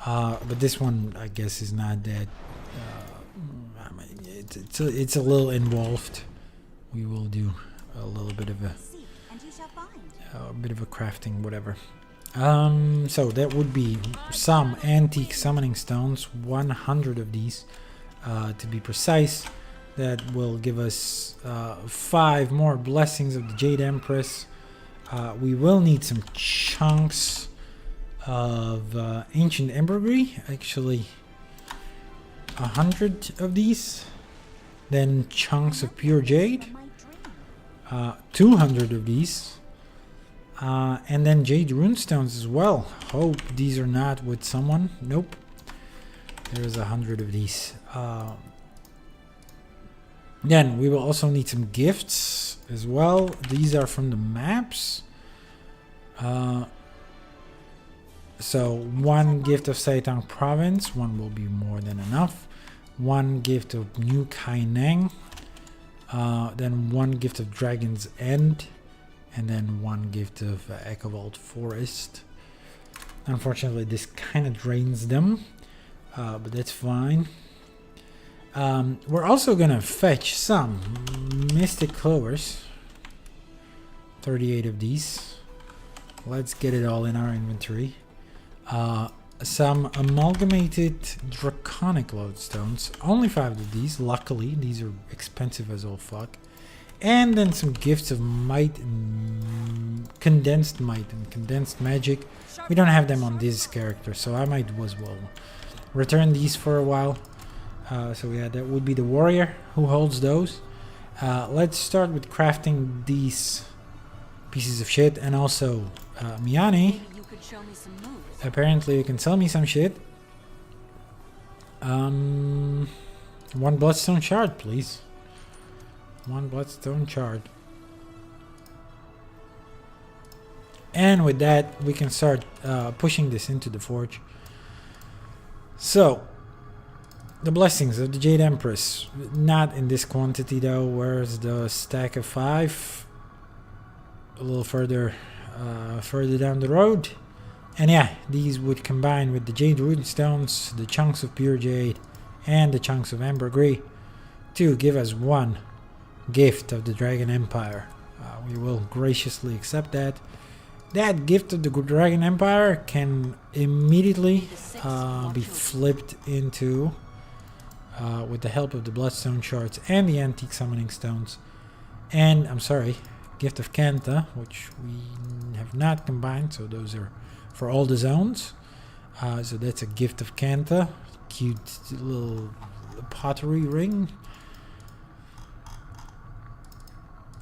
But this one, I guess, is not that. I mean, it's a little involved. We will do a little bit of a crafting, whatever. So that would be some antique summoning stones, 100 of these, to be precise. That will give us 5 more blessings of the Jade Empress. We will need some chunks of ancient ambergris, actually 100 of these. Then chunks of pure jade, 200 of these, and then jade runestones as well. Hope these are not with someone. Nope, there's 100 of these. Then we will also need some gifts as well. These are from the maps. So 1 gift of Saitang province, 1 will be more than enough. 1 gift of New Kaineng, then 1 gift of Dragon's End, and then 1 gift of Echowald Forest. Unfortunately, this kind of drains them, but that's fine. We're also gonna fetch some Mystic Clovers, 38 of these. Let's get it all in our inventory. Some amalgamated draconic lodestones, only 5 of these, luckily. These are expensive as all fuck. And then some gifts of might and condensed magic. We don't have them on this character, so I might as well return these for a while. So yeah, that would be the warrior who holds those. Let's start with crafting these pieces of shit, and also Miani. Show me some moves. Apparently you can sell me some shit. 1 bloodstone shard, please. 1 bloodstone shard. And with that, we can start pushing this into the forge. So, the blessings of the Jade Empress. Not in this quantity though. Where's the stack of 5? A little further down the road. And yeah, these would combine with the Jade Runestones, the chunks of pure jade, and the chunks of ambergris to give us 1 gift of the Dragon Empire. We will graciously accept that. That gift of the Dragon Empire can immediately be flipped into, with the help of the Bloodstone Shards and the Antique Summoning Stones. And, I'm sorry, Gift of Kanta, which we have not combined, so those are for all the zones. So that's a Gift of Kanta. Cute little pottery ring.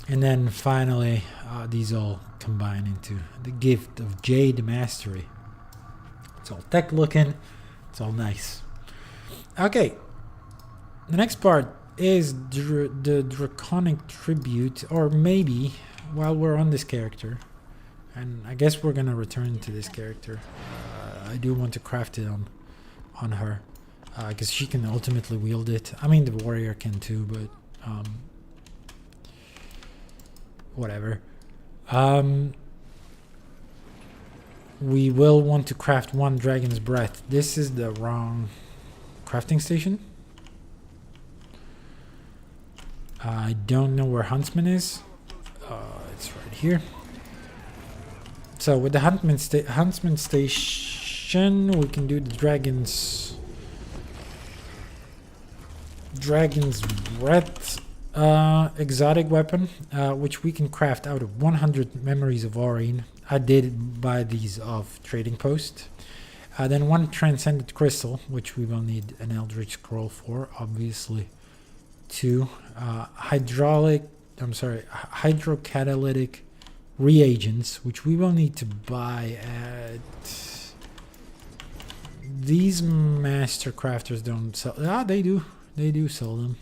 And then finally, these all combine into the Gift of Jade Mastery. It's all tech looking. It's all nice. Okay. The next part is the Draconic Tribute. Or maybe, while we're on this character, and I guess we're going to return to this character. I do want to craft it on her. Because she can ultimately wield it. I mean, the warrior can too, but... whatever. We will want to craft one Dragon's Breath. This is the wrong crafting station. I don't know where Huntsman is. It's right here. So with the Huntsman station, we can do the Dragon's Breath. Exotic weapon, which we can craft out of 100 memories of Aurene. I did buy these off Trading Post. Then one Transcendent Crystal, which we will need an Eldritch Scroll for, obviously. Two hydrocatalytic reagents, which we will need to buy at... These master crafters don't sell... they do. They do sell them.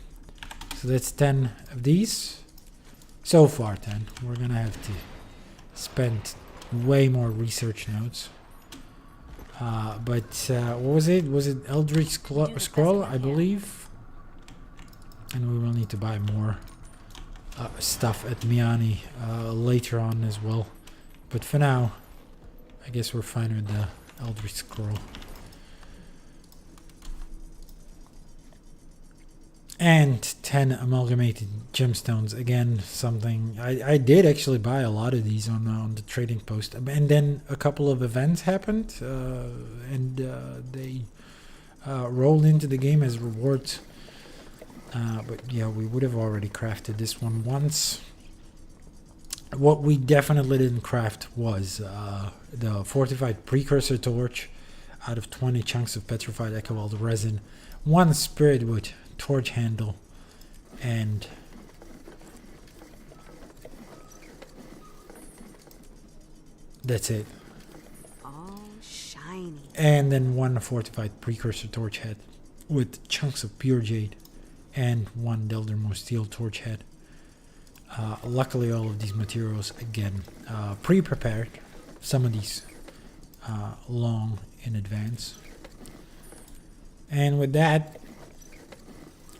So that's 10 of these. So far 10. We're gonna have to spend way more research notes. But what was it? Was it Eldritch Scroll, I believe? And we will need to buy more stuff at Miani later on as well. But for now, I guess we're fine with the Eldritch Scroll. And 10 amalgamated gemstones. Again, something... I did actually buy a lot of these on the Trading Post. And then a couple of events happened. And they rolled into the game as rewards. But yeah, we would have already crafted this one once. What we definitely didn't craft was the fortified precursor torch out of 20 chunks of petrified Echowald resin. 1 spirit wood torch handle, and that's it. All shiny. And then 1 fortified precursor torch head with chunks of pure jade and 1 Deldermo steel torch head. Luckily all of these materials, again, pre-prepared. Some of these long in advance. And with that,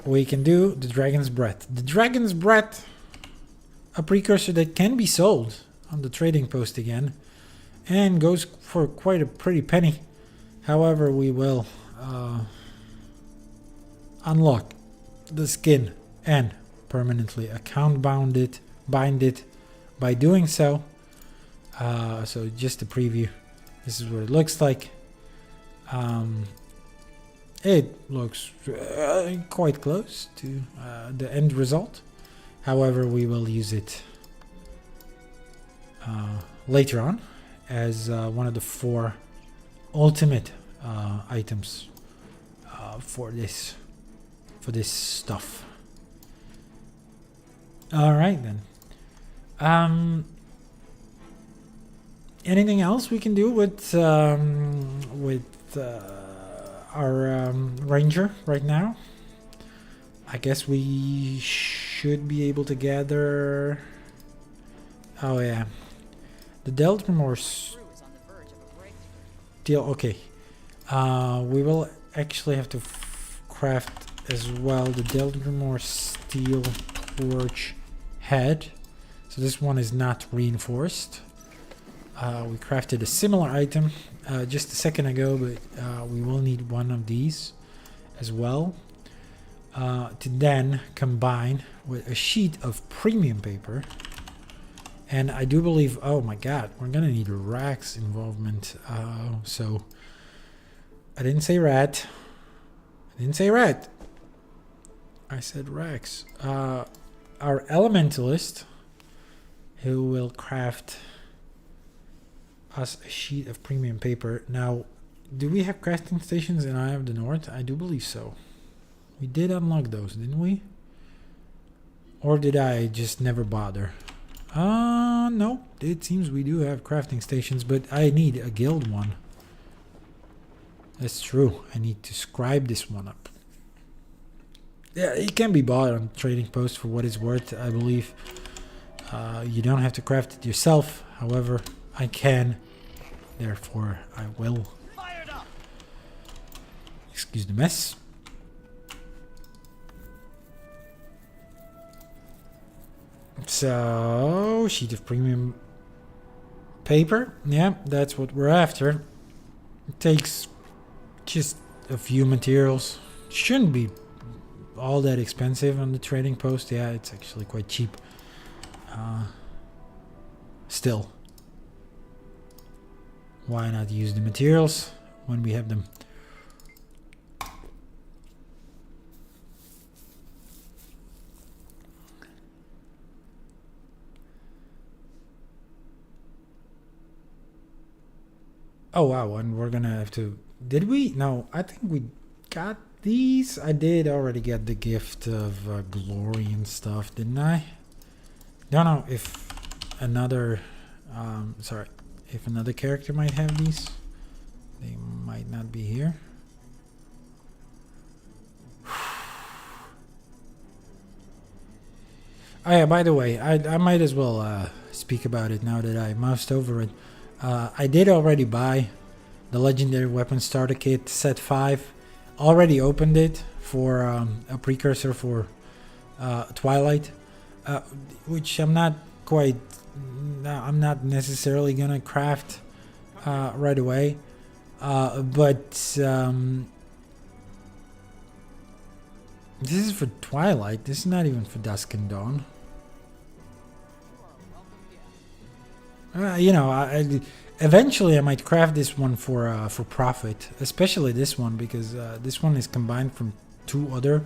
we can do the Dragon's Breath. The Dragon's Breath, a precursor that can be sold on the Trading Post again, and goes for quite a pretty penny. However, we will unlock the skin and permanently account bind it by doing so. So just a preview. This is what it looks like. It looks quite close to the end result. However, we will use it later on as one of the 4 ultimate items for this stuff. All right then. Anything else we can do with our ranger right now? I guess we should be able to gather... Oh yeah, the Deltramore steel. Okay, we will actually have to craft as well the Deltramore steel torch head. So this one is not reinforced. We crafted a similar item just a second ago, but we will need one of these as well. to then combine with a sheet of premium paper. And I do believe, oh my god, we're gonna need Rax involvement. So I didn't say rat. I didn't say rat. I said Rax. Our elementalist, who will craft us a sheet of premium paper. Now, do we have crafting stations in Eye of the North? I do believe so. We did unlock those, didn't we? Or did I just never bother? No. It seems we do have crafting stations, but I need a guild one. That's true. I need to scribe this one up. Yeah, it can be bought on Trading Post for what it's worth, I believe. You don't have to craft it yourself. However, I can. Therefore, I will. Fired up. Excuse the mess. So, sheet of premium paper. Yeah, that's what we're after. It takes just a few materials. Shouldn't be all that expensive on the Trading Post. Yeah, it's actually quite cheap. Still, why not use the materials when we have them? Oh wow, and we're gonna have to... Did we? No, I think we got these. I did already get the gift of glory and stuff, didn't I? Don't know if another... sorry, if another character might have these. They might not be here. Oh yeah, by the way, I might as well speak about it now that I moused over it. I did already buy the Legendary Weapon Starter Kit Set 5. Already opened it for a precursor for Twilight, which I'm not quite... I'm not necessarily gonna craft right away, but this is for Twilight. This is not even for Dusk and Dawn. You know, eventually I might craft this one for profit, especially this one, because this one is combined from 2 other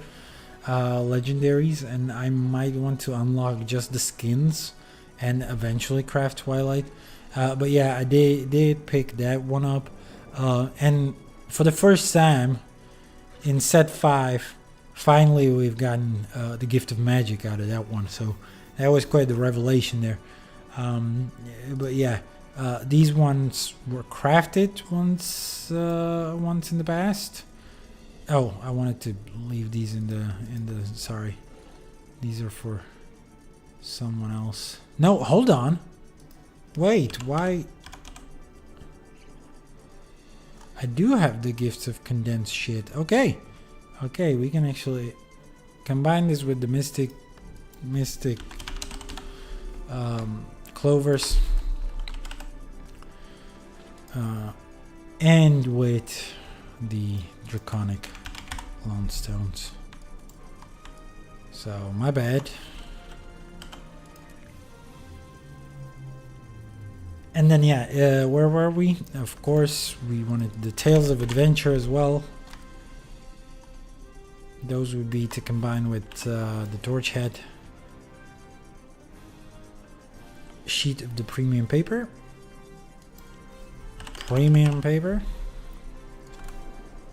legendaries, and I might want to unlock just the skins and eventually craft Twilight. But yeah, I did pick that one up, and for the first time in set 5, finally we've gotten the Gift of Magic out of that one, so that was quite the revelation there. But yeah, these ones were crafted once in the past. Oh, I wanted to leave these in the sorry, these are for someone else. No, hold on, wait, why? I do have the gifts of condensed shit. Okay, we can actually combine this with the mystic clovers and with the draconic lone stones. So my bad. And then yeah, where were we? Of course we wanted the Tales of Adventure as well. Those would be to combine with the torch head. Sheet of the premium paper.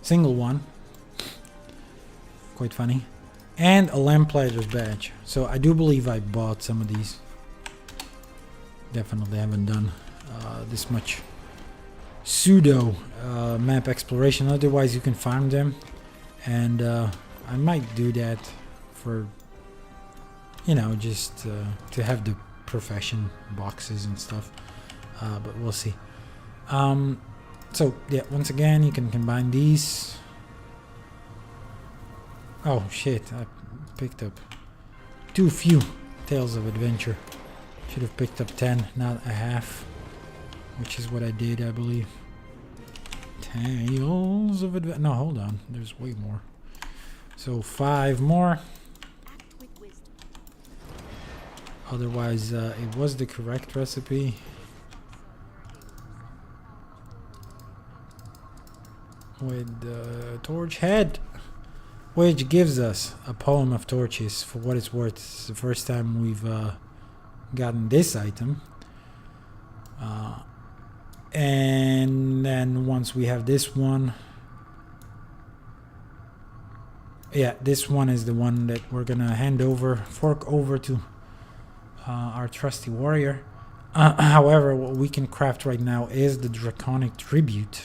Single one. Quite funny. And a lamplighter's badge. So I do believe I bought some of these. Definitely haven't done this much pseudo map exploration. Otherwise you can farm them. And I might do that for, you know, just to have the profession boxes and stuff, but we'll see. So yeah, once again you can combine these. Oh shit, I picked up too few Tales of Adventure. Should have picked up 10, not a half, which is what I did, I believe. Tales of Adventure. No, hold on, there's way more. So 5 more. Act with wisdom. Otherwise, it was the correct recipe. With the torch head, which gives us a poem of torches. For what it's worth, it's the first time we've gotten this item. And then once we have this one, yeah, this one is the one that we're gonna fork over to our trusty warrior. However, what we can craft right now is the draconic tribute,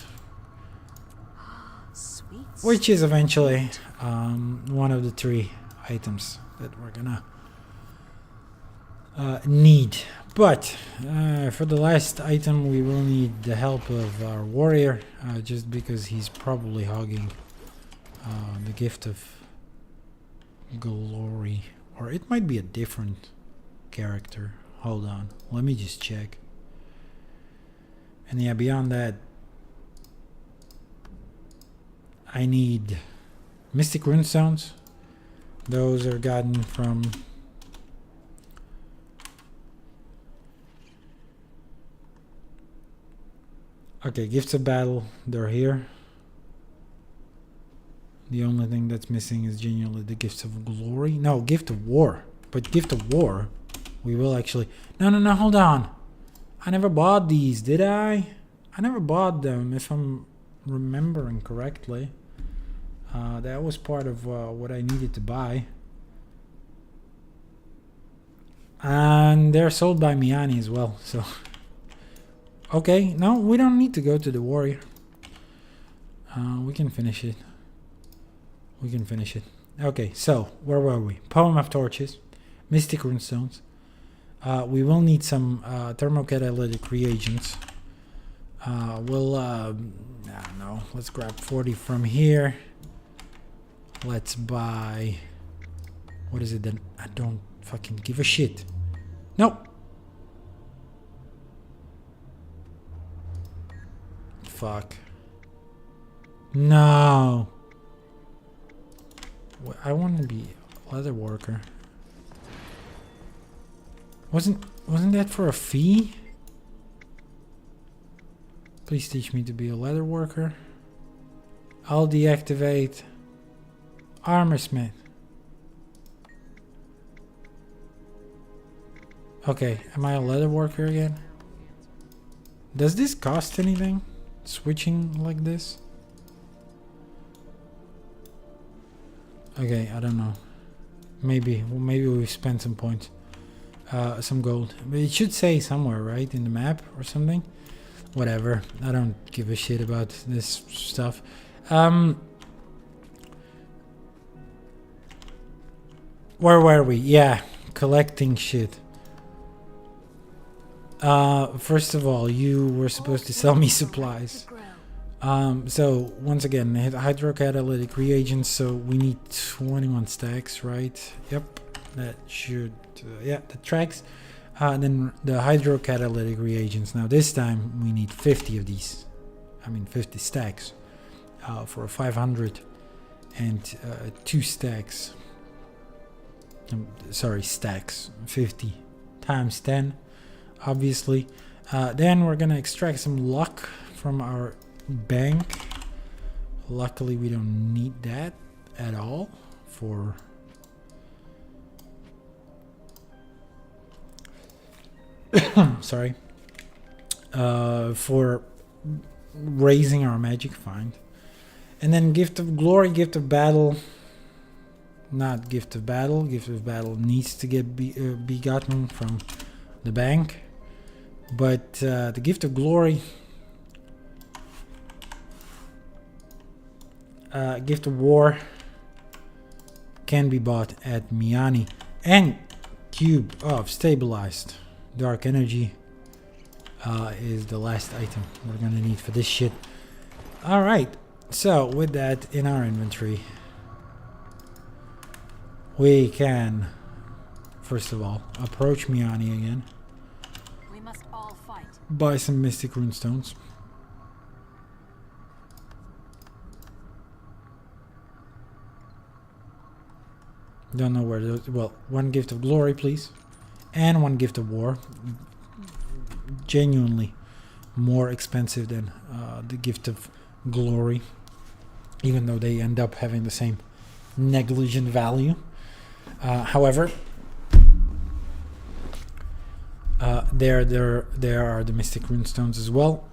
Sweet. which is eventually one of the 3 items that we're gonna need. But for the last item, we will need the help of our warrior, just because he's probably hogging the gift of glory, or it might be a different character. Hold on, let me just check. And yeah, beyond that, I need mystic runestones. Those are gotten from okay, gifts of battle, they're here. The only thing that's missing is genuinely the gifts of glory. No, gift of war. But gift of war, we will actually... No, hold on. I never bought these, did I? I never bought them, if I'm remembering correctly. That was part of what I needed to buy. And they're sold by Miani as well, so... Okay, no, we don't need to go to the warrior. We can finish it. Okay, so, where were we? Poem of Torches. Mystic Runestones. We will need some thermocatalytic reagents. We'll, I don't know, let's grab 40 from here. Let's buy... What is it then? I don't fucking give a shit. Nope. Fuck. No. I want to be a leather worker. Wasn't that for a fee? Please teach me to be a leather worker. I'll deactivate armorsmith. Okay, am I a leather worker again? Does this cost anything? Switching like this? Okay, I don't know. Maybe we spent some points. Some gold. But it should say somewhere, right? In the map or something? Whatever. I don't give a shit about this stuff. Where were we? Yeah, collecting shit. First of all, you were supposed to sell me supplies. So once again, hydrocatalytic reagents, so we need 21 stacks, right? Yep, that should, yeah, that tracks. Then the hydrocatalytic reagents. Now this time we need 50 of these. 50 stacks for 500 and 2 stacks. Sorry, stacks. 50 times 10, obviously. Then we're gonna extract some luck from our bank. Luckily, we don't need that at all for sorry, for raising our magic find. And then gift of glory, gift of battle. Not gift of battle. Gift of battle needs to get be gotten from the bank. But the gift of glory, gift of war can be bought at Miani. And cube of stabilized dark energy is the last item we're gonna need for this shit. Alright, so with that in our inventory, we can first of all approach Miani again. We must all fight. Buy some mystic runestones. Don't know where those... Well, one gift of glory, please. And one gift of war. Genuinely more expensive than the gift of glory. Even though they end up having the same negligent value. However, there are the mystic runestones as well.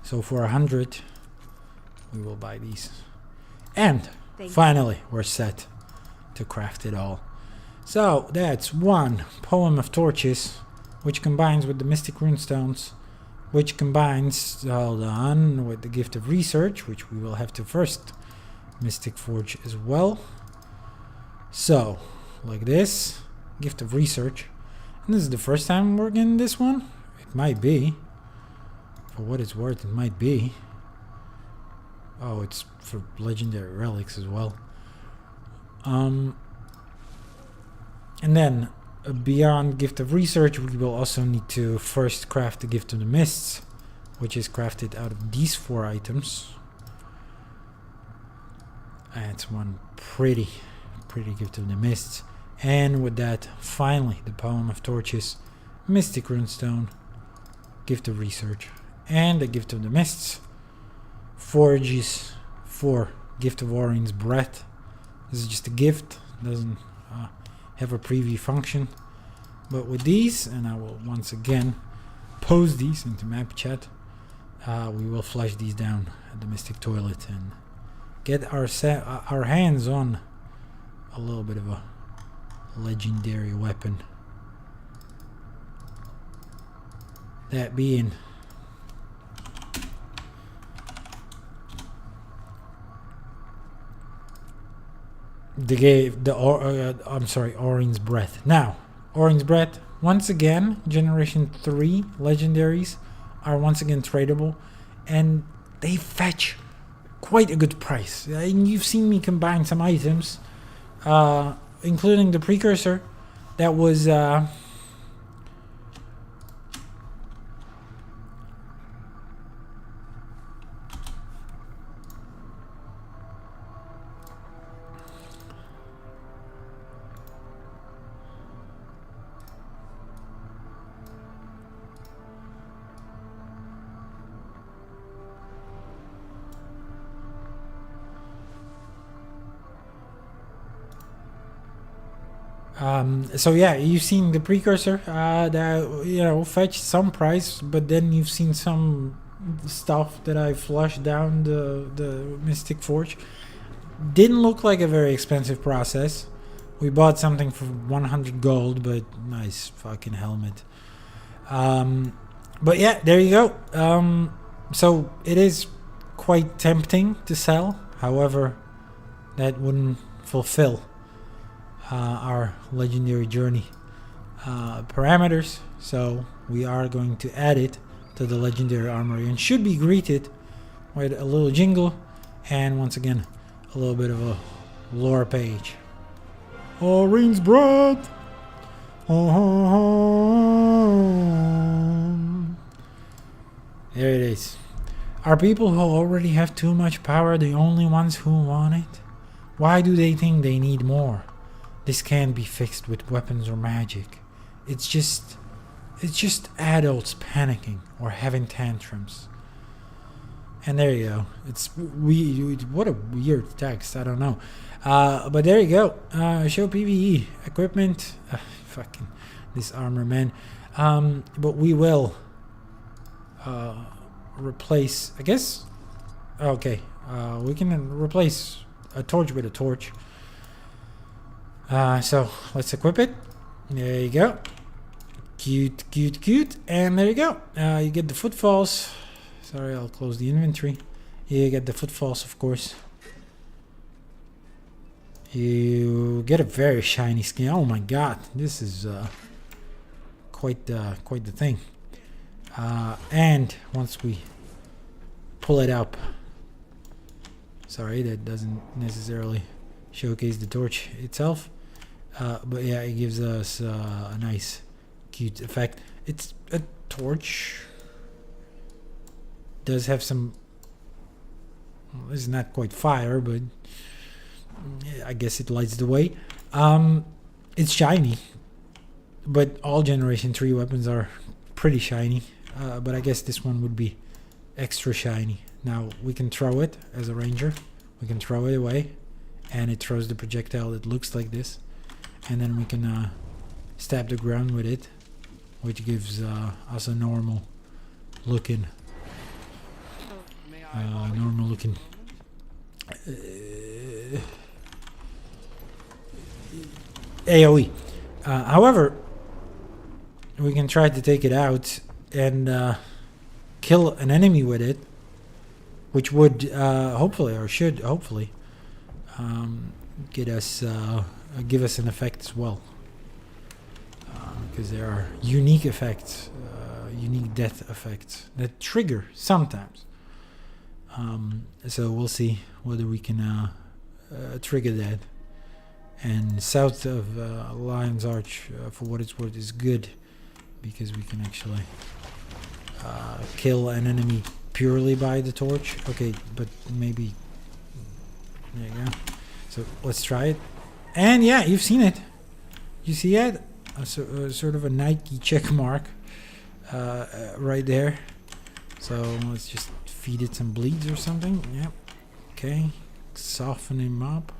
So for 100, we will buy these. And finally, we're set to craft it all. So that's one poem of torches, which combines with the mystic runestones, which combines, hold on, with the gift of research, which we will have to first mystic forge as well. So, like this, gift of research. And this is the first time we're getting this one? It might be. For what it's worth, it might be. Oh, it's for legendary relics as well. And then, beyond gift of research, we will also need to first craft the gift of the mists, which is crafted out of these 4 items. And it's one pretty gift of the mists. And with that, finally, the poem of torches, mystic runestone, gift of research, and the gift of the mists. Forges for gift of Aurene's breath. This is just a gift, doesn't have a preview function. But with these, and I will once again post these into map chat, we will flush these down at the mystic toilet and get our hands on a little bit of a legendary weapon. That being Aurene's breath. Now, Aurene's breath, once again, generation 3 legendaries are once again tradable, and they fetch quite a good price. And you've seen me combine some items, including the precursor that was so yeah, you've seen the precursor that fetched some price, but then you've seen some stuff that I flushed down the Mystic Forge. Didn't look like a very expensive process. We bought something for 100 gold, but nice fucking helmet. But yeah, there you go. So it is quite tempting to sell. However, that wouldn't fulfill our legendary journey parameters, so we are going to add it to the legendary armory and should be greeted with a little jingle and once again a little bit of a lore page. Aurene's breath. There it is. Are people who already have too much power the only ones who want it? Why do they think they need more? This can't be fixed with weapons or magic. It's just adults panicking or having tantrums. And there you go. What a weird text. I don't know. But there you go. Show PvE equipment. Fucking this armor, man. But we will replace. I guess. Okay. We can replace a torch with a torch. So let's equip it. There you go. Cute, cute, cute. And there you go. You get the footfalls. Sorry, I'll close the inventory. You get the footfalls, of course. You get a very shiny skin. Oh my god, this is quite the thing. And once we pull it up, sorry, that doesn't necessarily showcase the torch itself. But yeah, it gives us a nice, cute effect. It's a torch. Does have some. Well, it's not quite fire, but I guess it lights the way. It's shiny, but all Generation 3 weapons are pretty shiny. But I guess this one would be extra shiny. Now we can throw it as a ranger. We can throw it away, and it throws the projectile that looks like this. And then we can stab the ground with it, which gives us a normal looking AoE. However, we can try to take it out and kill an enemy with it, which would hopefully, or should hopefully, give us an effect as well. Because there are unique effects, unique death effects that trigger sometimes. So we'll see whether we can trigger that. And south of Lion's Arch, for what it's worth, is good because we can actually kill an enemy purely by the torch. Okay, but maybe there you go. So let's try it. And yeah, you've seen it. You see it? Sort of a Nike check mark right there. So let's just feed it some bleeds or something. Yep. Okay. Soften him up.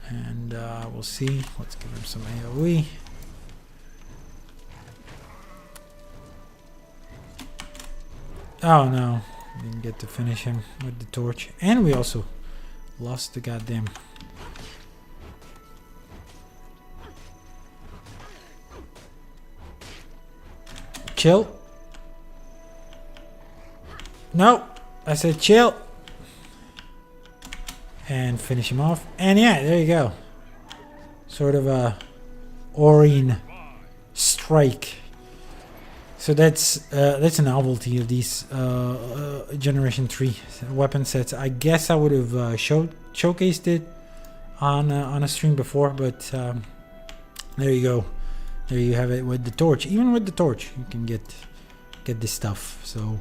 And we'll see. Let's give him some AoE. Oh no. Didn't get to finish him with the torch. And we also lost the goddamn... Chill. No, I said chill. And finish him off. And yeah, there you go. Sort of a Aurene strike. So that's a novelty of these Generation 3 weapon sets. I guess I would have showcased it on a stream before, but there you go. There you have it with the torch. Even with the torch, you can get this stuff. So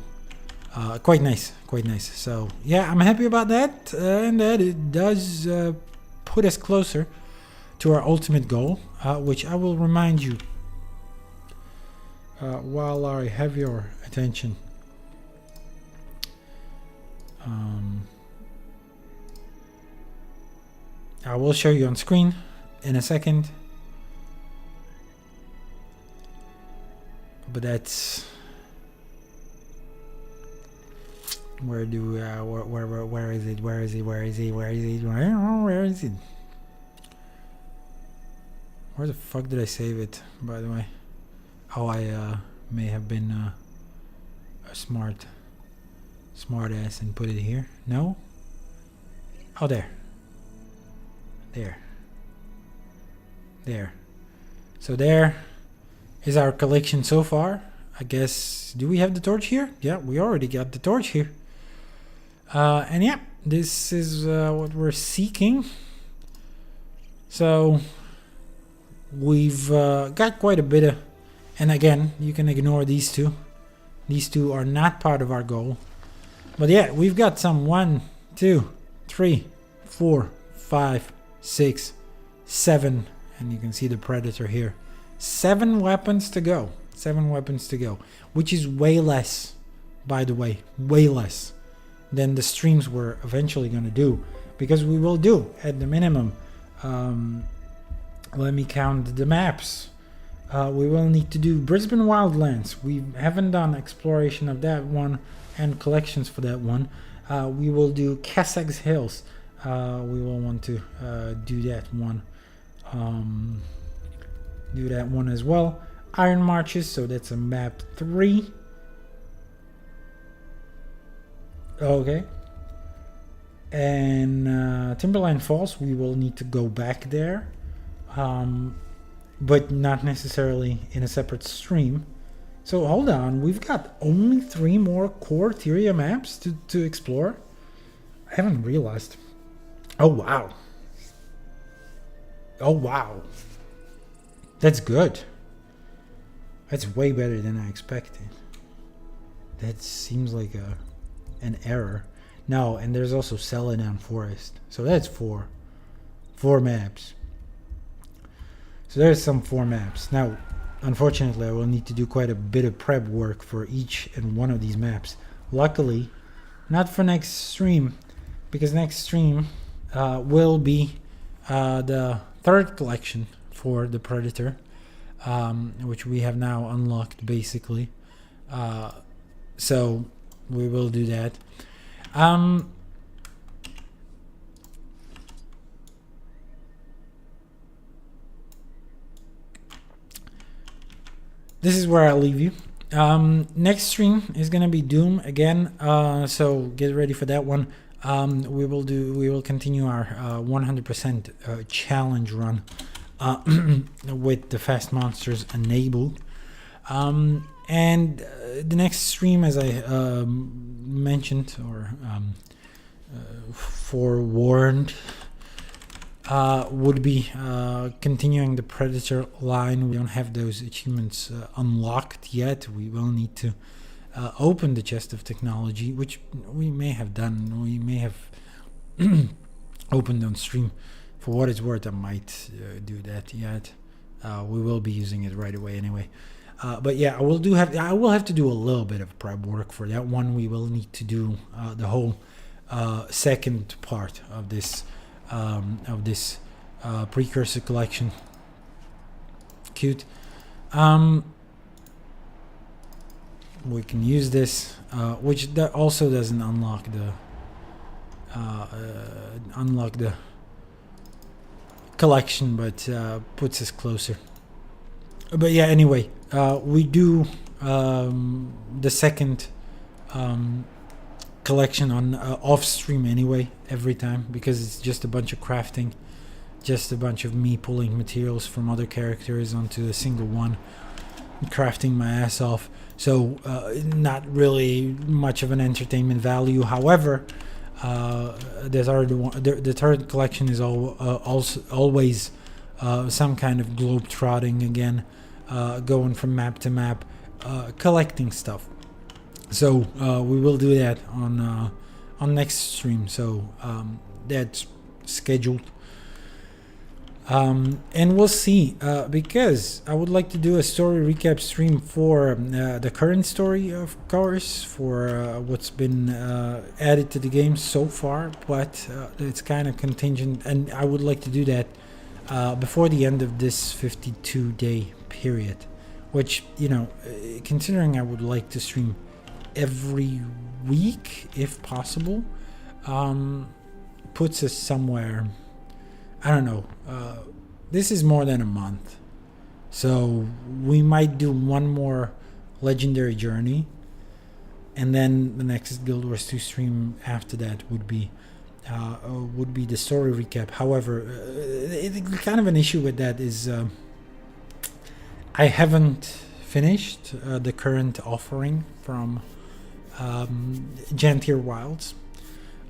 quite nice, quite nice. So yeah, I'm happy about that, and that it does put us closer to our ultimate goal, which I will remind you while I have your attention. I will show you on screen in a second. But that's where do where is it? Where is it? Where is it? Where is it? Where is it? Where the fuck did I save it? By the way, oh, I may have been a smart ass and put it here. No. Oh, there. So there is our collection so far. I guess, do we have the torch here? Yeah, we already got the torch here. And yeah, this is what we're seeking. So we've got quite a bit of, and again, you can ignore these two. These two are not part of our goal. But yeah, we've got some 1, 2, 3, 4, 5, 6, 7, and you can see the Predator here. 7 weapons to go. 7 weapons to go, which is way less, by the way, way less than the streams we're eventually going to do, because we will do at the minimum, let me count the maps. We will need to do Brisbane Wildlands. We haven't done exploration of that one and collections for that one. We will do Cassex Hills. We will want to do that one. Do that one as well. Iron Marches, so that's a map 3. Okay. And Timberline Falls, we will need to go back there. But not necessarily in a separate stream. So hold on, we've got only 3 more core Tyria maps to explore. I haven't realized. Oh wow. Oh wow. That's good. That's way better than I expected. That seems like an error. No, and there's also Celadon Forest. So that's four maps. So there's some 4 maps. Now, unfortunately, I will need to do quite a bit of prep work for each and one of these maps. Luckily, not for next stream, because next stream will be the 3rd collection for the Predator, which we have now unlocked, basically. So we will do that. This is where I'll leave you. Next stream is gonna be Doom again, so get ready for that one. We will continue our 100% challenge run with the fast monsters enabled. And the next stream, as I mentioned or forewarned, would be continuing the Predator line. We don't have those achievements unlocked yet. We will need to open the chest of technology, which we may have done. We may have opened on stream. For what it's worth, I might do that yet. We will be using it right away anyway. But yeah, I will have to do a little bit of prep work for that one. We will need to do the whole second part of this precursor collection. Cute. We can use this, which also doesn't unlock the collection, but puts us closer. But yeah, anyway, we do the second collection on off stream anyway, every time, because it's just a bunch of crafting, just a bunch of me pulling materials from other characters onto a single one, crafting my ass off. So not really much of an entertainment value. However, the third collection is always some kind of globe trotting again, going from map to map, collecting stuff. So we will do that on next stream. So that's scheduled. And we'll see, because I would like to do a story recap stream for the current story, of course, for what's been added to the game so far, but it's kind of contingent, and I would like to do that before the end of this 52-day period, which, you know, considering I would like to stream every week if possible, puts us somewhere, I don't know, this is more than a month, so we might do one more legendary journey, and then the next Guild Wars 2 stream after that would be the story recap. However, kind of an issue with that is I haven't finished the current offering from Jantier Wilds.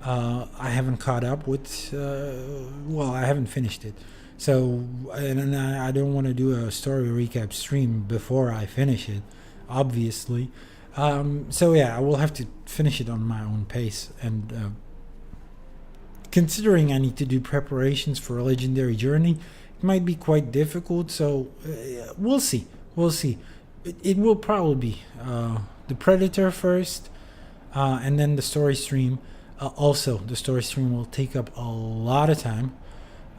I haven't caught up with, I haven't finished it. So, and I don't want to do a story recap stream before I finish it, obviously. So yeah, I will have to finish it on my own pace. And considering I need to do preparations for a legendary journey, it might be quite difficult. So we'll see. We'll see. It will probably be the Predator first, and then the story stream. Also, the story stream will take up a lot of time.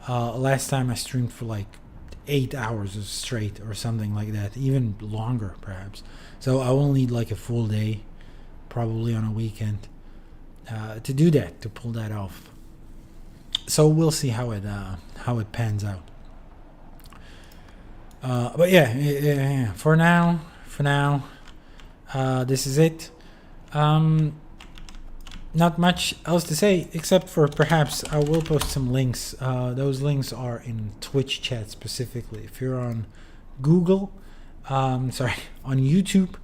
Last time I streamed for like 8 hours straight or something like that, even longer perhaps. So I will need like a full day, probably on a weekend, to do that, to pull that off. So we'll see how it pans out. But yeah, for now, this is it. Not much else to say, except for perhaps I will post some links. Those links are in Twitch chat specifically. If you're on Google, on YouTube,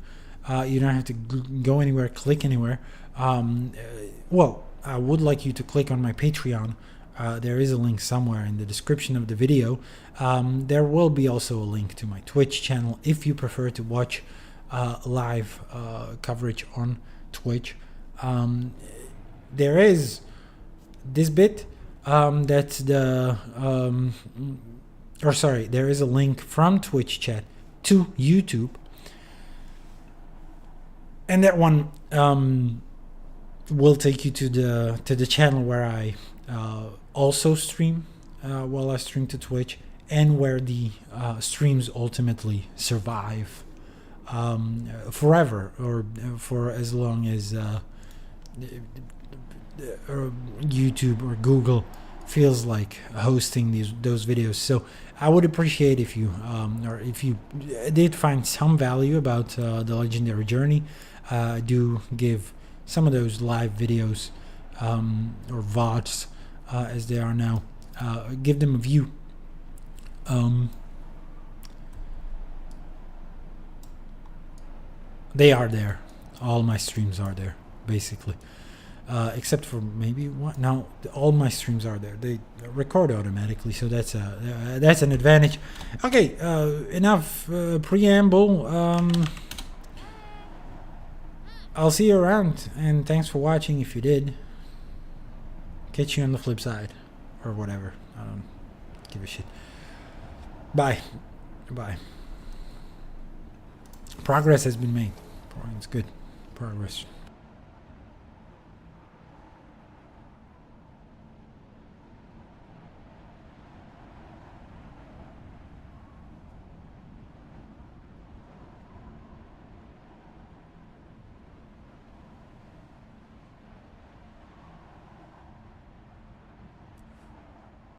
you don't have to go anywhere, click anywhere. Well, I would like you to click on my Patreon. There is a link somewhere in the description of the video. There will be also a link to my Twitch channel if you prefer to watch live coverage on Twitch. there is this bit. That's the or sorry, there is a link from Twitch chat to YouTube, and that one will take you to the channel where I also stream while I stream to Twitch, and where the streams ultimately survive forever, or for as long as YouTube or Google feels like hosting those videos. So I would appreciate if you or if you did find some value about the legendary journey, do give some of those live videos or VODs as they are now, give them a view. They are there. All my streams are there, basically. Except for maybe one. Now all my streams are there. They record automatically, so that's an advantage. Okay, enough preamble. I'll see you around, and thanks for watching if you did. Catch you on the flip side, or whatever. I don't give a shit. Bye. Goodbye. Progress has been made. It's good. Progress.